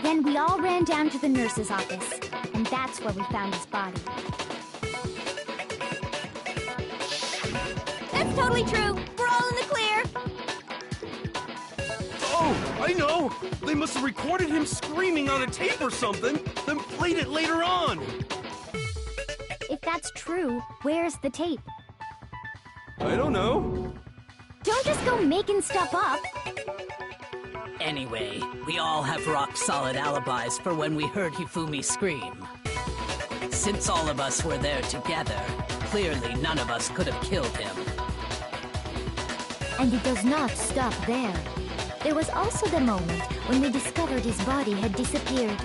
Then we all ran down to the nurse's office, and that's where we found his body. That's totally true! We're all in the clear! Oh, I know! They must have recorded him screaming on a tape or something, then played it later on! If that's true, where's the tape? I don't know. Don't just go making stuff up! Anyway, we all have rock-solid alibis for when we heard Hifumi scream. Since all of us were there together, clearly none of us could have killed him. And it does not stop there. There was also the moment when we discovered his body had disappeared.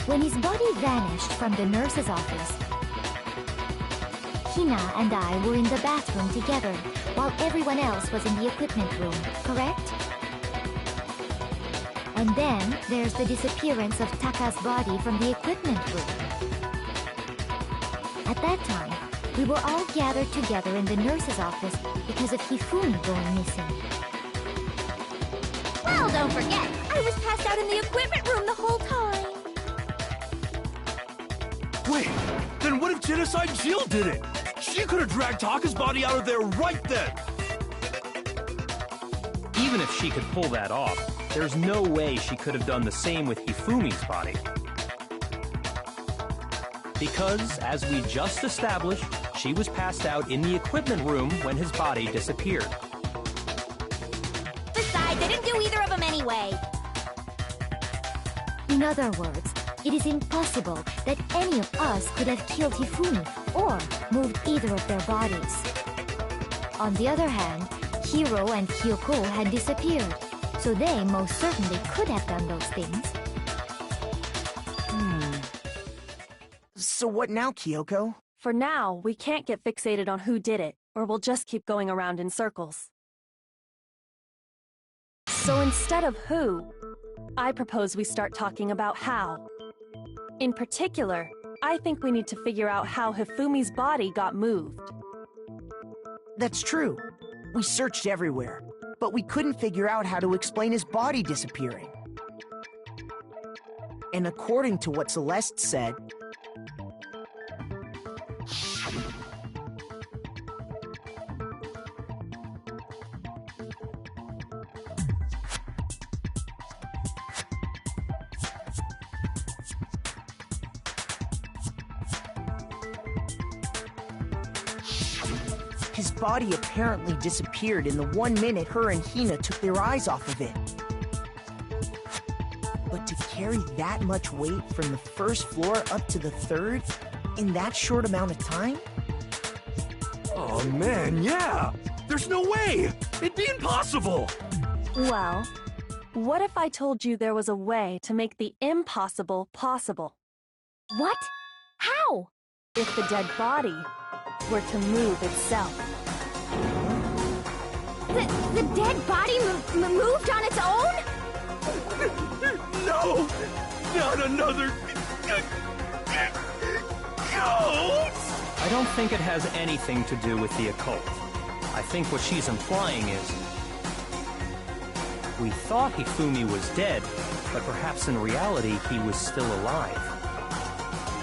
When his body vanished from the nurse's office, Hina and I were in the bathroom together, while everyone else was in the equipment room, correct? And then there's the disappearance of Taka's body from the equipment room. At that time, we were all gathered together in the nurse's office because of Hifumi going missing. Well, don't forget, I was passed out in the equipment room the whole time. Wait, then what if Genocide Jill did it? She could have dragged Taka's body out of there right then! Even if she could pull that off, there's no way she could have done the same with Hifumi's body. Because, as we just established, she was passed out in the equipment room when his body disappeared. Besides, I didn't do either of them anyway. In other words, it is impossible that any of us could have killed Hifumi or moved either of their bodies. On the other hand, Hiro and Kyoko had disappeared, so they most certainly could have done those things. So what now, Kyoko? For now, we can't get fixated on who did it, or we'll just keep going around in circles. So instead of who, I propose we start talking about how. In particular, I think we need to figure out how Hifumi's body got moved. That's true. We searched everywhere, but we couldn't figure out how to explain his body disappearing. And according to what Celeste said, his body apparently disappeared in the 1 minute her and Hina took their eyes off of it. But to carry that much weight from the first floor up to the third in that short amount of time? Oh man, yeah! There's no way! It'd be impossible! Well, what if I told you there was a way to make the impossible possible? What? How? If the dead body were to move itself. The dead body moved on its own? No! Not another... ghost! I don't think it has anything to do with the occult. I think what she's implying is... we thought Hifumi was dead, but perhaps in reality he was still alive.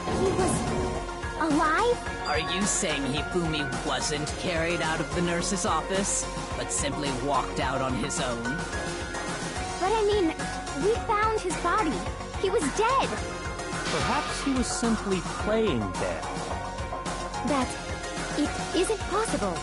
He was... alive? Are you saying Hifumi wasn't carried out of the nurse's office, but simply walked out on his own? But I mean, we found his body. He was dead. Perhaps he was simply playing dead. That it isn't possible.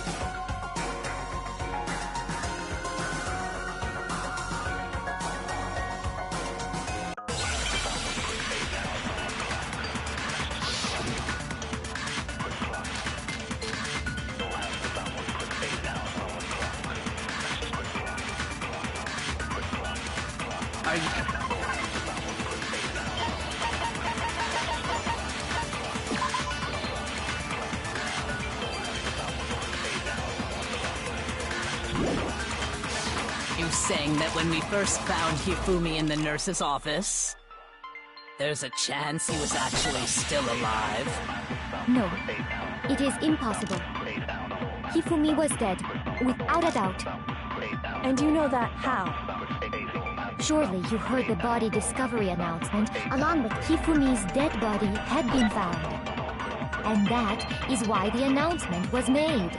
Are you... You saying that when we first found Hifumi in the nurse's office, there's a chance he was actually still alive? No, it is impossible. Hifumi was dead, without a doubt. And you know that how? Surely you heard the body discovery announcement, along with Hifumi's dead body had been found. And that is why the announcement was made.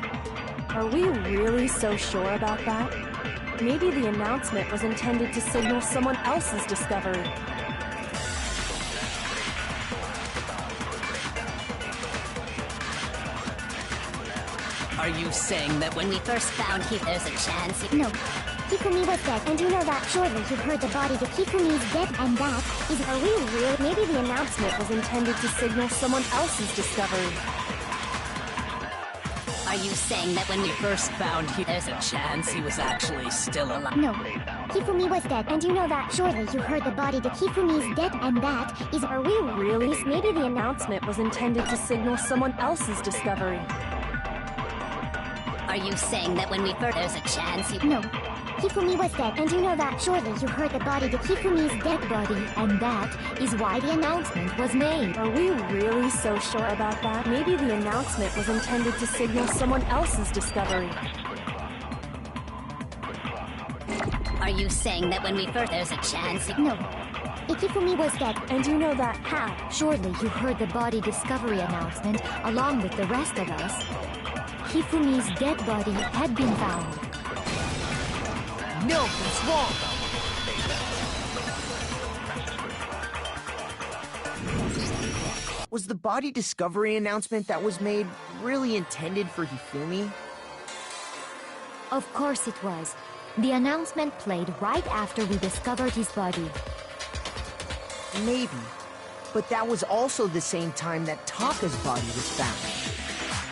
Are we really so sure about that? Maybe the announcement was intended to signal someone else's discovery. Are you saying that when we first found him, there's a chance he... No. Hifumi was dead, and you know that. Surely you've heard the body that Hifumi's dead, and that is... Are we real? Maybe the announcement was intended to signal someone else's discovery. Are you saying that when we first found him, there's a chance he was actually still alive? No. Hifumi was dead, and you know that. Surely you heard the body that Hifumi's dead, and that is... Are we really? Maybe the announcement was intended to signal someone else's discovery. Are you saying that when we first there's a chance you... No. Hifumi was dead, and you know that. Surely you heard the body to Hifumi's dead body. And that is why the announcement was made. Are we really so sure about that? Maybe the announcement was intended to signal someone else's discovery. Are you saying that when we first there's a chance you... No. Hifumi was dead. And you know that how? Surely you heard the body discovery announcement along with the rest of us. Hifumi's dead body had been found. No, that's wrong! Was the body discovery announcement that was made really intended for Hifumi? Of course it was. The announcement played right after we discovered his body. Maybe. But that was also the same time that Taka's body was found.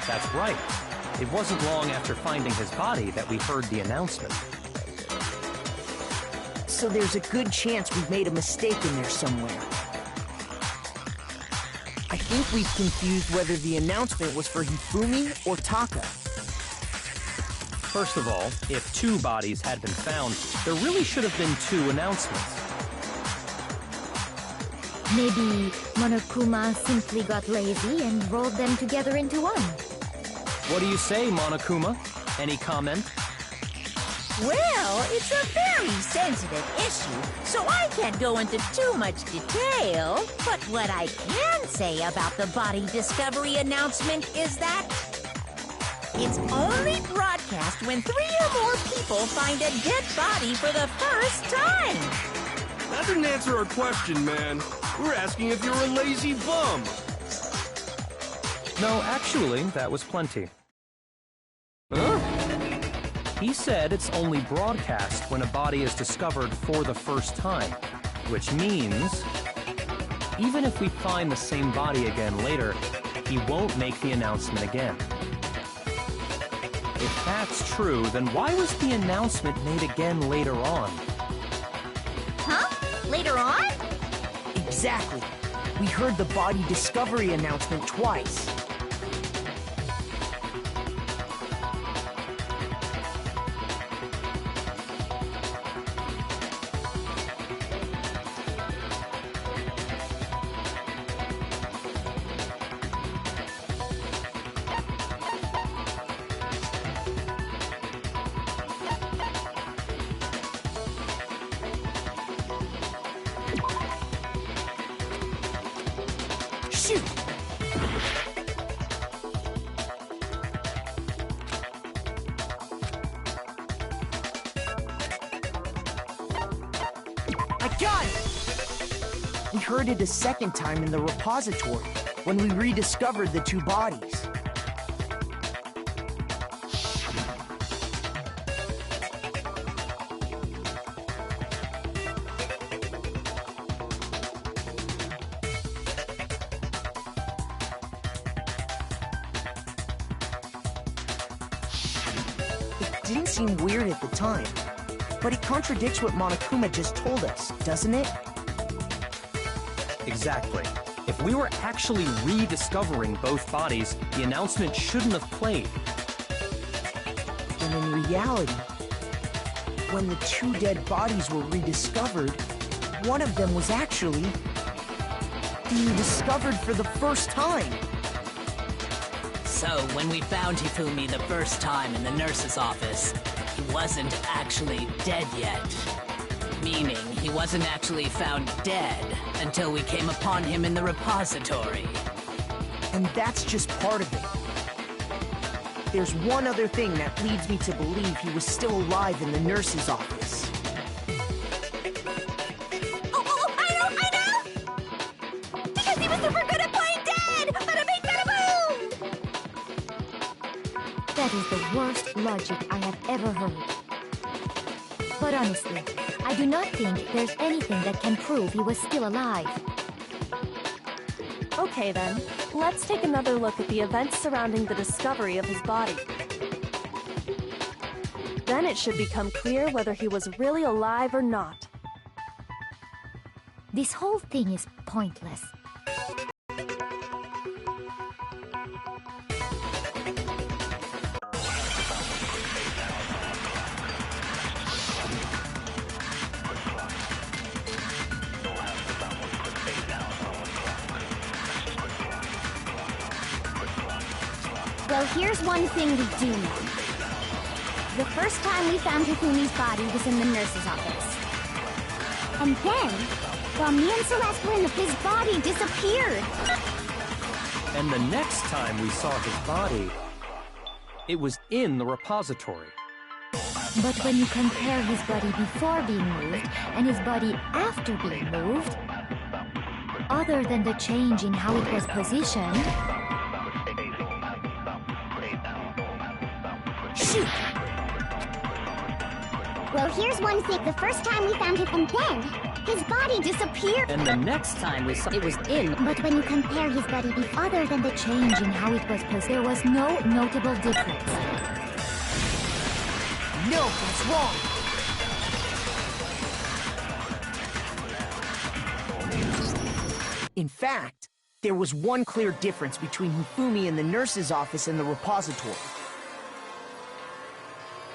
That's right. It wasn't long after finding his body that we heard the announcement. So there's a good chance we've made a mistake in there somewhere. I think we've confused whether the announcement was for Hifumi or Taka. First of all, if 2 bodies had been found, there really should have been 2 announcements. Maybe Monokuma simply got lazy and rolled them together into one. What do you say, Monokuma? Any comment? Well, it's a very sensitive issue, so I can't go into too much detail. But what I can say about the body discovery announcement is that it's only broadcast when 3 or more people find a dead body for the first time. That didn't answer our question, man. We're asking if you're a lazy bum. No, actually, that was plenty. Huh? He said it's only broadcast when a body is discovered for the first time, which means even if we find the same body again later, he won't make the announcement again. If that's true, then why was the announcement made again later on? Huh? Later on? Exactly. We heard the body discovery announcement twice. Shoot! I got it! We heard it a second time in the repository, when we rediscovered the 2 bodies. It didn't seem weird at the time, but it contradicts what Monokuma just told us, doesn't it? Exactly. If we were actually rediscovering both bodies, the announcement shouldn't have played. And in reality, when the 2 dead bodies were rediscovered, one of them was actually being discovered for the first time. So, when we found Hifumi the first time in the nurse's office, he wasn't actually dead yet. Meaning, he wasn't actually found dead until we came upon him in the repository. And that's just part of it. There's one other thing that leads me to believe he was still alive in the nurse's office. Oh, I know! Because he was super good at playing dead! Bada bing, bada boom! That is the worst logic I have ever heard. But honestly, I do not think there's anything that can prove he was still alive. Okay then, let's take another look at the events surrounding the discovery of his body. Then it should become clear whether he was really alive or not. This whole thing is pointless. Well, here's one thing we do know. The first time we found Hifumi's body was in the nurse's office. And then, while me and Celeste were in his body disappeared. And the next time we saw his body, it was in the repository. But when you compare his body before being moved and his body after being moved, other than the change in how it was positioned... Shoot! Well, here's one thing. The first time we found him, and then his body disappeared. And the next time we saw it was in... But when you compare his body other than the change in how it was positioned, there was no notable difference. No, that's wrong! In fact, there was one clear difference between Hifumi in the nurse's office and the repository.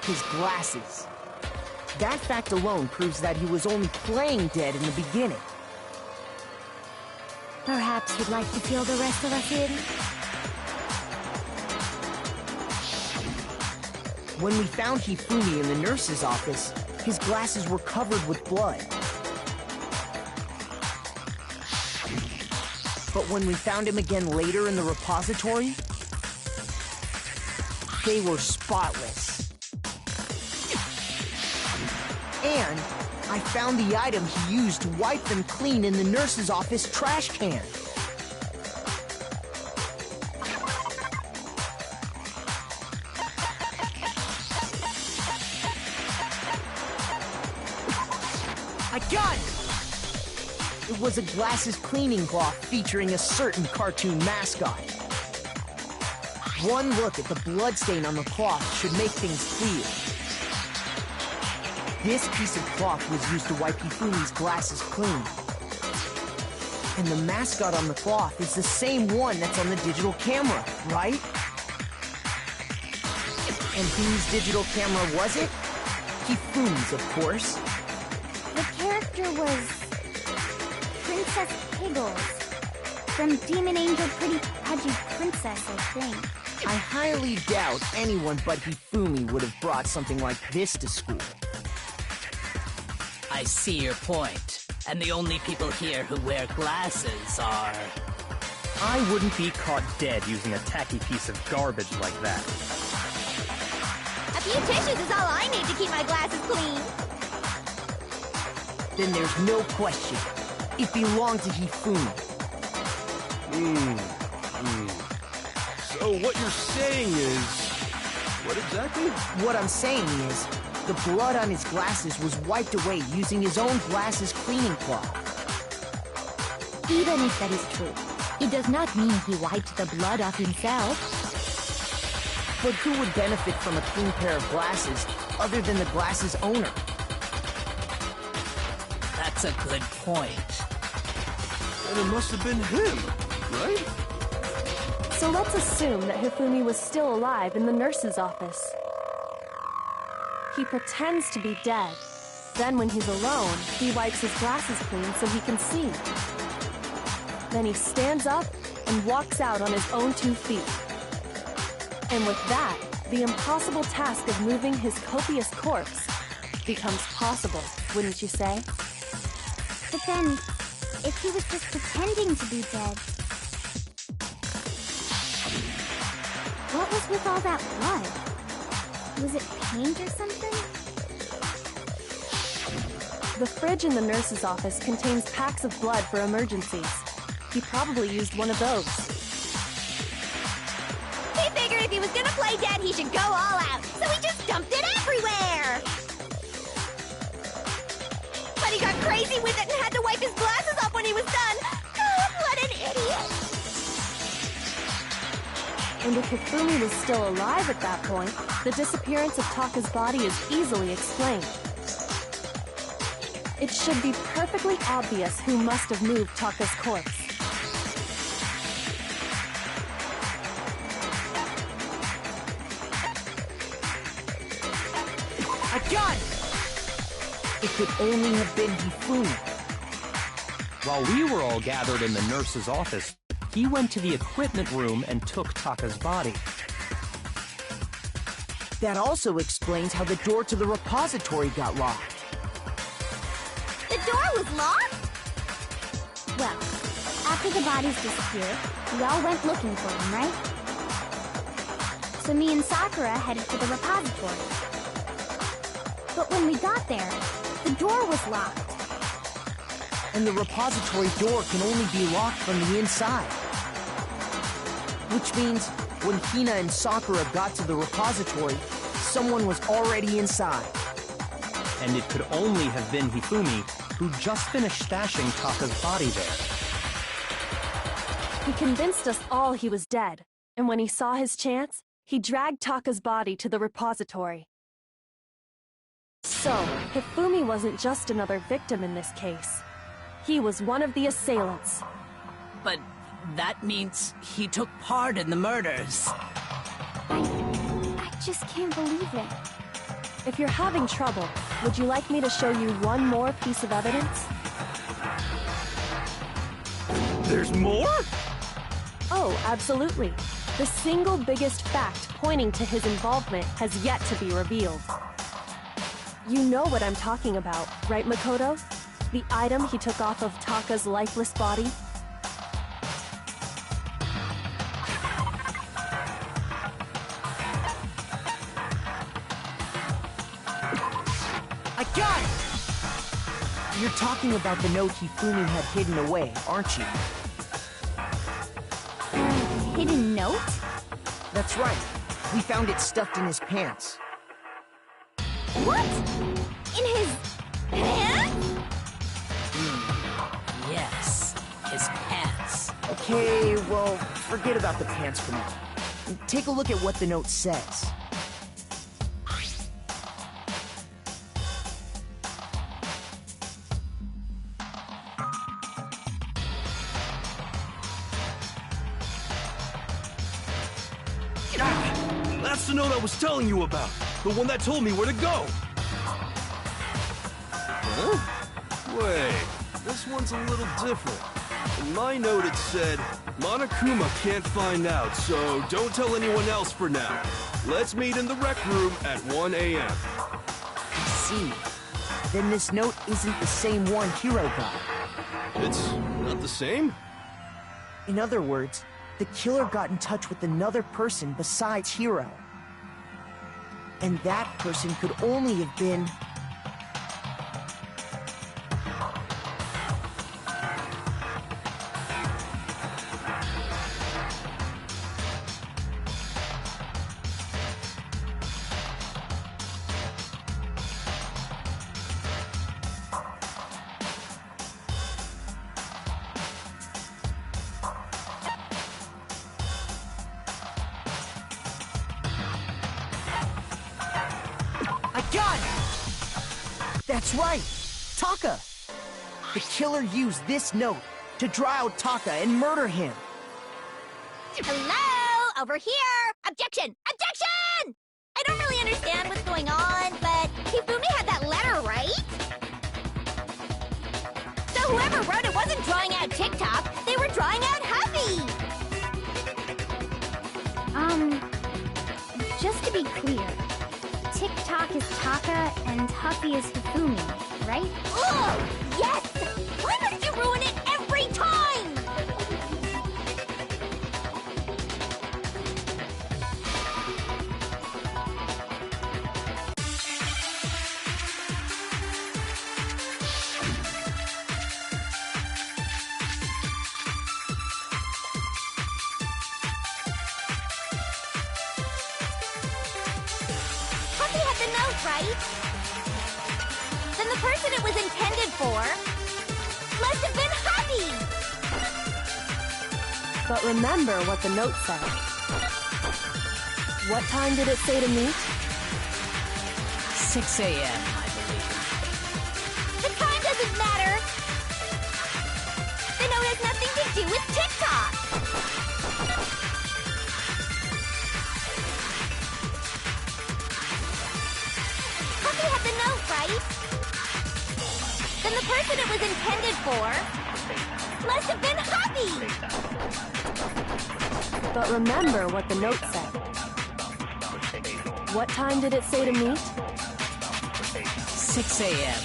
His glasses. That fact alone proves that he was only playing dead in the beginning. Perhaps you'd like to fill the rest of us in? When we found Hifumi in the nurse's office, his glasses were covered with blood. But when we found him again later in the repository, they were spotless. And I found the item he used to wipe them clean in the nurse's office trash can. I got it! It was a glasses cleaning cloth featuring a certain cartoon mascot. One look at the bloodstain on the cloth should make things clear. This piece of cloth was used to wipe Hifumi's glasses clean. And the mascot on the cloth is the same one that's on the digital camera, right? And whose digital camera was it? Hifumi's, of course. The character was Princess Piggles from Demon Angel Pretty Pudgy Princess, I think. I highly doubt anyone but Hifumi would have brought something like this to school. I see your point. And the only people here who wear glasses are... I wouldn't be caught dead using a tacky piece of garbage like that. A few tissues is all I need to keep my glasses clean. Then there's no question. It belonged to Hifumi. So what you're saying is... What exactly? What I'm saying is, the blood on his glasses was wiped away using his own glasses cleaning cloth. Even if that is true, it does not mean he wiped the blood off himself. But who would benefit from a clean pair of glasses other than the glasses owner? That's a good point. And it must have been him, right? So let's assume that Hifumi was still alive in the nurse's office. He pretends to be dead. Then when he's alone, he wipes his glasses clean so he can see. Then he stands up and walks out on his own 2 feet. And with that, the impossible task of moving his copious corpse becomes possible, wouldn't you say? But then, if he was just pretending to be dead, what was with all that blood? Was it paint or something? The fridge in the nurse's office contains packs of blood for emergencies. He probably used one of those. He figured if he was gonna play dead, he should go all out, so he just dumped it everywhere! But he got crazy with it and had to wipe his glasses off when he was done! God, what an idiot! And if Hifumi was still alive at that point, the disappearance of Taka's body is easily explained. It should be perfectly obvious who must have moved Taka's corpse. I got it! It could only have been Hifumi. While we were all gathered in the nurse's office, he went to the equipment room and took Taka's body. That also explains how the door to the repository got locked. The door was locked? Well, after the bodies disappeared, we all went looking for them, right? So me and Sakura headed for the repository. But when we got there, the door was locked. And the repository door can only be locked from the inside. Which means, when Hina and Sakura got to the repository, someone was already inside. And it could only have been Hifumi, who just finished stashing Taka's body there. He convinced us all he was dead, and when he saw his chance, he dragged Taka's body to the repository. So, Hifumi wasn't just another victim in this case. He was one of the assailants. But that means he took part in the murders. I just can't believe it. If you're having trouble, would you like me to show you one more piece of evidence? There's more? Oh, absolutely. The single biggest fact pointing to his involvement has yet to be revealed. You know what I'm talking about, right, Makoto? The item he took off of Taka's lifeless body? I got it! You're talking about the note Hifumi had hidden away, aren't you? Hidden note? That's right. We found it stuffed in his pants. What? In his pants? Yes, his pants. Okay, well, forget about the pants for now. Take a look at what the note says. That's the note I was telling you about. The one that told me where to go. Huh? Wait, this one's a little different. In my note it said, Monokuma can't find out, so don't tell anyone else for now. Let's meet in the rec room at 1 a.m. I see. Then this note isn't the same one Hiro got. It's not the same? In other words, the killer got in touch with another person besides Hiro. And that person could only have been... Got it! That's right! Taka! The killer used this note to draw out Taka and murder him. Hello? Over here! Objection! Objection! I don't really understand what's going on, but Hifumi had that letter, right? So whoever wrote it wasn't drawing out TikTok, they were drawing out Huffy! Just to be clear, TikTok is Taka and Huffy is Hifumi, right? Ugh! Yes! Why must you ruin it every time? Huffy had the note, right? Then the person it was intended for must have been Huffy! But remember what the note said. What time did it say to meet? 6 a.m., I believe. The time doesn't matter! The note has nothing to do with TikTok! Huffy had the note, right? Then the person it was intended for must have been Huffy! But remember what the note said. What time did it say to meet? 6 a.m.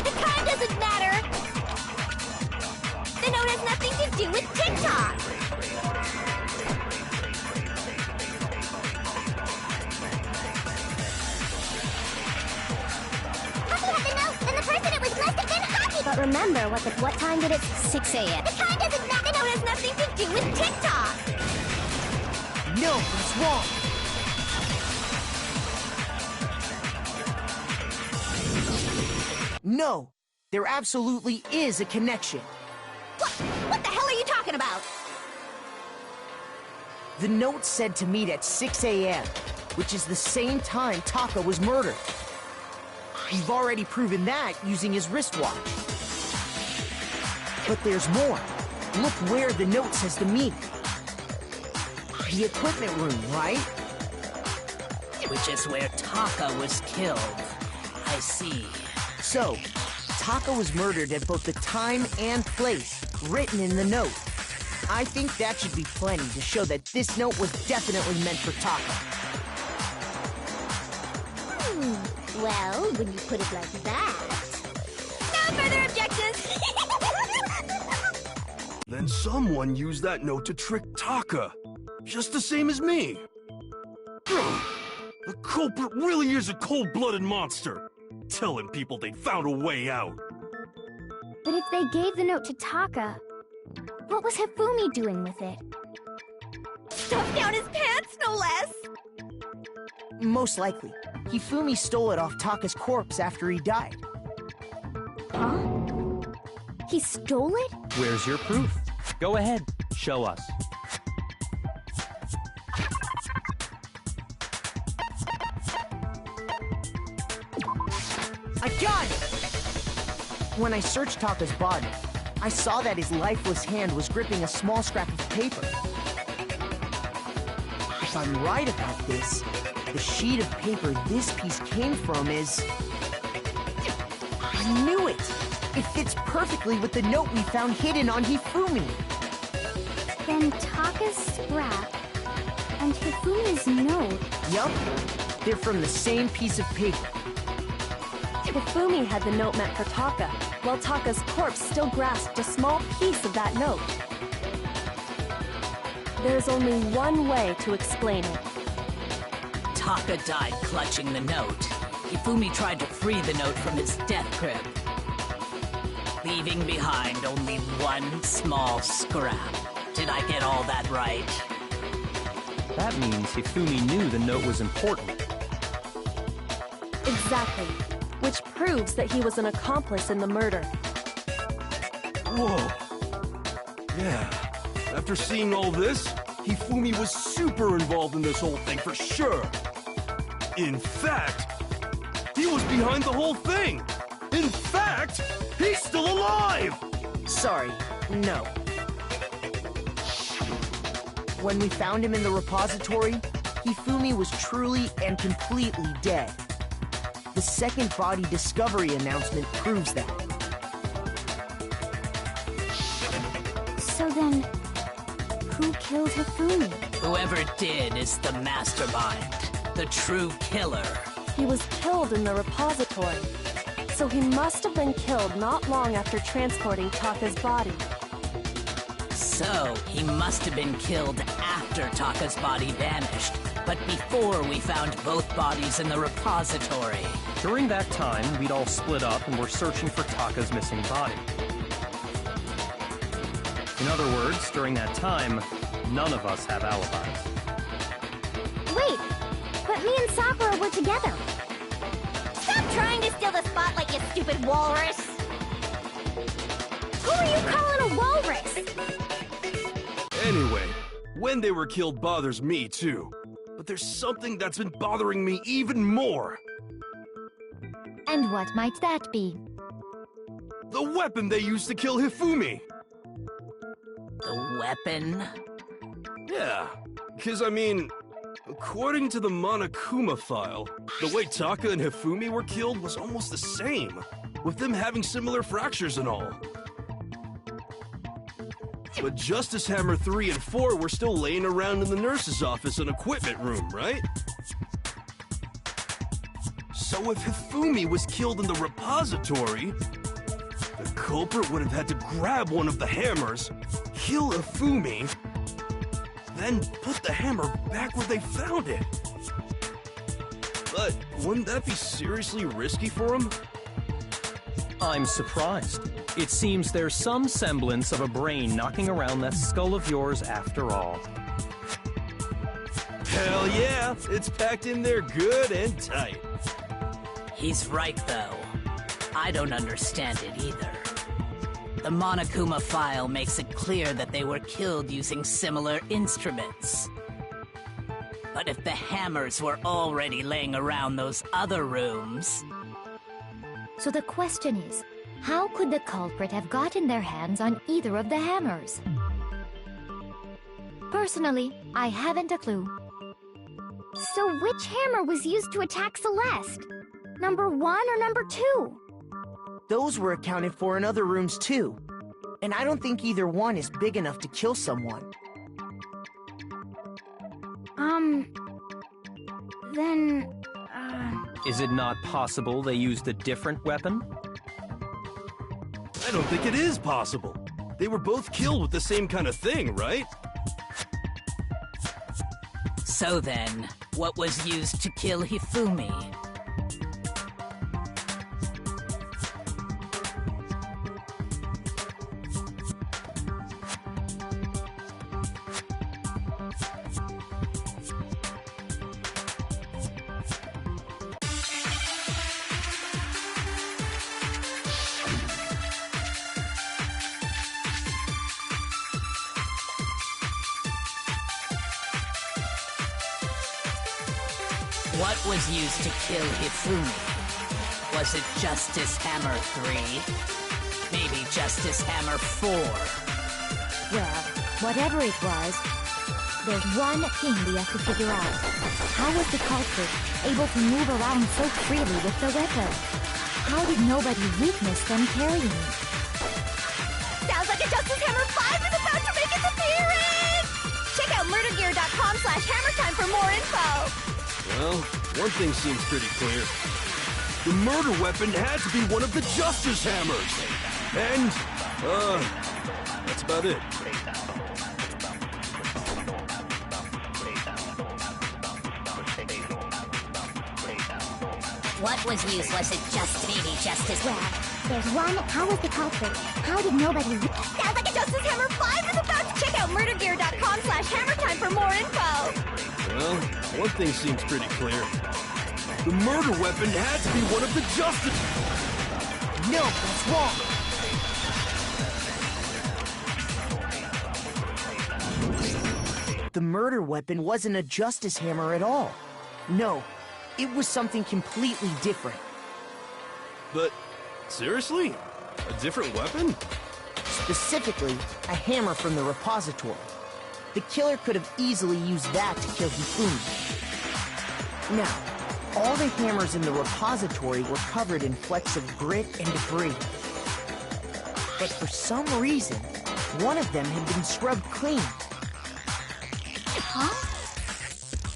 The time doesn't matter! The note has nothing to do with TikTok! Hockey had the note, then the person it was must have been Hockey! But remember, what time did it... 6 a.m. The time doesn't matter! The note has nothing to do with TikTok! No, that's wrong. No, there absolutely is a connection. What the hell are you talking about? The note said to meet at 6 a.m., which is the same time Taka was murdered. We've already proven that using his wristwatch. But there's more. Look where the note says to meet. The equipment room, right? Which is where Taka was killed. I see. So, Taka was murdered at both the time and place written in the note. I think that should be plenty to show that this note was definitely meant for Taka. Well, when you put it like that... No further objections! Then someone used that note to trick Taka. Just the same as me. The culprit really is a cold-blooded monster. Telling people they found a way out. But if they gave the note to Taka, what was Hifumi doing with it? Stuffed down his pants, no less! Most likely, Hifumi stole it off Taka's corpse after he died. Huh? He stole it? Where's your proof? Go ahead, show us. I got it! When I searched Taka's body, I saw that his lifeless hand was gripping a small scrap of paper. If I'm right about this, the sheet of paper this piece came from is... I knew it! It fits perfectly with the note we found hidden on Hifumi. Then Taka's scrap and Hifumi's note... Yup, they're from the same piece of paper. Hifumi had the note meant for Taka, while Taka's corpse still grasped a small piece of that note. There's only one way to explain it. Taka died clutching the note. Hifumi tried to free the note from his death grip, leaving behind only one small scrap. Did I get all that right? That means Hifumi knew the note was important. Exactly. Which proves that he was an accomplice in the murder. Whoa. Yeah. After seeing all this, Hifumi was super involved in this whole thing for sure. In fact, he was behind the whole thing. In fact, he's still alive! Sorry, no. When we found him in the repository, Hifumi was truly and completely dead. The second body discovery announcement proves that. So then, who killed Hifumi? Whoever did is the mastermind, the true killer. He was killed in the repository, so he must have been killed not long after transporting Taka's body. So, he must have been killed after Taka's body vanished, but before we found both bodies in the repository. During that time, we'd all split up and were searching for Taka's missing body. In other words, during that time, none of us have alibis. Wait, but me and Sakura were together. Stop trying to steal the spotlight, you stupid walrus! Who are you calling a walrus? Anyway, when they were killed bothers me too. But there's something that's been bothering me even more. And what might that be? The weapon they used to kill Hifumi. The weapon? Yeah, because I mean, according to the Monokuma file, the way Taka and Hifumi were killed was almost the same, with them having similar fractures and all. But Justice Hammer 3 and 4 were still laying around in the nurse's office and equipment room, right? So if Hifumi was killed in the repository, the culprit would have had to grab one of the hammers, kill Hifumi, then put the hammer back where they found it. But wouldn't that be seriously risky for him? I'm surprised. It seems there's some semblance of a brain knocking around that skull of yours after all. Hell yeah, it's packed in there good and tight. He's right, though. I don't understand it either. The Monokuma file makes it clear that they were killed using similar instruments. But if the hammers were already laying around those other rooms... So the question is, how could the culprit have gotten their hands on either of the hammers? Personally, I haven't a clue. So which hammer was used to attack Celeste? Number 1 or number 2? Those were accounted for in other rooms too. And I don't think either one is big enough to kill someone. Then... Is it not possible they used a different weapon? I don't think it is possible. They were both killed with the same kind of thing, right? So then, what was used to kill Hifumi? What was used to kill Hifumi? Was it Justice Hammer 3? Maybe Justice Hammer 4? Well, whatever it was, there's one thing we have to figure out. How was the culprit able to move around so freely with the weapon? How did nobody witness them carrying it? Sounds like a Justice Hammer 5 is about to make its appearance! Check out murdergear.com/hammertime for more info! Well, one thing seems pretty clear. The murder weapon had to be one of the Justice Hammers! And, that's about it. What was used? Was it just maybe Justice? Well, there's one. How was the culprit? How did nobody... Sounds like a Justice Hammer 5 is about to... Check out murdergear.com/hammertime for more info! Well, one thing seems pretty clear. The murder weapon had to be one of the Justice... No, that's wrong! The murder weapon wasn't a Justice Hammer at all. No, it was something completely different. But, seriously? A different weapon? Specifically, a hammer from the repository. The killer could have easily used that to kill Hifumi. Now, all the hammers in the repository were covered in flecks of grit and debris. But for some reason, one of them had been scrubbed clean. Huh?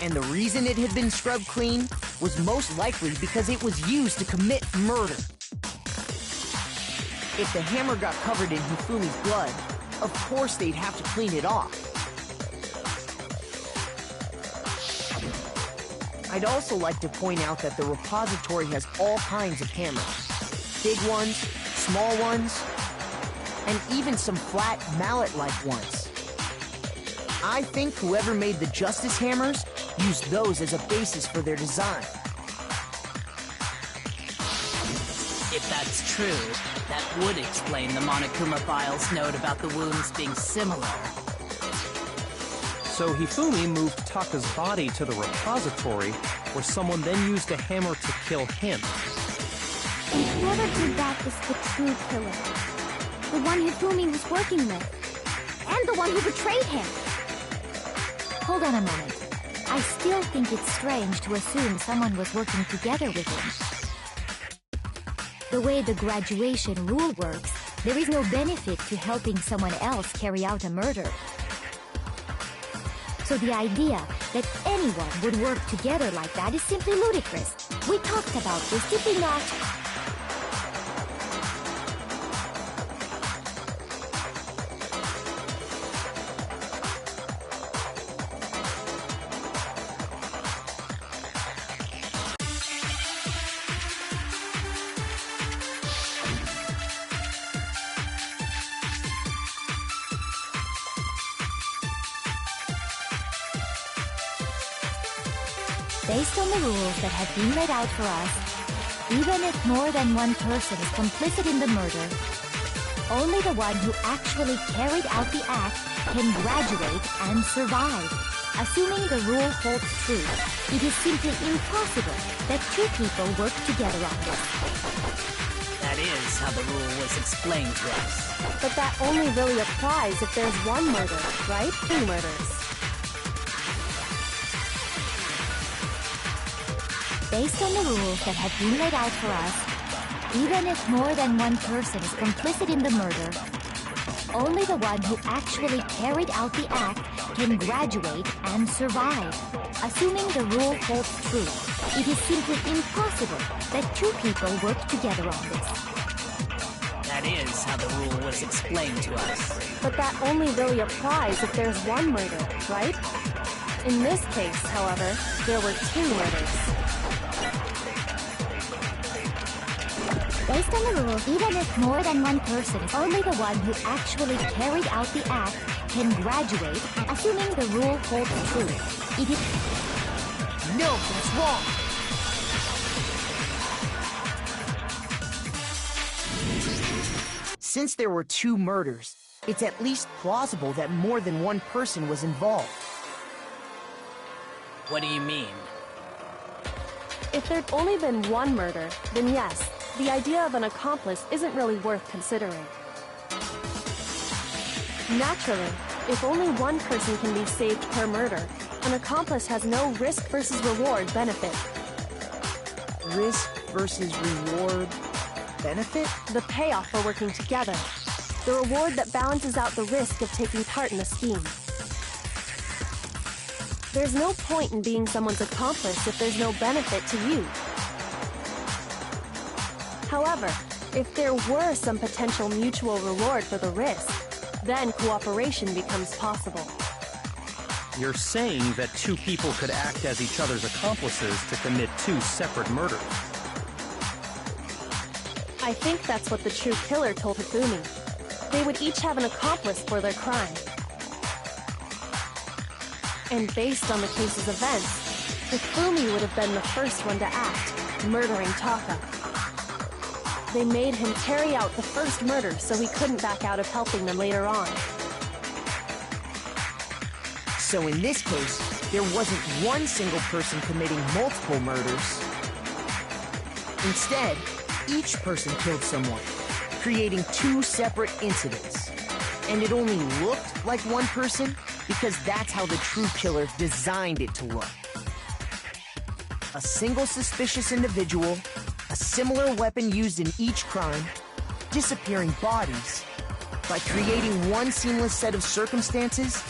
And the reason it had been scrubbed clean was most likely because it was used to commit murder. If the hammer got covered in Hifumi's blood, of course they'd have to clean it off. I'd also like to point out that the repository has all kinds of hammers. Big ones, small ones, and even some flat mallet-like ones. I think whoever made the Justice Hammers used those as a basis for their design. If that's true, that would explain the Monokuma file's note about the wounds being similar. So Hifumi moved Taka's body to the repository, where someone then used a hammer to kill him. And whoever did that was the true killer. The one Hifumi was working with. And the one who betrayed him. Hold on a moment. I still think it's strange to assume someone was working together with him. The way the graduation rule works, there is no benefit to helping someone else carry out a murder. So the idea that anyone would work together like that is simply ludicrous. We talked about this, did we not? Based on the rules that have been laid out for us, even if more than one person is complicit in the murder, only the one who actually carried out the act can graduate and survive. Assuming the rule holds true, it is simply impossible that two people work together on this. That is how the rule was explained to us. But that only really applies if there's one murder, right? Two murders. Based on the rules that have been laid out for us, even if more than one person is complicit in the murder, only the one who actually carried out the act can graduate and survive. Assuming the rule holds true, it is simply impossible that two people work together on this. That is how the rule was explained to us. But that only really applies if there's one murder, right? In this case, however, there were two murders. Based on the rules, Even if more than one person, only the one who actually carried out the act can graduate, assuming the rule holds true. It is... No, that's wrong! Since there were two murders, it's at least plausible that more than one person was involved. What do you mean? If there'd only been one murder, then yes, the idea of an accomplice isn't really worth considering. Naturally, if only one person can be saved per murder, an accomplice has no risk versus reward benefit. Risk versus reward benefit? The payoff for working together. The reward that balances out the risk of taking part in a scheme. There's no point in being someone's accomplice if there's no benefit to you. However, if there were some potential mutual reward for the risk, then cooperation becomes possible. You're saying that two people could act as each other's accomplices to commit two separate murders. I think that's what the true killer told Hifumi. They would each have an accomplice for their crime. And based on the case's events, Hifumi would have been the first one to act, murdering Taka. They made him carry out the first murder so he couldn't back out of helping them later on. So in this case, there wasn't one single person committing multiple murders. Instead, each person killed someone, creating two separate incidents. And it only looked like one person because that's how the true killer designed it to look. A single suspicious individual, a similar weapon used in each crime, disappearing bodies. By creating one seamless set of circumstances,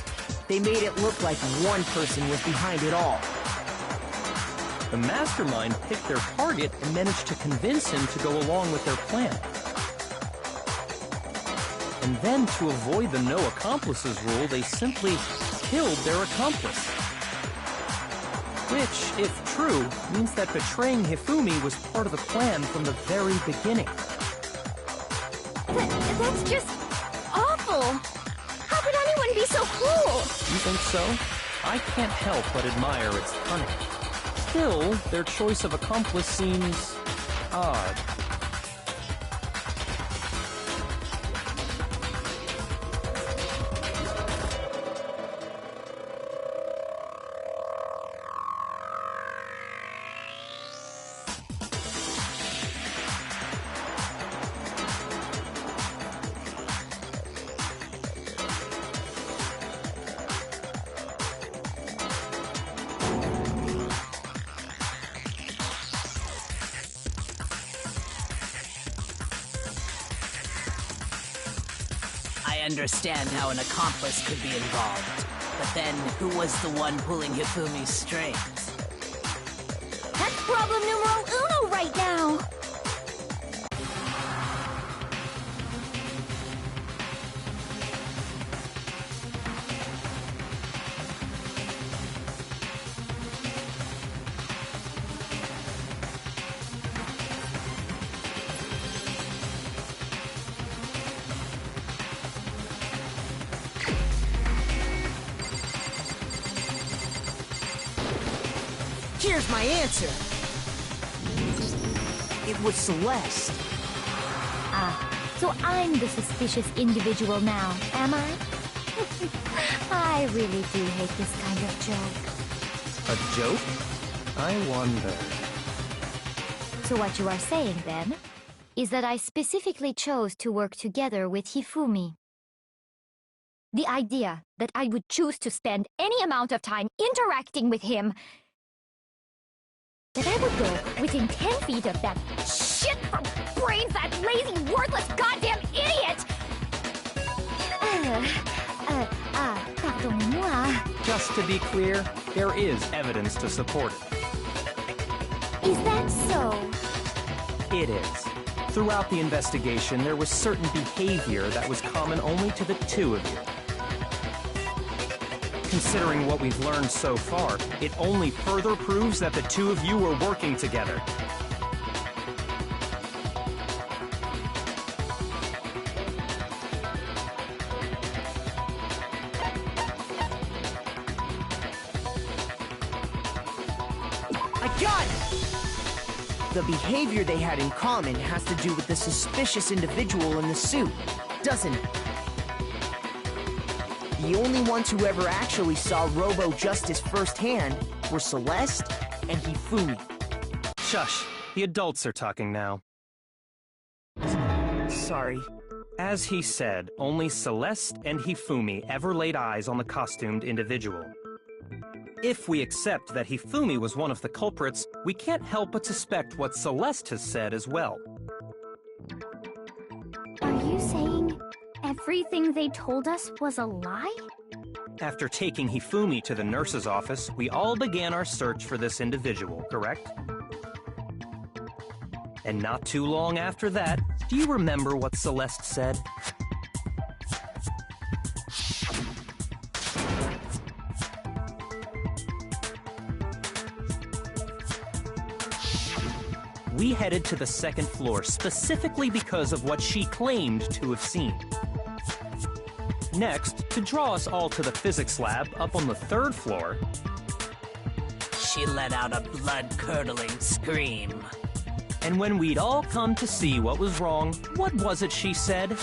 they made it look like one person was behind it all. The mastermind picked their target and managed to convince him to go along with their plan. And then, to avoid the no accomplices rule, they simply killed their accomplice. Which, if true, means that betraying Hifumi was part of the plan from the very beginning. That's just awful! How could anyone be so cruel? You think so? I can't help but admire its cunning. Still, their choice of accomplice seems odd. understand how an accomplice could be involved. But then, who was the one pulling Hifumi's strings? That's problem numero uno right now! Here's my answer. It was Celeste. Ah, so I'm the suspicious individual now, am I? I really do hate this kind of joke. A joke? I wonder. So what you are saying, then, is that I specifically chose to work together with Hifumi. The idea that I would choose to spend any amount of time interacting with him, that I would go within 10 feet of that shit for brains, that lazy, worthless goddamn idiot! Pardonnez-moi. Just to be clear, there is evidence to support it. Is that so? It is. Throughout the investigation, there was certain behavior that was common only to the two of you. Considering what we've learned so far, it only further proves that the two of you were working together. I got it! The behavior they had in common has to do with the suspicious individual in the suit, doesn't it? The only ones who ever actually saw Robo Justice firsthand were Celeste and Hifumi. Shush. The adults are talking now. Sorry. As he said, only Celeste and Hifumi ever laid eyes on the costumed individual. If we accept that Hifumi was one of the culprits, we can't help but suspect what Celeste has said as well. Are you saying everything they told us was a lie? After taking Hifumi to the nurse's office, we all began our search for this individual, correct? And not too long after that, do you remember what Celeste said? We headed to the second floor specifically because of what she claimed to have seen. Next, to draw us all to the physics lab up on the third floor, She let out a blood-curdling scream. And when we'd all come to see what was wrong, what was it she said?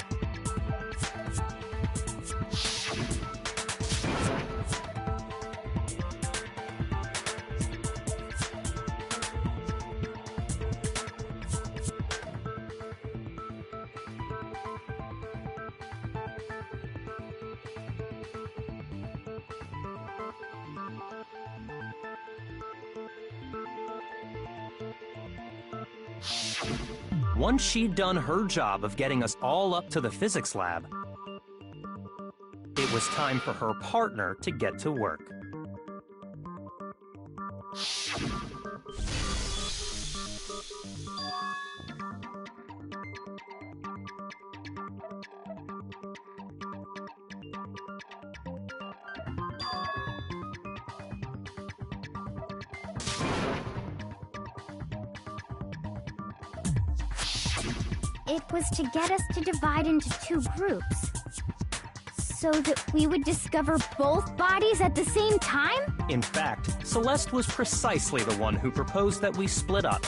Once she'd done her job of getting us all up to the physics lab, it was time for her partner to get to work. It was to get us to divide into two groups, so that we would discover both bodies at the same time? In fact, Celeste was precisely the one who proposed that we split up.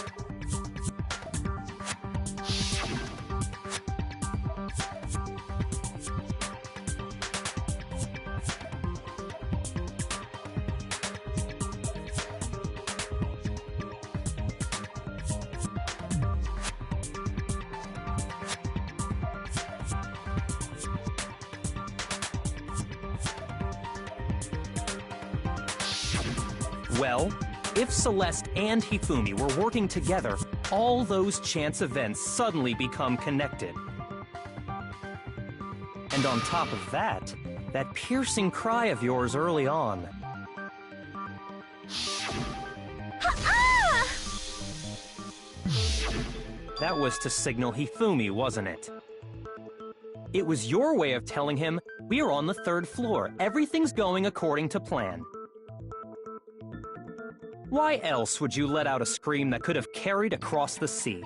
Well, if Celeste and Hifumi were working together, all those chance events suddenly become connected. And And on top of that, that piercing cry of yours early on. That was to signal Hifumi, wasn't it? It was your way of telling him, we are on the 3rd floor, everything's going according to plan. Why else would you let out a scream that could have carried across the sea?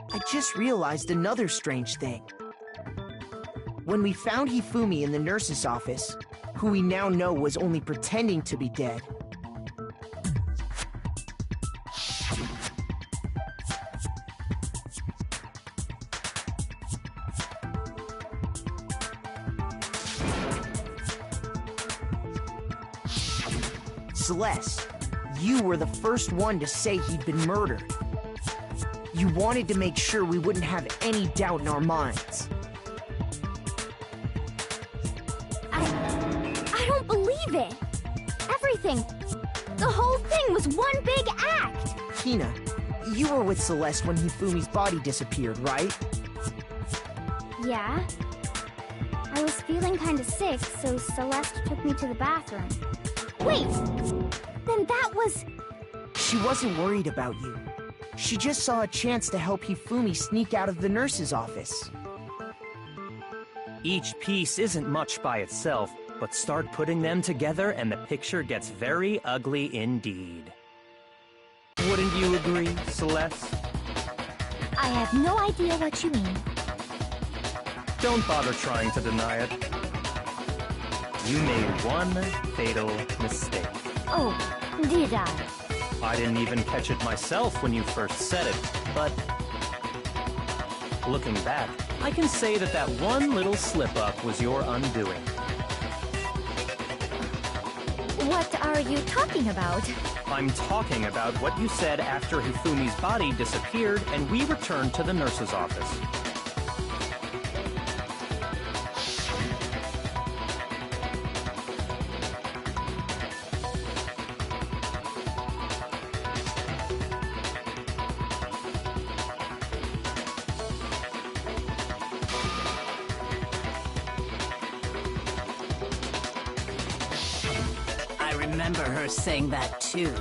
I just realized another strange thing. When we found Hifumi in the nurse's office, who we now know was only pretending to be dead, Celeste, you were the first one to say he'd been murdered. You wanted to make sure we wouldn't have any doubt in our minds. I don't believe it. Everything, the whole thing was one big act. Hina, you were with Celeste when Hifumi's body disappeared, right? Yeah. I was feeling kinda sick, so Celeste took me to the bathroom. Wait! Then that was... She wasn't worried about you. She just saw a chance to help Hifumi sneak out of the nurse's office. Each piece isn't much by itself, but start putting them together and the picture gets very ugly indeed. Wouldn't you agree, Celeste? I have no idea what you mean. Don't bother trying to deny it. You made one fatal mistake. Oh, did I? I didn't even catch it myself when you first said it, but looking back, I can say that that one little slip-up was your undoing. What are you talking about? I'm talking about what you said after Hifumi's body disappeared and we returned to the nurse's office. I remember her saying that too,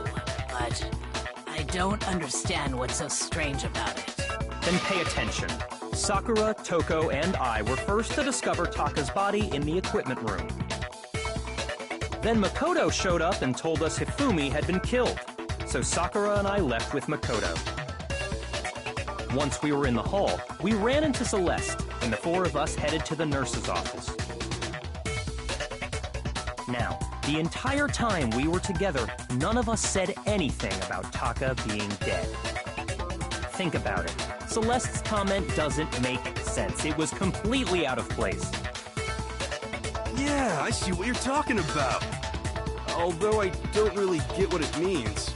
but I don't understand what's so strange about it. Then pay attention. Sakura, Toko, and I were first to discover Taka's body in the equipment room. Then Makoto showed up and told us Hifumi had been killed, so Sakura and I left with Makoto. Once we were in the hall, we ran into Celeste, and the four of us headed to the nurse's office. Now, the entire time we were together, none of us said anything about Taka being dead. Think about it. Celeste's comment doesn't make sense. It was completely out of place. Yeah, I see what you're talking about. Although I don't really get what it means.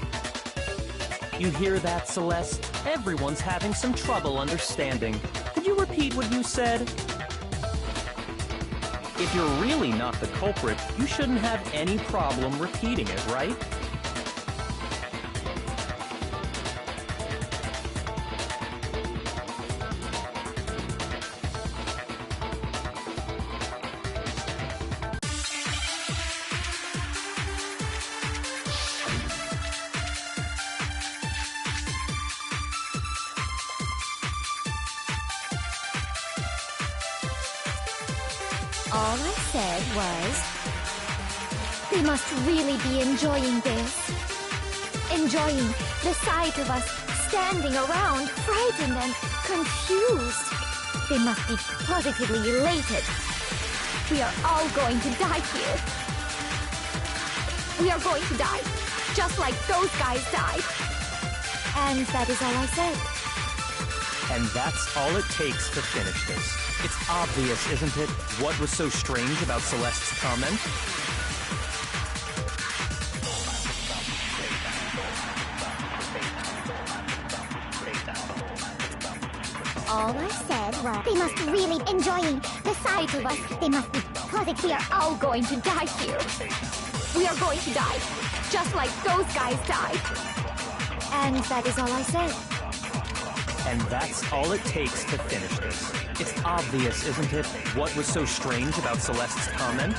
You hear that, Celeste? Everyone's having some trouble understanding. Could you repeat what you said? If you're really not the culprit, you shouldn't have any problem repeating it, right? All I said was, they must really be enjoying this. Enjoying the sight of us standing around, frightened and confused. They must be positively elated. We are all going to die here. We are going to die, just like those guys died. And that is all I said. And that's all it takes to finish this. It's obvious, isn't it, what was so strange about Celeste's comment? All I said was, they must really enjoying the sight of us. They must be positive. We are all going to die here. We are going to die, just like those guys died. And that is all I said. And that's all it takes to finish this. It's obvious, isn't it? What was so strange about Celeste's comment?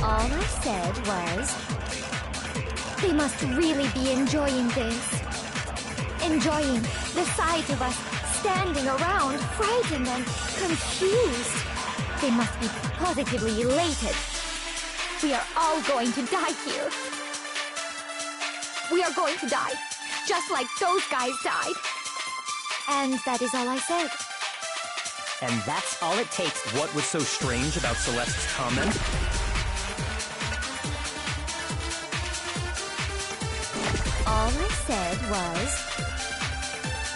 All I said was, they must really be enjoying this. Enjoying the sight of us standing around, frightened and confused. They must be positively elated. We are all going to die here. We are going to die, just like those guys died. And that is all I said. And that's all it takes. What was so strange about Celeste's comment? All I said was,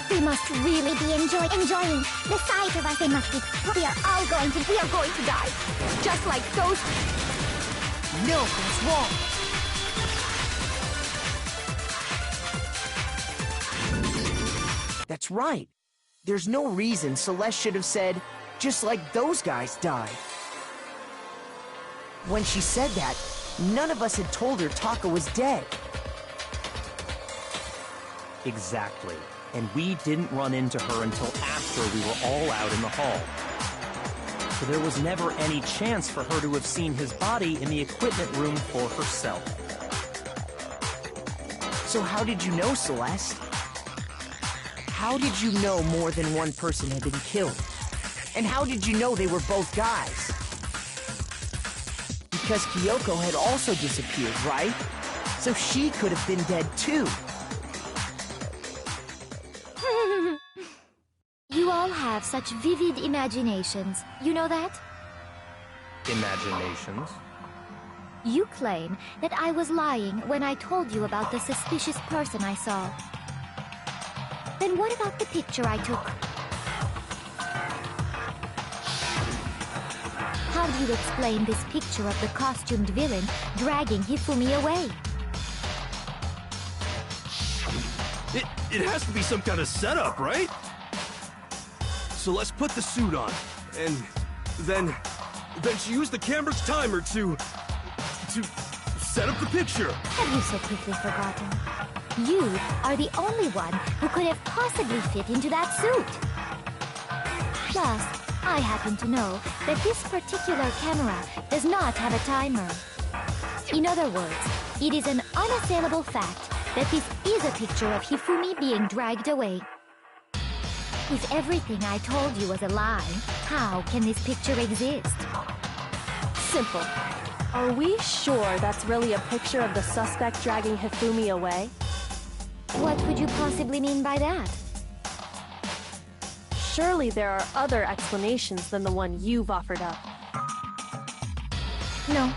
they must really be enjoying the sight of us. They must be. We are going to die, just like those. No, that's wrong. That's right. There's no reason Celeste should have said, just like those guys died. When she said that, none of us had told her Taka was dead. Exactly. And we didn't run into her until after we were all out in the hall. So there was never any chance for her to have seen his body in the equipment room for herself. So how did you know, Celeste? How did you know more than one person had been killed? And how did you know they were both guys? Because Kyoko had also disappeared, right? So she could have been dead too. You all have such vivid imaginations. You know that? Imaginations? You claim that I was lying when I told you about the suspicious person I saw. Then what about the picture I took? How do you explain this picture of the costumed villain dragging Hifumi away? It has to be some kind of setup, right? So let's put the suit on, and then she used the camera's timer to set up the picture. Have you so quickly forgotten? You are the only one who could have possibly fit into that suit. Plus, I happen to know that this particular camera does not have a timer. In other words, it is an unassailable fact that this is a picture of Hifumi being dragged away. If everything I told you was a lie, how can this picture exist? Simple. Are we sure that's really a picture of the suspect dragging Hifumi away? What could you possibly mean by that? Surely there are other explanations than the one you've offered up. No,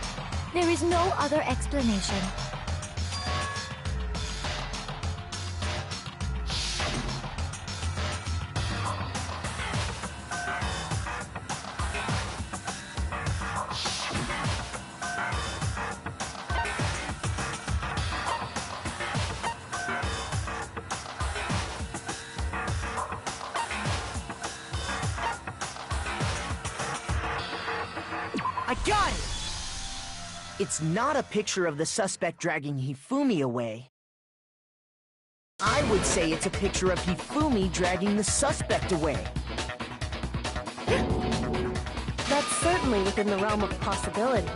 there is no other explanation. I got it! It's not a picture of the suspect dragging Hifumi away. I would say it's a picture of Hifumi dragging the suspect away. That's certainly within the realm of possibility.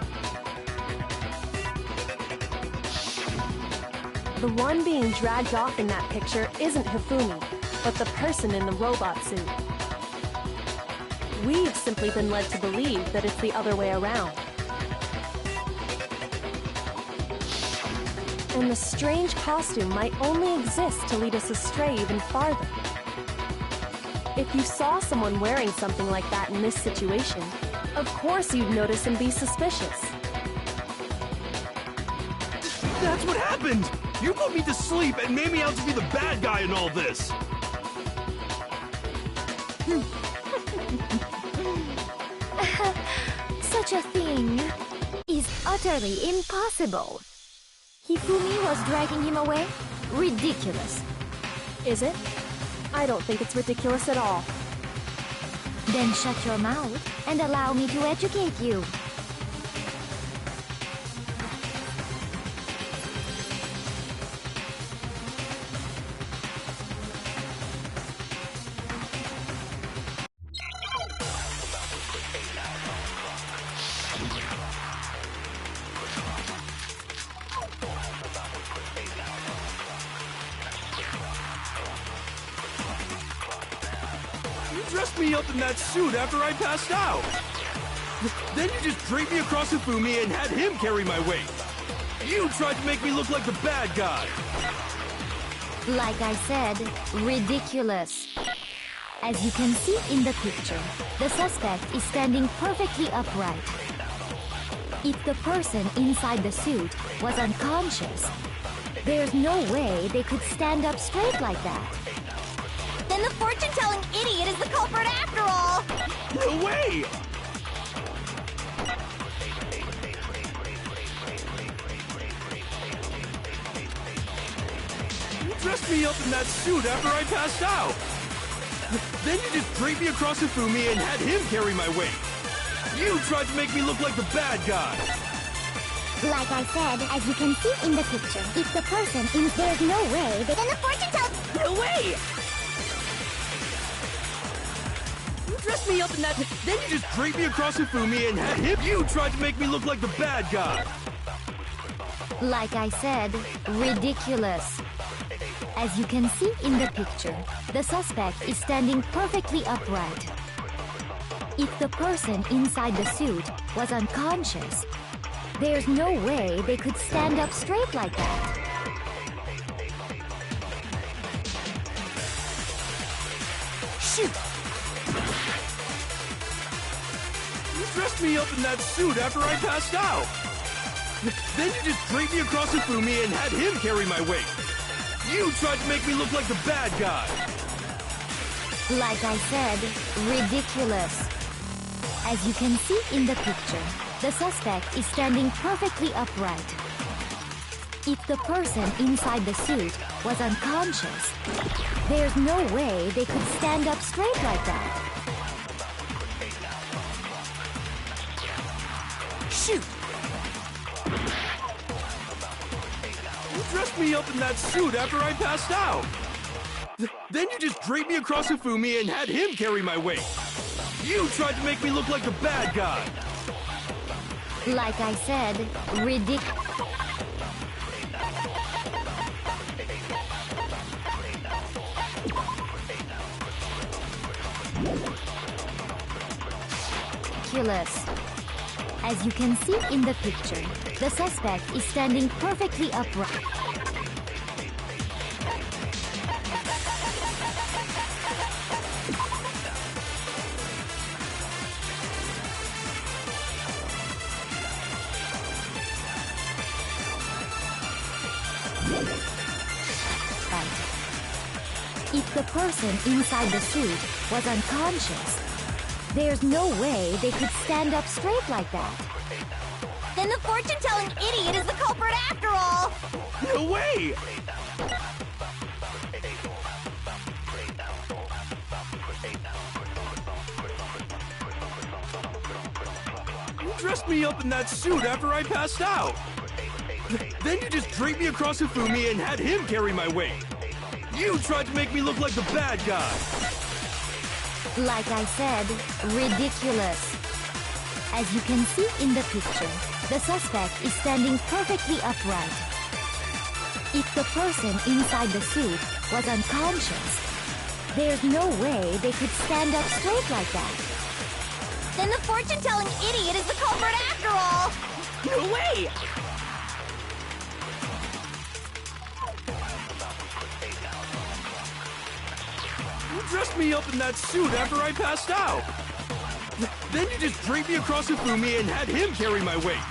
The one being dragged off in that picture isn't Hifumi, but the person in the robot suit. We've simply been led to believe that it's the other way around. And the strange costume might only exist to lead us astray even farther. If you saw someone wearing something like that in this situation, of course you'd notice and be suspicious. That's what happened! You put me to sleep and made me out to be the bad guy in all this! Such a thing is utterly impossible. Hifumi was dragging him away? Ridiculous. Is it? I don't think it's ridiculous at all. Then shut your mouth and allow me to educate you. dressed me up in that suit after I passed out. Then you just draped me across Hifumi and had him carry my weight. You tried to make me look like the bad guy. Like I said, ridiculous. As you can see in the picture, the suspect is standing perfectly upright. If the person inside the suit was unconscious, there's no way they could stand up straight like that. Then the fortune-telling idiot is the culprit after all! No way! You dressed me up in that suit after I passed out. Then you just draped me across Hifumi and had him carry my weight. You tried to make me look like the bad guy. Like I said, as you can see in the picture, if the person in there's no way that then the fortune tells. No way! You dressed me up in that. Then you just draped me across Hifumi and had him. You tried to make me look like the bad guy. Like I said, ridiculous. As you can see in the picture, the suspect is standing perfectly upright. If the person inside the suit was unconscious, there's no way they could stand up straight like that. Shoot! You dressed me up in that suit after I passed out. Then you just draped me across Hifumi and had him carry my weight. You tried to make me look like the bad guy. Like I said, ridiculous. As you can see in the picture, the suspect is standing perfectly upright. If the person inside the suit was unconscious, there's no way they could stand up straight like that. Shoot! You dressed me up in that suit after I passed out. Then you just draped me across Hifumi and had him carry my weight. You tried to make me look like the bad guy. Like I said, ridiculous. As you can see in the picture, the suspect is standing perfectly upright. If the person inside the suit was unconscious, there's no way they could stand up straight like that. Then the fortune-telling idiot is the culprit after all! No way! You dressed me up in that suit after I passed out. Then you just draped me across Hifumi and had him carry my weight. You tried to make me look like the bad guy. Like I said, ridiculous. As you can see in the picture, the suspect is standing perfectly upright. If the person inside the suit was unconscious, there's no way they could stand up straight like that. Then the fortune-telling idiot is the culprit after all! No way! You dressed me up in that suit after I passed out. Then you just draped me across Hifumi and had him carry my weight.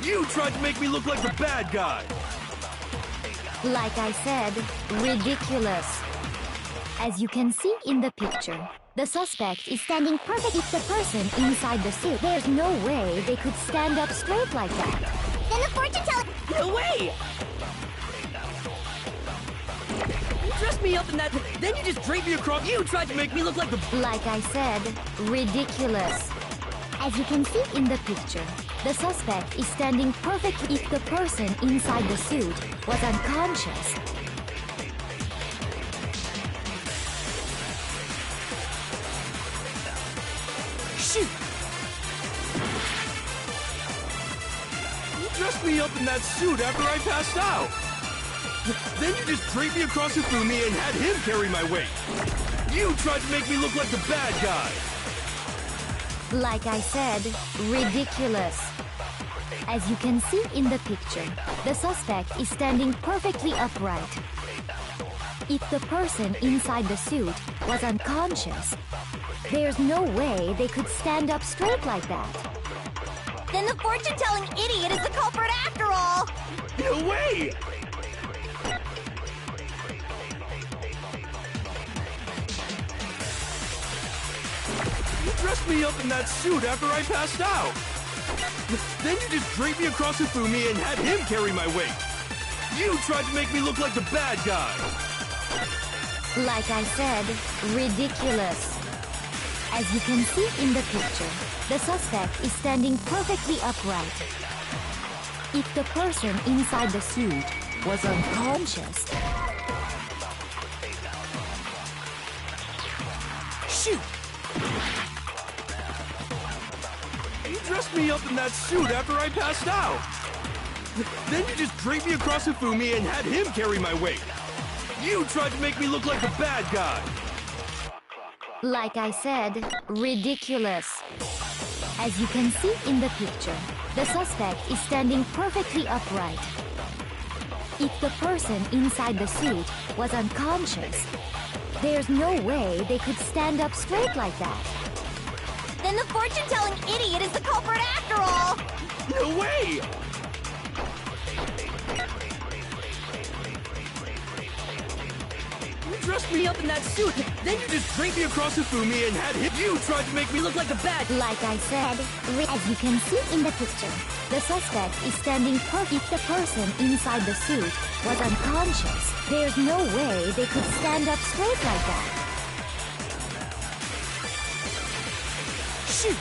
You tried to make me look like the bad guy. Like I said, ridiculous. As you can see in the picture, the suspect is standing perfect. If the person inside the suit, there's no way they could stand up straight like that. Then the fortune-telling... No way! You dressed me up in that... Then you just draped me across... You tried to make me look like the... Like I said, ridiculous. As you can see in the picture, the suspect is standing perfect. If the person inside the suit was unconscious, shoot! You dressed me up in that suit after I passed out. Then you just draped me across Hifumi and had him carry my weight. You tried to make me look like the bad guy! Like I said, ridiculous. As you can see in the picture, the suspect is standing perfectly upright. If the person inside the suit was unconscious, there's no way they could stand up straight like that. Then the fortune-telling idiot is the culprit after all! No way! You dressed me up in that suit after I passed out. Then you just draped me across Hifumi and had him carry my weight. You tried to make me look like the bad guy. Like I said, ridiculous. As you can see in the picture, the suspect is standing perfectly upright. If the person inside the suit was unconscious... Shoot! You dressed me up in that suit after I passed out. Then you just draped me across Hifumi and had him carry my weight. You tried to make me look like the bad guy. Like I said, ridiculous. As you can see in the picture, the suspect is standing perfectly upright. If the person inside the suit was unconscious, there's no way they could stand up straight like that. Then the fortune-telling idiot is the culprit after all! No way! You dressed me up in that suit, then you just draped me across Hifumi and had him. You tried to make me look like the bad. Like I said, as you can see in the picture, the suspect is standing perfect. If the person inside the suit was unconscious, there's no way they could stand up straight like that. Shoot!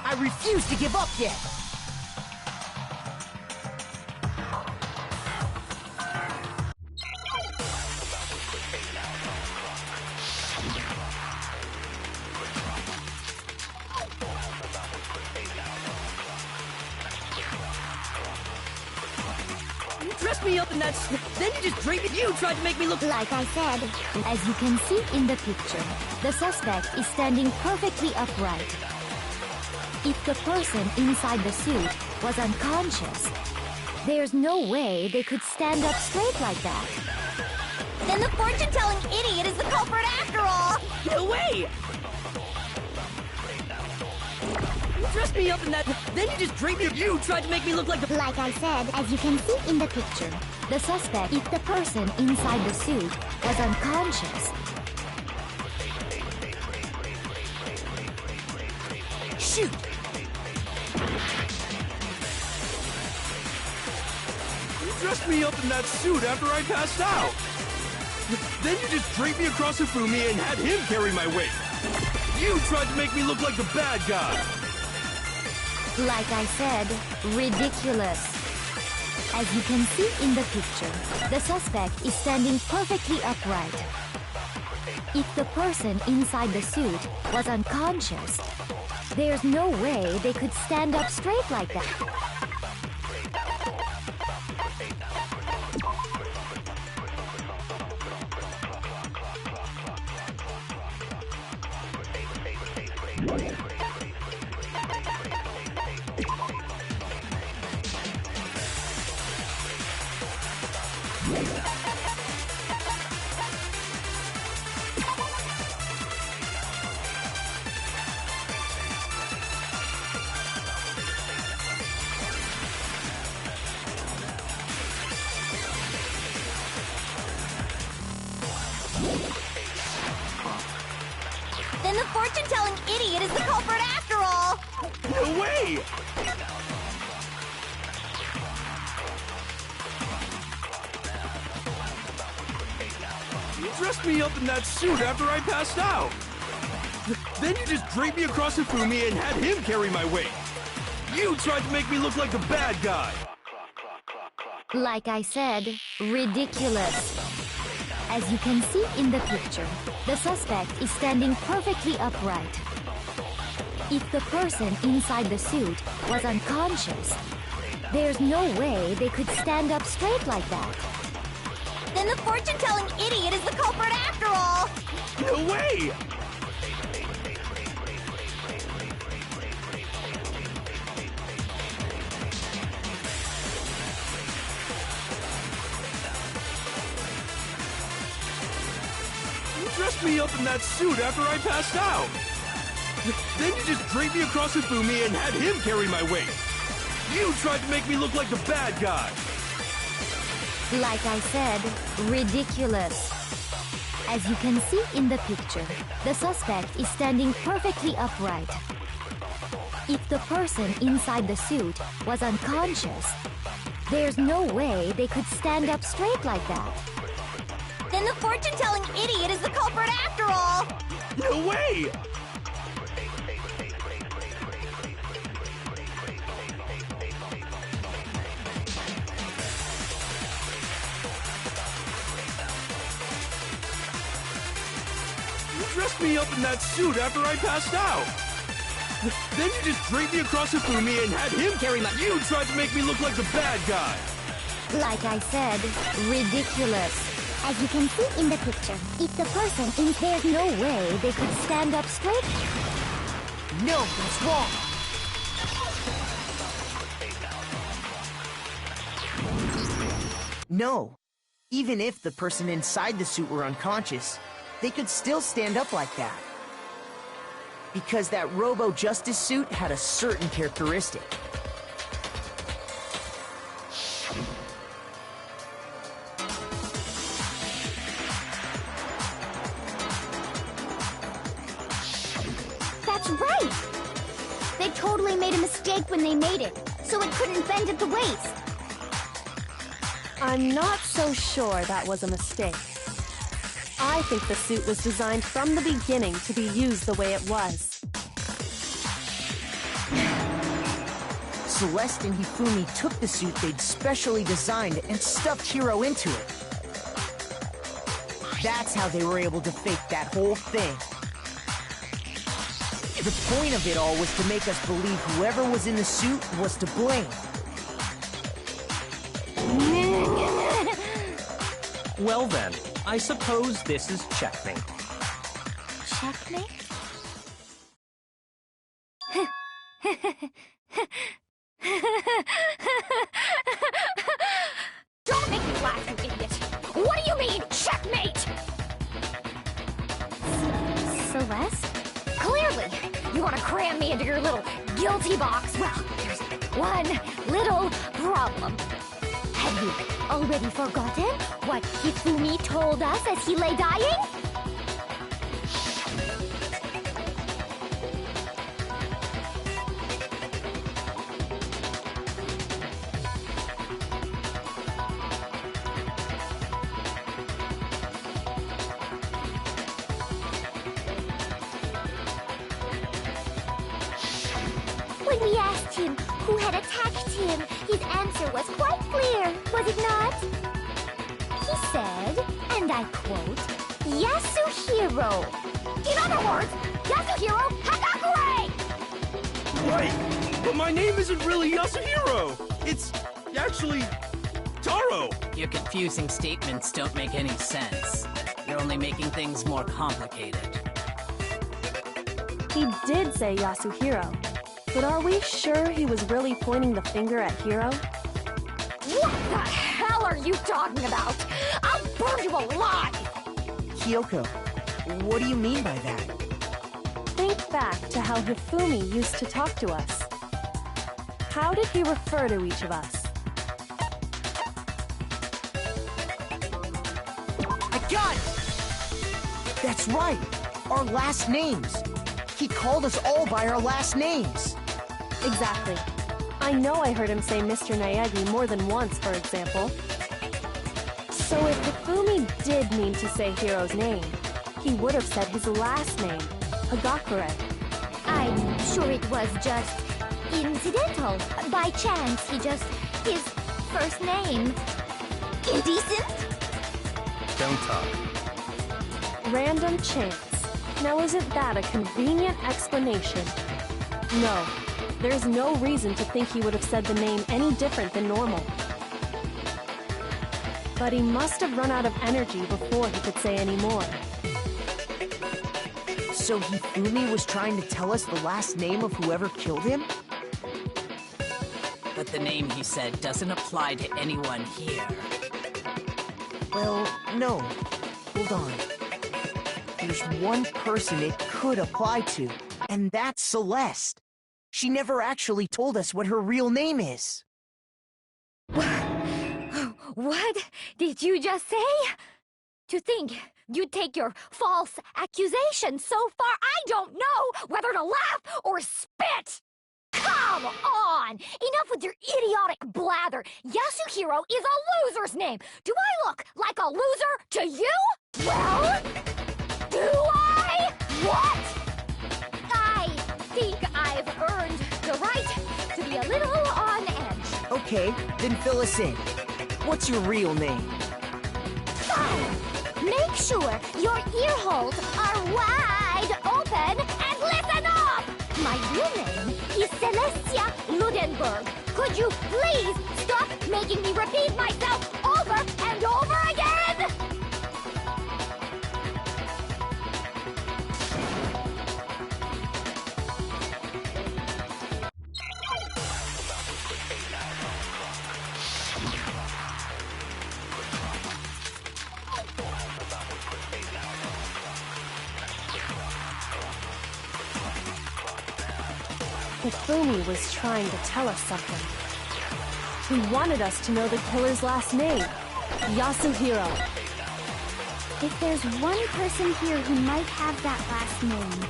I refuse to give up yet! You dressed me up in that... Then you just draped me... You tried to make me look... Like I said, as you can see in the picture, the suspect is standing perfectly upright. If the person inside the suit was unconscious, there's no way they could stand up straight like that. Then the fortune-telling idiot is the culprit after all! No way! You dressed me up in that... Then you just draped me... You tried to make me look like the... Like I said, as you can see in the picture, the suspect, if the person inside the suit was unconscious, Shoot! You dressed me up in that suit after I passed out. Then you just draped me across Hifumi and had him carry my weight. You tried to make me look like the bad guy. like I said, ridiculous. As you can see in the picture, the suspect is standing perfectly upright. If the person inside the suit was unconscious, there's no way they could stand up straight like that. Then the fortune-telling idiot is the culprit after all! No way! You dressed me up in that suit after I passed out. Then you just draped me across Hifumi and had him carry my weight. You tried to make me look like the bad guy. Like I said, ridiculous. As you can see in the picture, the suspect is standing perfectly upright. If the person inside the suit was unconscious, there's no way they could stand up straight like that. Then the fortune-telling idiot is the culprit after all! No way! You dressed me up in that suit after I passed out. Then you just draped me across Hifumi and had him carry my weight. You tried to make me look like the bad guy. Like I said, ridiculous. As you can see in the picture, the suspect is standing perfectly upright. If the person inside the suit was unconscious, there's no way they could stand up straight like that. Then the fortune-telling idiot is the culprit after all! No way! You dressed me up in that suit after I passed out. Then you just draped me across Hifumi and had him carry my... You tried to make me look like the bad guy. Like I said, ridiculous. As you can see in the picture, if the person in there's no way they could stand up straight. No, that's wrong. No. Even if the person inside the suit were unconscious, they could still stand up like that. Because that Robo-Justice suit had a certain characteristic. That's right! They totally made a mistake when they made it, so it couldn't bend at the waist. I'm not so sure that was a mistake. I think the suit was designed from the beginning to be used the way it was. Celeste and Hifumi took the suit they'd specially designed and stuffed Hiro into it. That's how they were able to fake that whole thing. The point of it all was to make us believe whoever was in the suit was to blame. Well then, I suppose this is checkmate. Checkmate? Don't make me laugh, you idiot! What do you mean, checkmate? Celeste? Clearly, you want to cram me into your little guilty box. Well, there's one little problem. Have you already forgotten what Hifumi told us as he lay dying? When we asked him who had attacked him, his answer was quite clear, was it not? He said, and I quote, Yasuhiro. In other words, Yasuhiro Hagakure! Wait, but my name isn't really Yasuhiro. It's actually Taro. Your confusing statements don't make any sense. You're only making things more complicated. He did say Yasuhiro, but are we sure he was really pointing the finger at Hiro? What the hell are you talking about? I'll burn you alive! Kyoko, what do you mean by that? Think back to how Hifumi used to talk to us. How did he refer to each of us? I got it! That's right! Our last names! He called us all by our last names! Exactly. I know I heard him say Mr. Naegi more than once, for example. So if Hifumi did mean to say Hiro's name, he would have said his last name, Hagakure. I'm sure it was just incidental. By chance, his first name. Indecent? don't talk. Random chance. Now isn't that a convenient explanation? No, there's no reason to think he would have said the name any different than normal. But he must have run out of energy before he could say any more. So Hifumi was trying to tell us the last name of whoever killed him? But the name he said doesn't apply to anyone here. Well, no. Hold on. There's one person it could apply to, and that's Celeste. She never actually told us what her real name is. What did you just say? To think you'd take your false accusation so far, I don't know whether to laugh or spit! Come on! Enough with your idiotic blather! Yasuhiro is a loser's name! Do I look like a loser to you? Well, do I? What? I think I've earned the right to be a little on edge. Okay, then fill us in. What's your real name? Fine. Make sure your ear holes are wide open and listen up! My real name is Celestia Ludenberg. Could you please stop making me repeat myself over and over again? Hifumi was trying to tell us something. He wanted us to know the killer's last name, Yasuhiro. If there's one person here who might have that last name...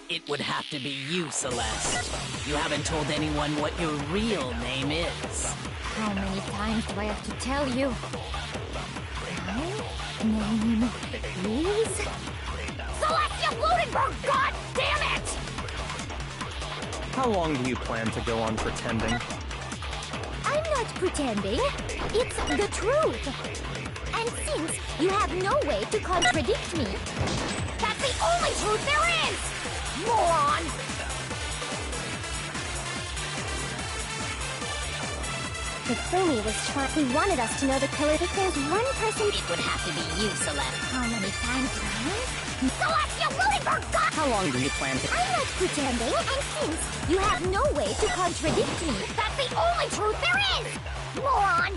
It would have to be you, Celeste. You haven't told anyone what your real name is. How many times do I have to tell you? My name is... Celestia Ludenberg! God damn it! How long do you plan to go on pretending? I'm not pretending. It's the truth. And since you have no way to contradict me, that's the only truth there is! Moron! Hifumi was trying... He wanted us to know the killer. If there's one person... It would have to be you, Celeste. How many times, Ryan? Celestia Ludenberg! God! How long do you plan to... I'm not pretending, and since you have no way to contradict me, that's the only truth there is! Moron!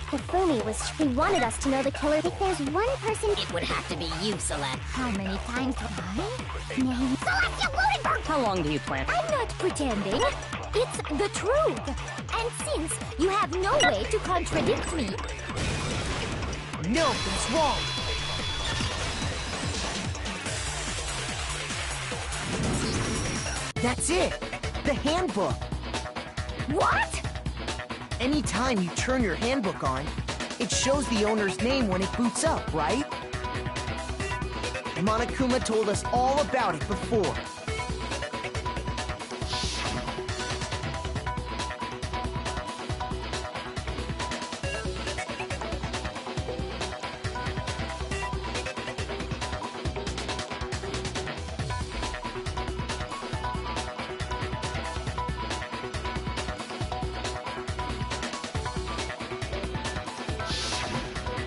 Hifumi was... He wanted us to know the killer. If there's one person... It would have to be you, Celeste. How many times do I name Celestia Ludenberg? How long do you plan to... I'm not pretending. It's the truth. And since you have no way to contradict me... No, that's wrong! That's it! The handbook! What? Anytime you turn your handbook on, it shows the owner's name when it boots up, right? Monokuma told us all about it before.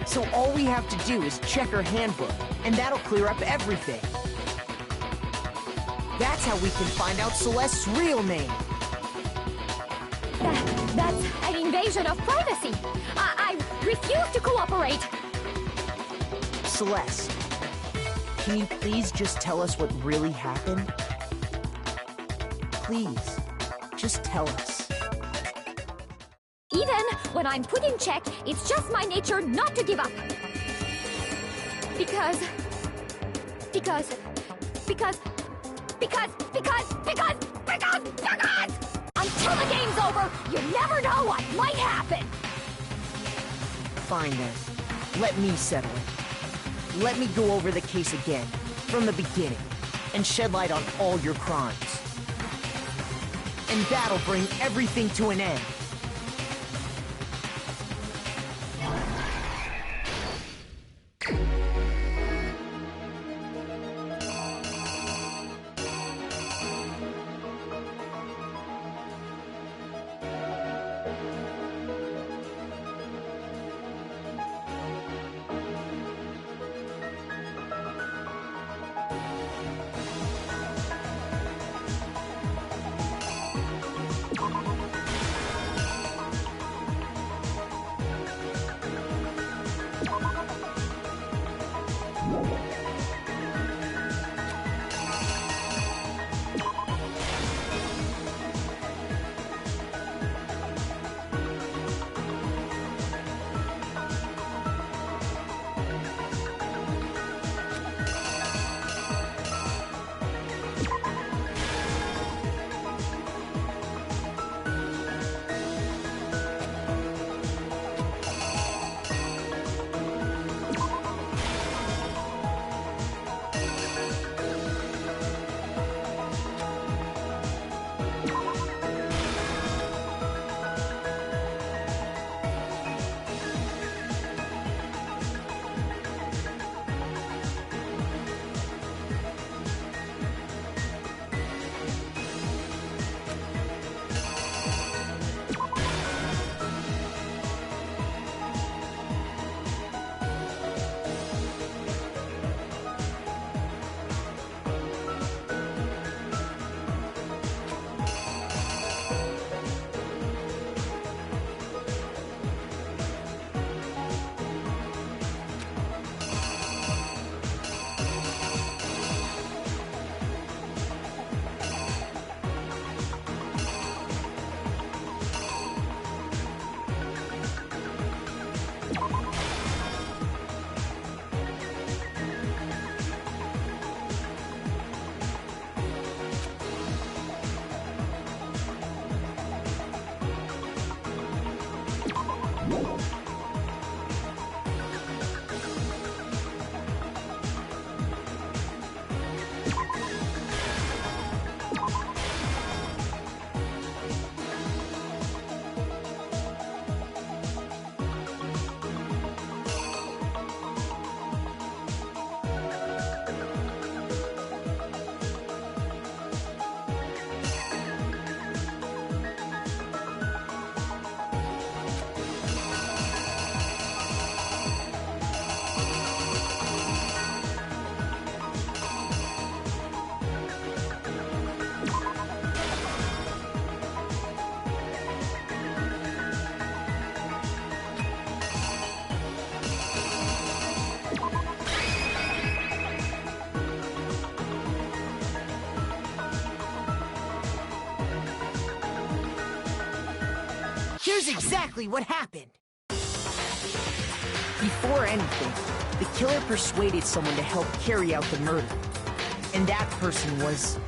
So all we have to do is check her handbook, and that'll clear up everything. That's how we can find out Celeste's real name. That's an invasion of privacy. I refuse to cooperate. Celeste, can you please just tell us what really happened? Please, just tell us. Even when I'm put in check, it's just my nature not to give up. Because until the game's over, you never know what might happen. Fine then. Let me settle it. Let me go over the case again, from the beginning, and shed light on all your crimes. And that'll bring everything to an end. Here's exactly what happened. Before anything, the killer persuaded someone to help carry out the murder. And that person was...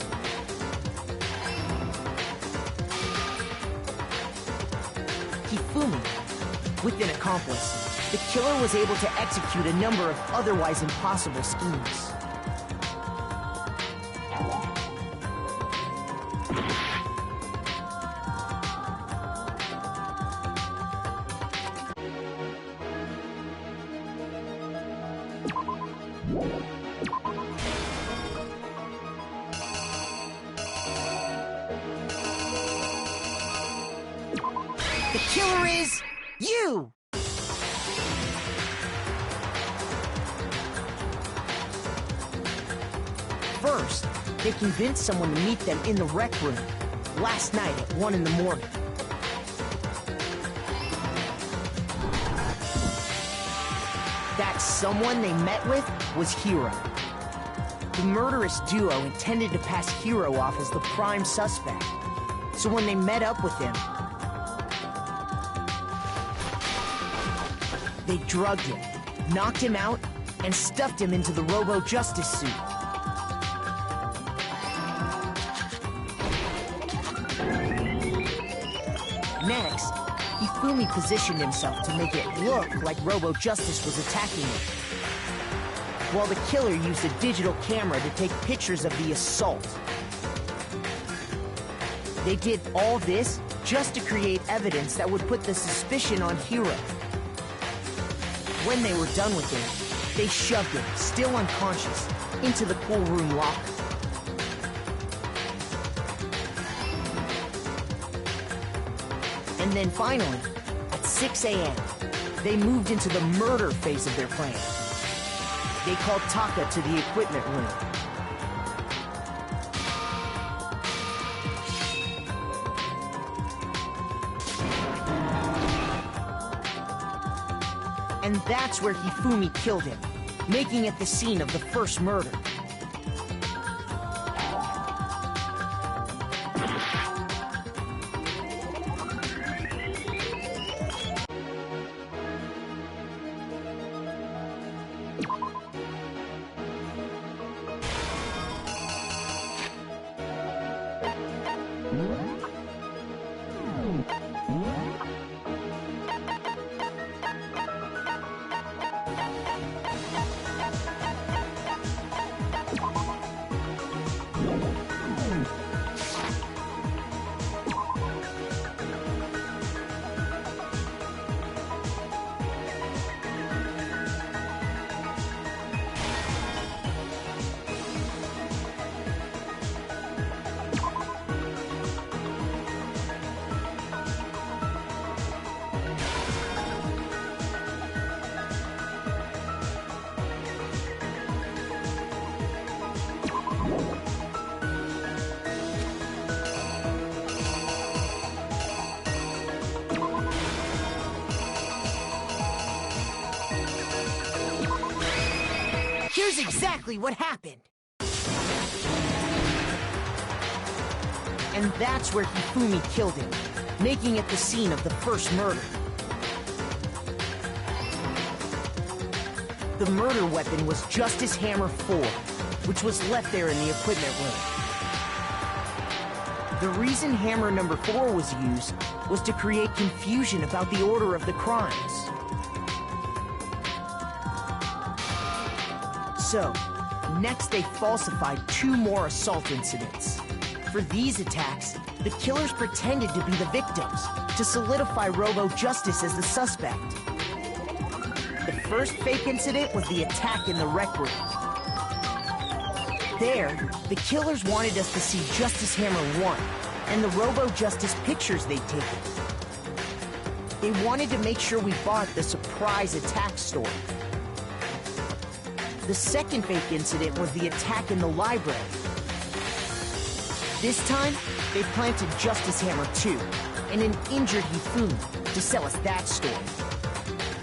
Hifumi. With an accomplice, the killer was able to execute a number of otherwise impossible schemes. The killer is... you! First, they convinced someone to meet them in the rec room last night at 1 in the morning. That someone they met with was Hiro. The murderous duo intended to pass Hiro off as the prime suspect. So when they met up with him, they drugged him, knocked him out, and stuffed him into the Robo-Justice suit. Next, Hifumi positioned himself to make it look like Robo-Justice was attacking him, while the killer used a digital camera to take pictures of the assault. They did all this just to create evidence that would put the suspicion on Hiro. When they were done with him, they shoved him, still unconscious, into the pool room locker. And then finally, at 6 a.m., they moved into the murder phase of their plan. They called Taka to the equipment room. And that's where Hifumi killed him, making it the scene of the first murder. Here's exactly what happened. And that's where Hifumi killed him, making it the scene of the first murder. The murder weapon was Justice Hammer 4, which was left there in the equipment room. The reason Hammer number 4 was used was to create confusion about the order of the crimes. So, next they falsified 2 more assault incidents. For these attacks, the killers pretended to be the victims, to solidify Robo Justice as the suspect. The first fake incident was the attack in the rec room. There, the killers wanted us to see Justice Hammer 1 and the Robo Justice pictures they'd taken. They wanted to make sure we bought the surprise attack story. The second fake incident was the attack in the library. This time, they planted Justice Hammer 2 and an injured Hifumi to sell us that story.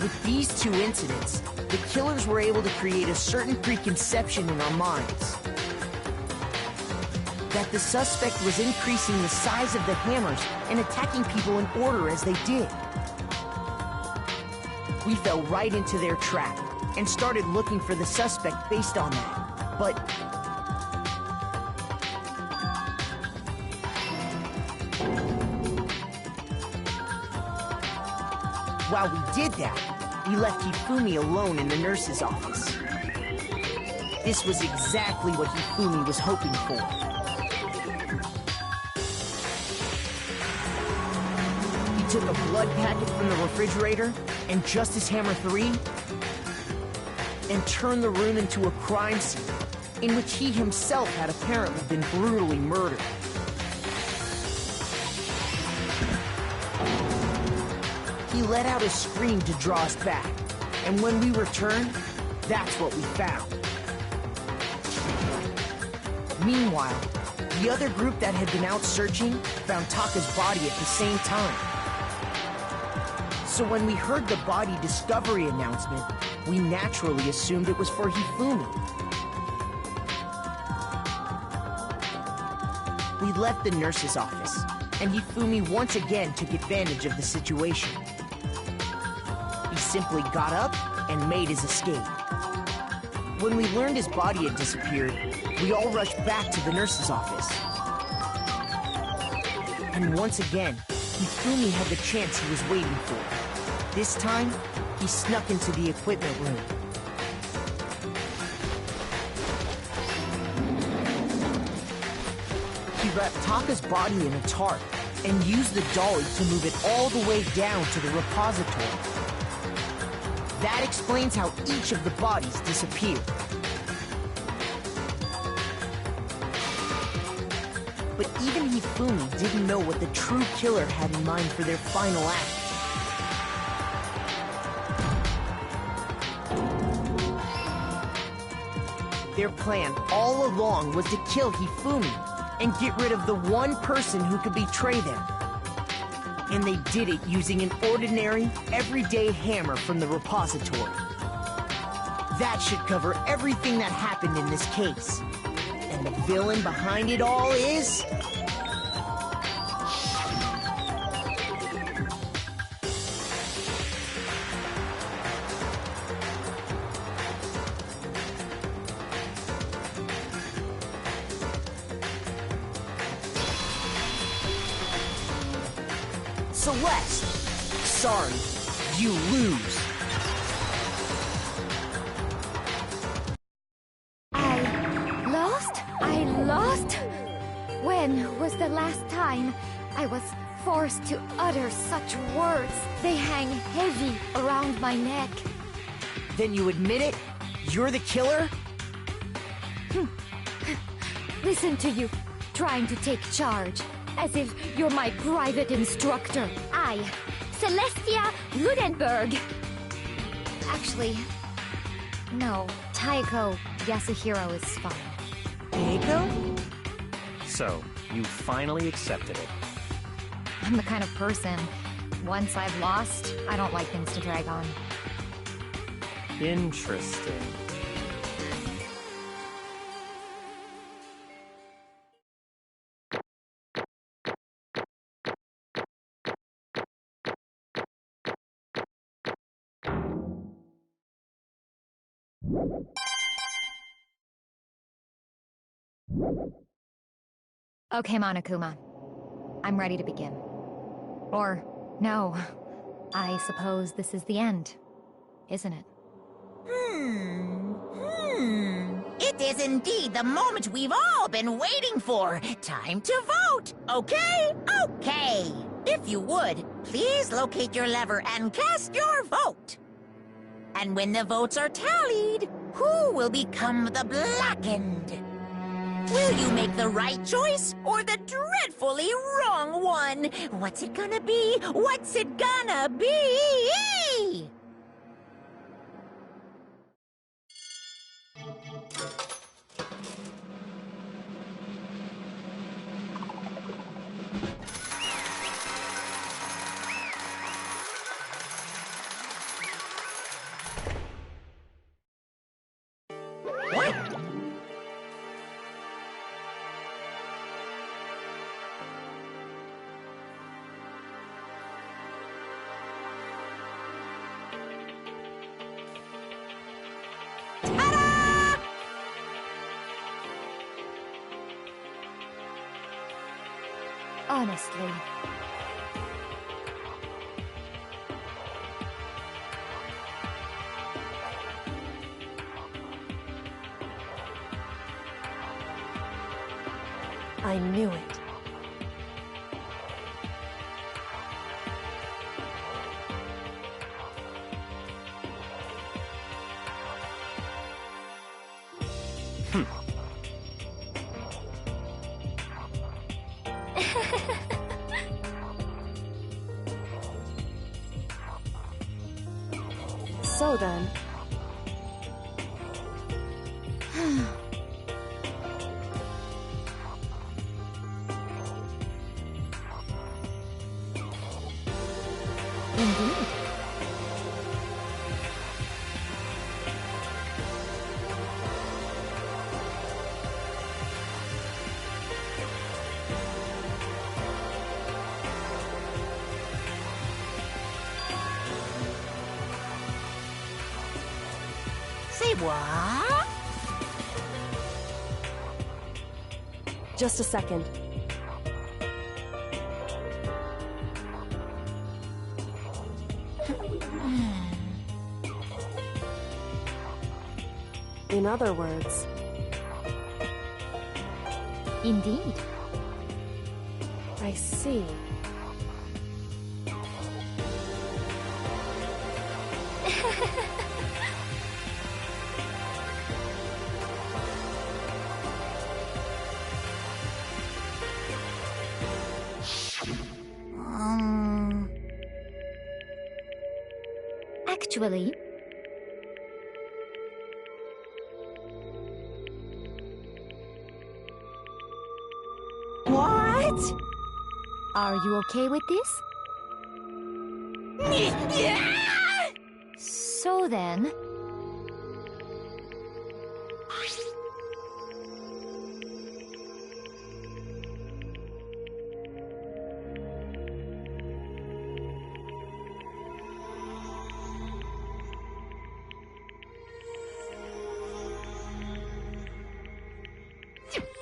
With these 2 incidents, the killers were able to create a certain preconception in our minds. That the suspect was increasing the size of the hammers and attacking people in order as they did. We fell right into their trap and started looking for the suspect based on that. But while we did that, we left Hifumi alone in the nurse's office. This was exactly what Hifumi was hoping for. He took a blood packet from the refrigerator and Justice Hammer 3 and turned the room into a crime scene in which he himself had apparently been brutally murdered. He let out a scream to draw us back, and when we returned, that's what we found. Meanwhile, the other group that had been out searching found Taka's body at the same time. So when we heard the body discovery announcement, we naturally assumed it was for Hifumi. We left the nurse's office, and Hifumi once again took advantage of the situation. He simply got up and made his escape. When we learned his body had disappeared, we all rushed back to the nurse's office. And once again, Hifumi had the chance he was waiting for. This time, he snuck into the equipment room. He wrapped Taka's body in a tarp and used the dolly to move it all the way down to the repository. That explains how each of the bodies disappeared. But even Hifumi didn't know what the true killer had in mind for their final act. Their plan all along was to kill Hifumi and get rid of the one person who could betray them. And they did it using an ordinary, everyday hammer from the repository. That should cover everything that happened in this case. And the villain behind it all is... Celeste! Sorry, you lose. I lost? When was the last time I was forced to utter such words? They hang heavy around my neck. Then you admit it? You're the killer? Listen to you, trying to take charge, as if you're my private instructor. I, Celestia Ludenberg. Actually, no, Taiko Yasuhiro is fine. Taiko? So, you finally accepted it. I'm the kind of person, once I've lost, I don't like things to drag on. Interesting. Okay, Monokuma. I'm ready to begin. Or, no. I suppose this is the end, isn't it? It is indeed the moment we've all been waiting for. Time to vote, okay? Okay. If you would, please locate your lever and cast your vote. And when the votes are tallied, who will become the blackened? Will you make the right choice or the dreadfully wrong one? What's it gonna be? What's it gonna be? What? Honestly. I knew it. So then... Indeed. Say what? Just a second. In other words... Indeed. I see. Actually... What? Are you okay with this? So then...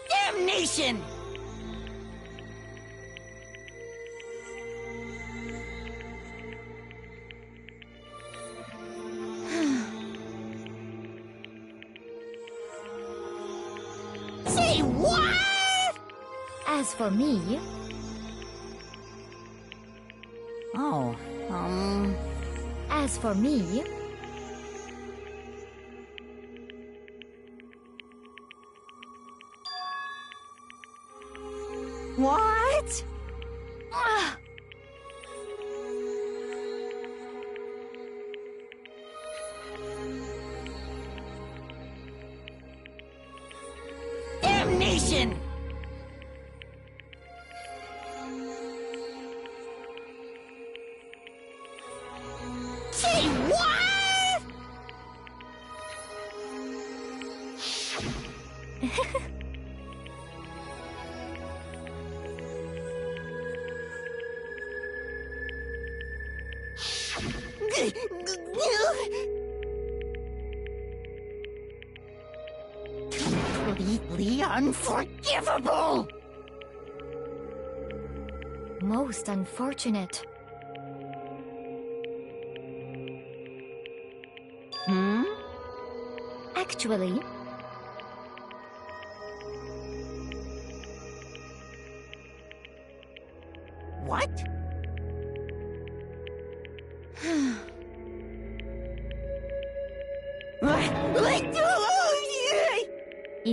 Damnation! Say what? As for me... Oh, As for me... What? Damnation! Say what? completely unforgivable! Most unfortunate. Actually, What?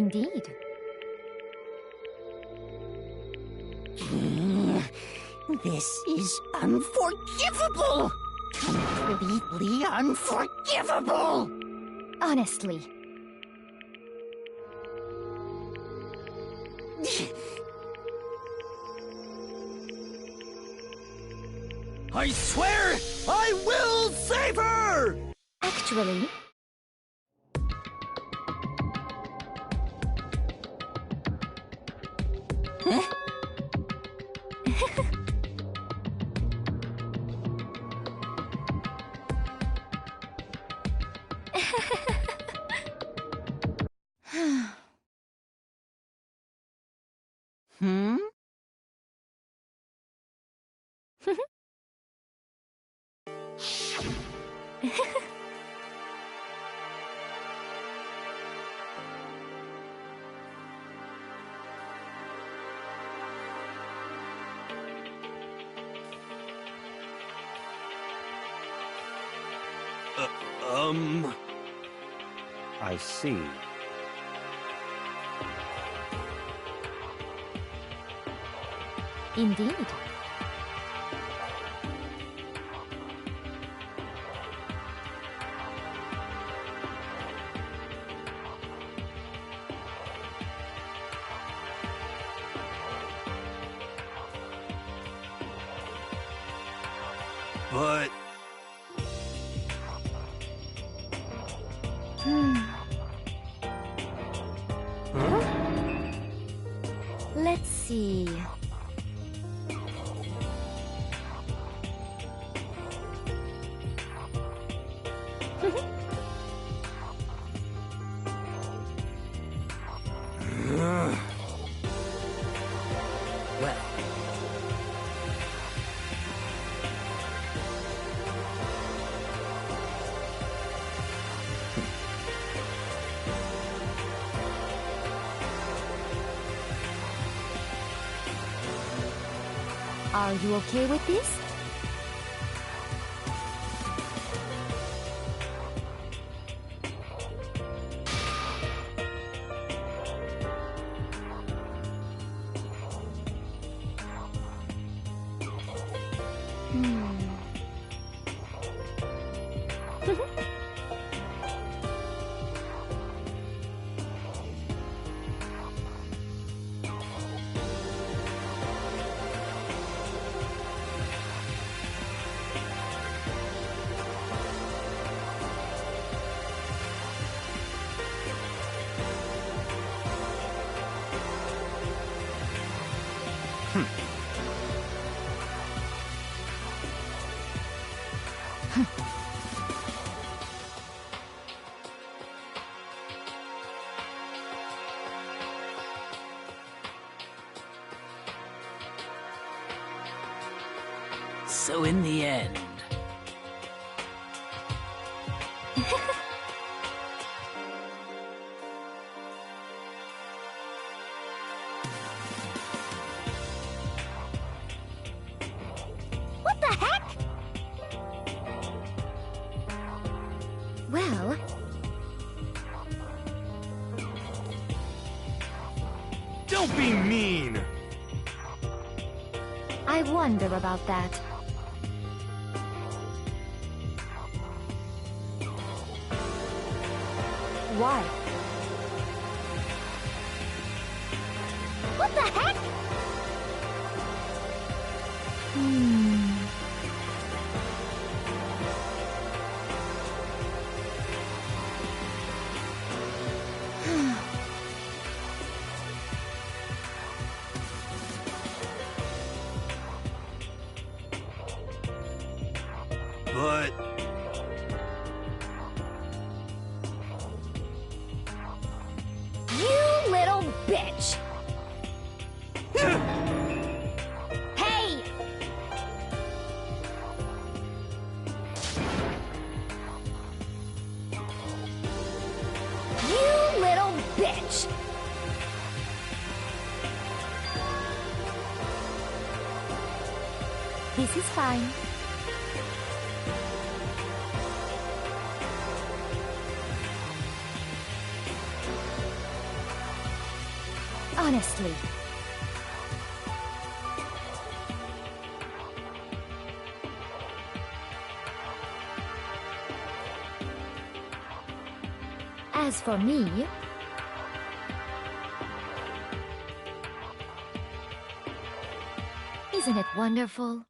indeed. This is unforgivable! Completely unforgivable! Honestly. I swear I will save her! Actually, I see. indeed. But Let's see. Well, Are you okay with this? so in the end, What the heck? Well, don't be mean! I wonder about that. Why? What the heck? But You little bitch! This is fine. Honestly. As for me, isn't it wonderful?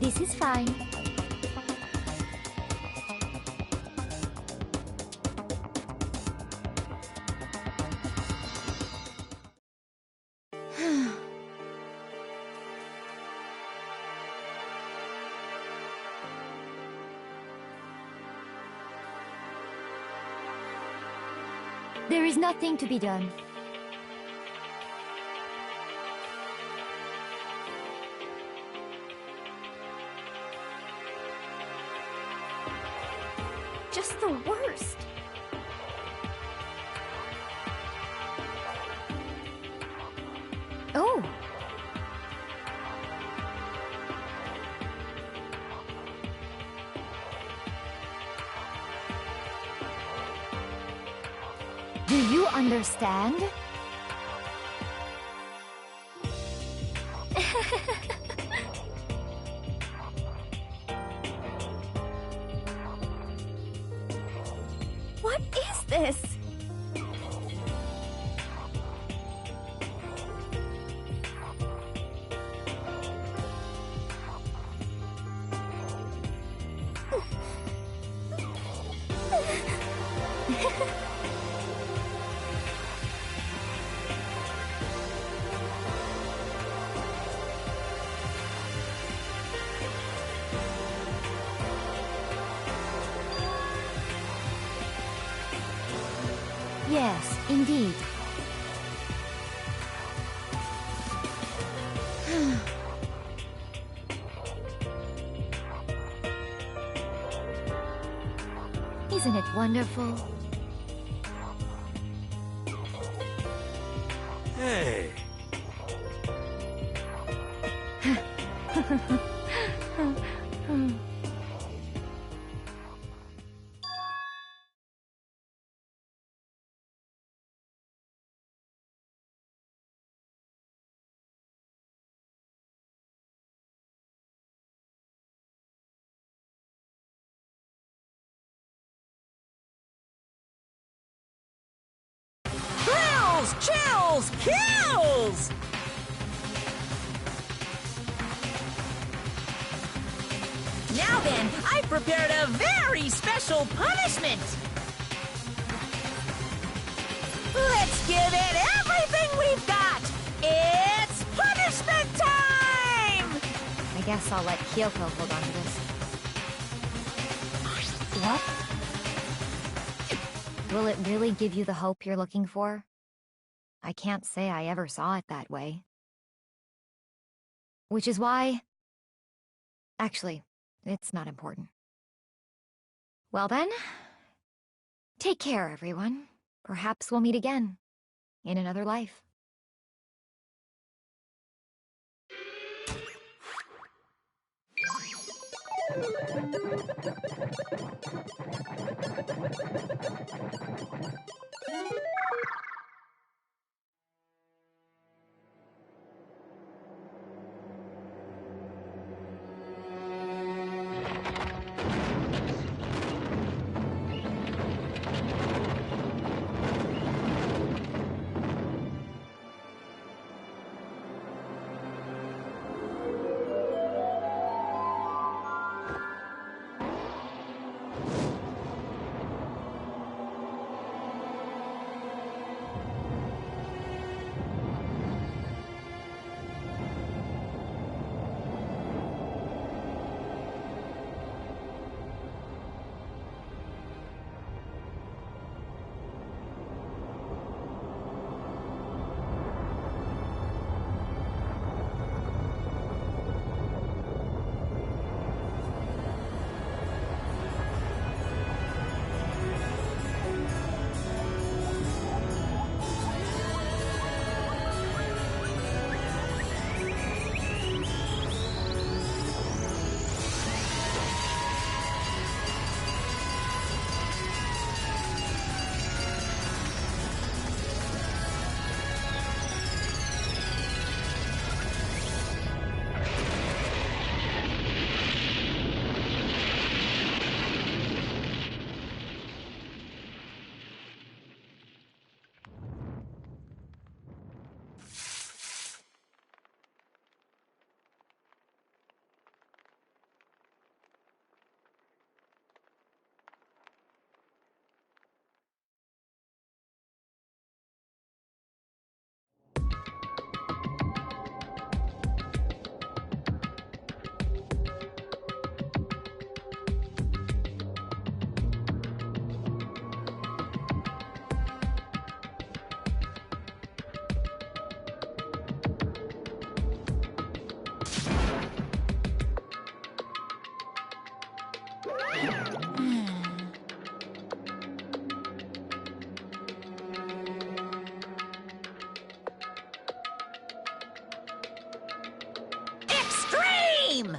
This is fine. There is nothing to be done. Just the worst. Oh! Do you understand? What is this? Yes, indeed. Isn't it wonderful? Hey. Thrills, chills, kills! Now then, I've prepared a very special punishment! Let's give it everything we've got! It's punishment time! I guess I'll let Kyoko hold on to this. What? Will it really give you the hope you're looking for? I can't say I ever saw it that way. Which is why... Actually, it's not important. Well then, take care, everyone. Perhaps we'll meet again, in another life. time!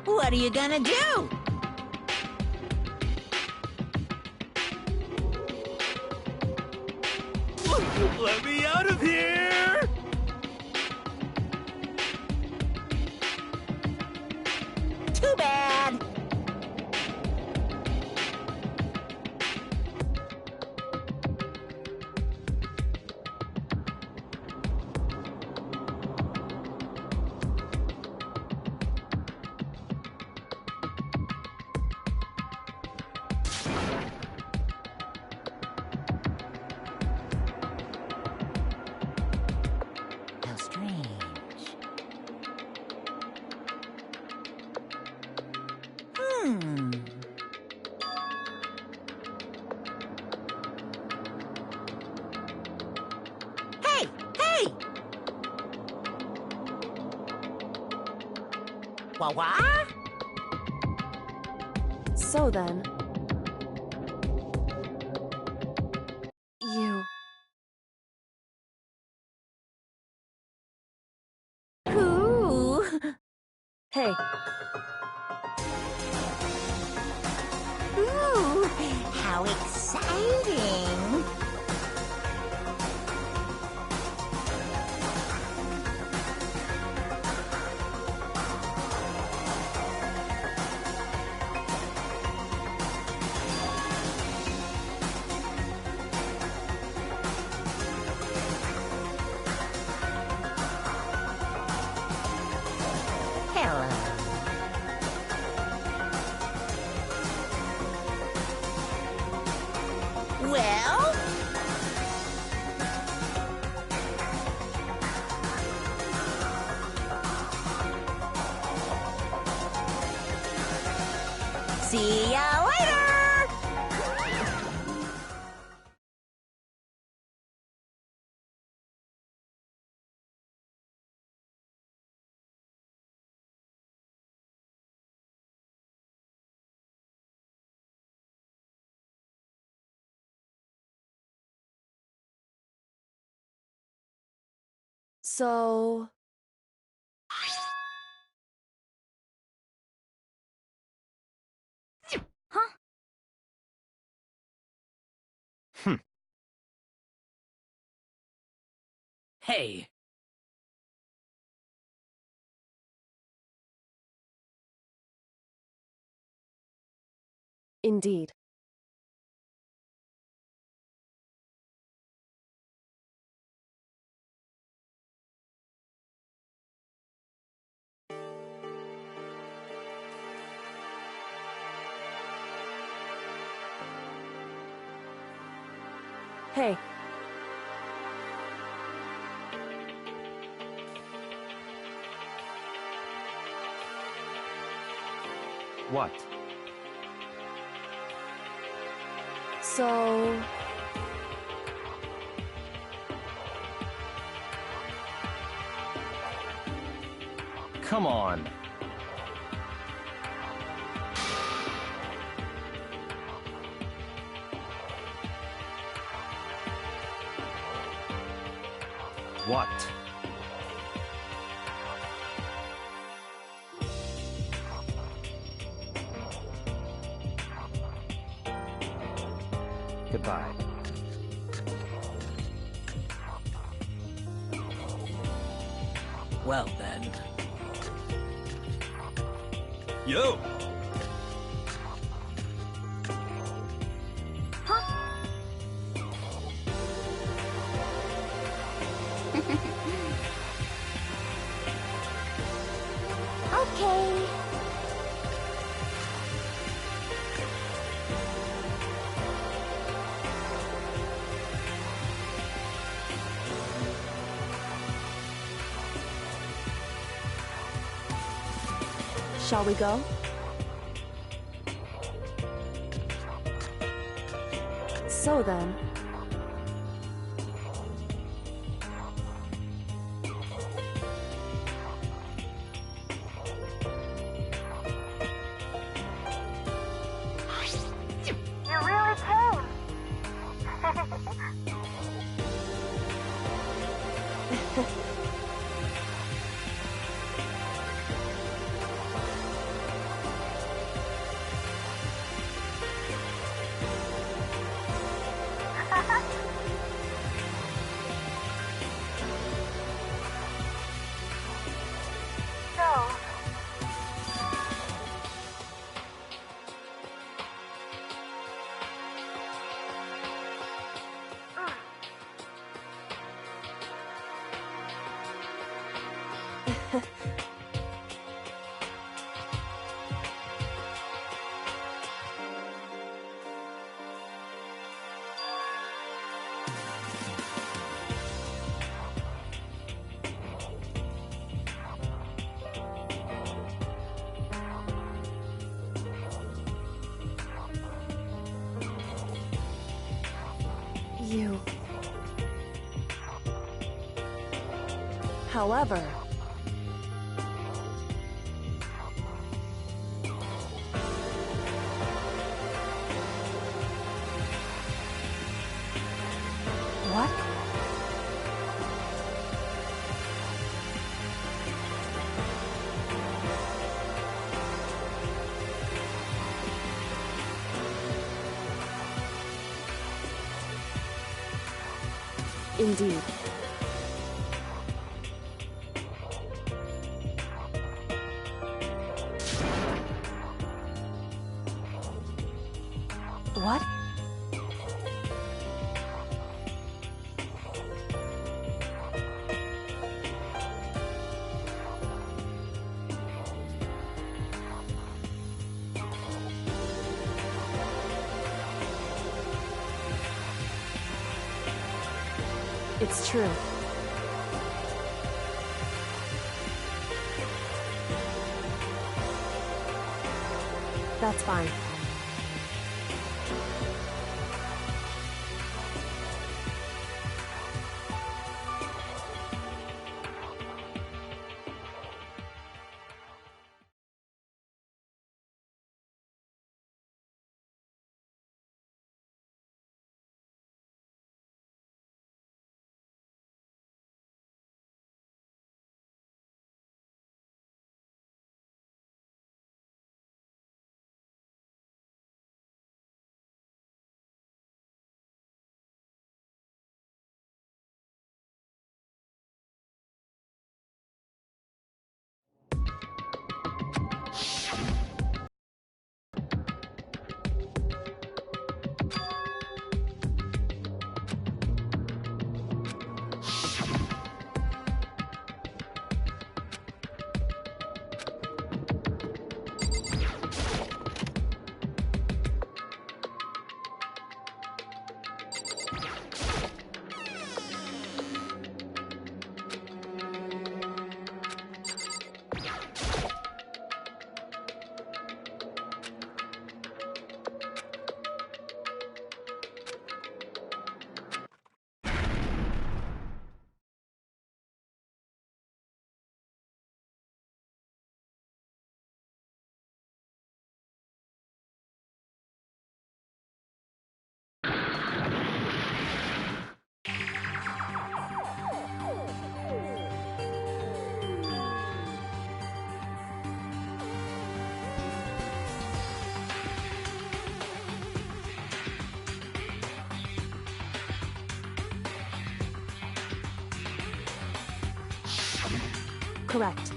What are you gonna do? Let me out of here! Too bad! How strange. Hey! Hey! Wah-wah? So then... You... Ooh! Hey, Ooh! How exciting! Hello. Well? See ya later! so... Huh? Hey, Indeed. Hey, What? so... Come on. What? Goodbye. well then. Yo! Okay. Shall we go? So then... You really came. You. However, what? Indeed. What? It's true. That's fine. Correct.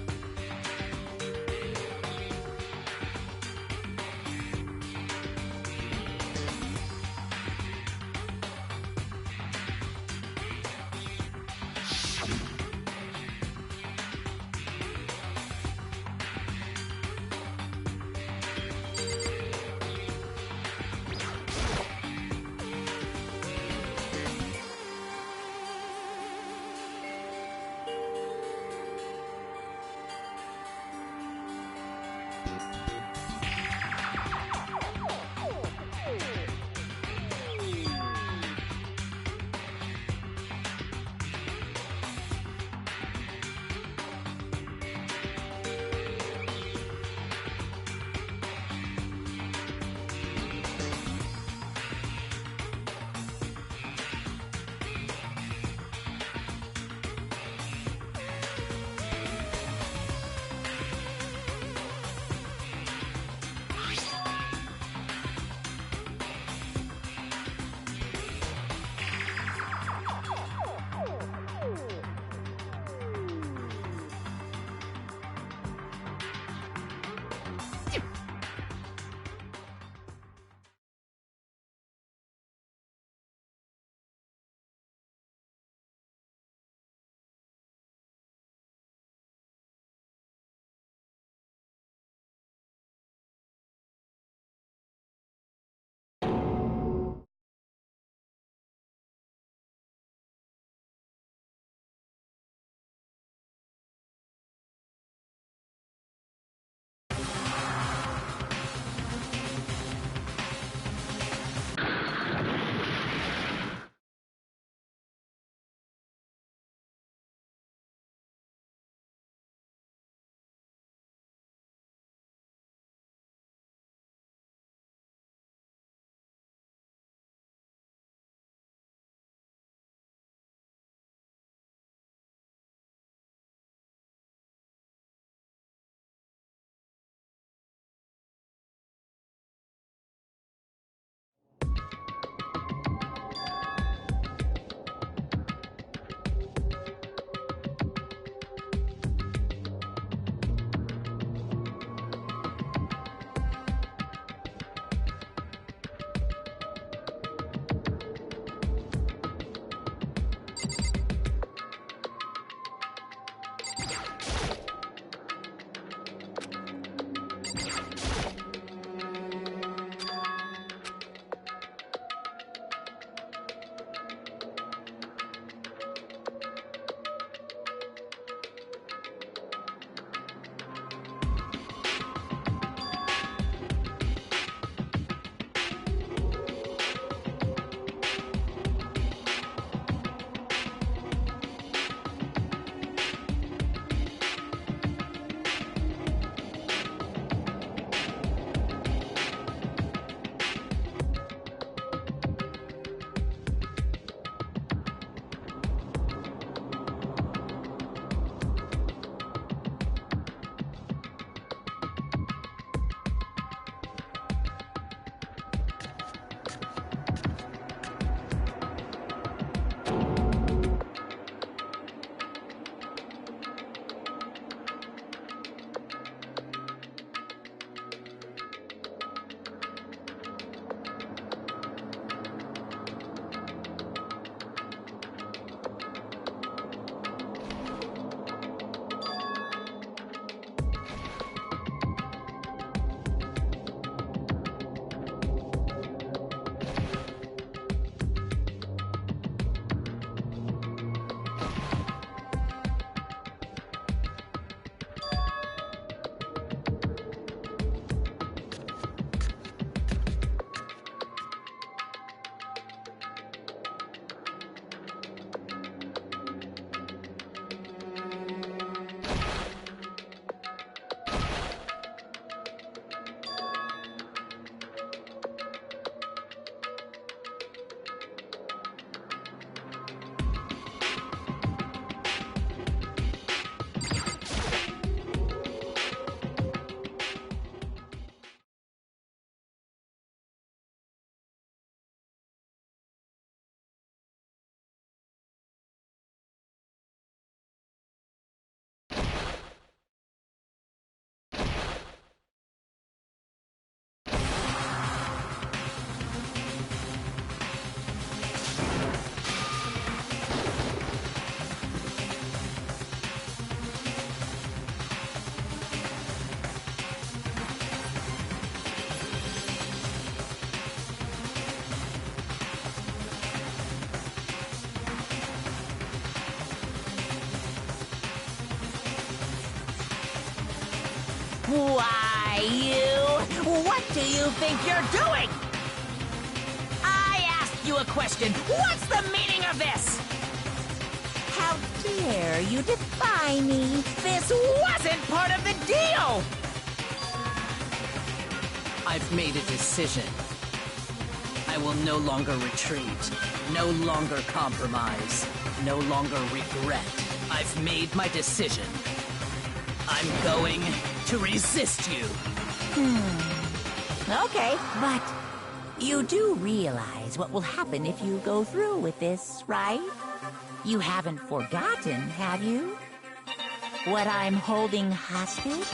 Why, you? What do you think you're doing? I asked you a question. What's the meaning of this? How dare you defy me? This wasn't part of the deal! I've made a decision. I will no longer retreat, no longer compromise, no longer regret. I've made my decision. I'm going to resist you. Okay, but you do realize what will happen if you go through with this, right? You haven't forgotten, have you? What I'm holding hostage?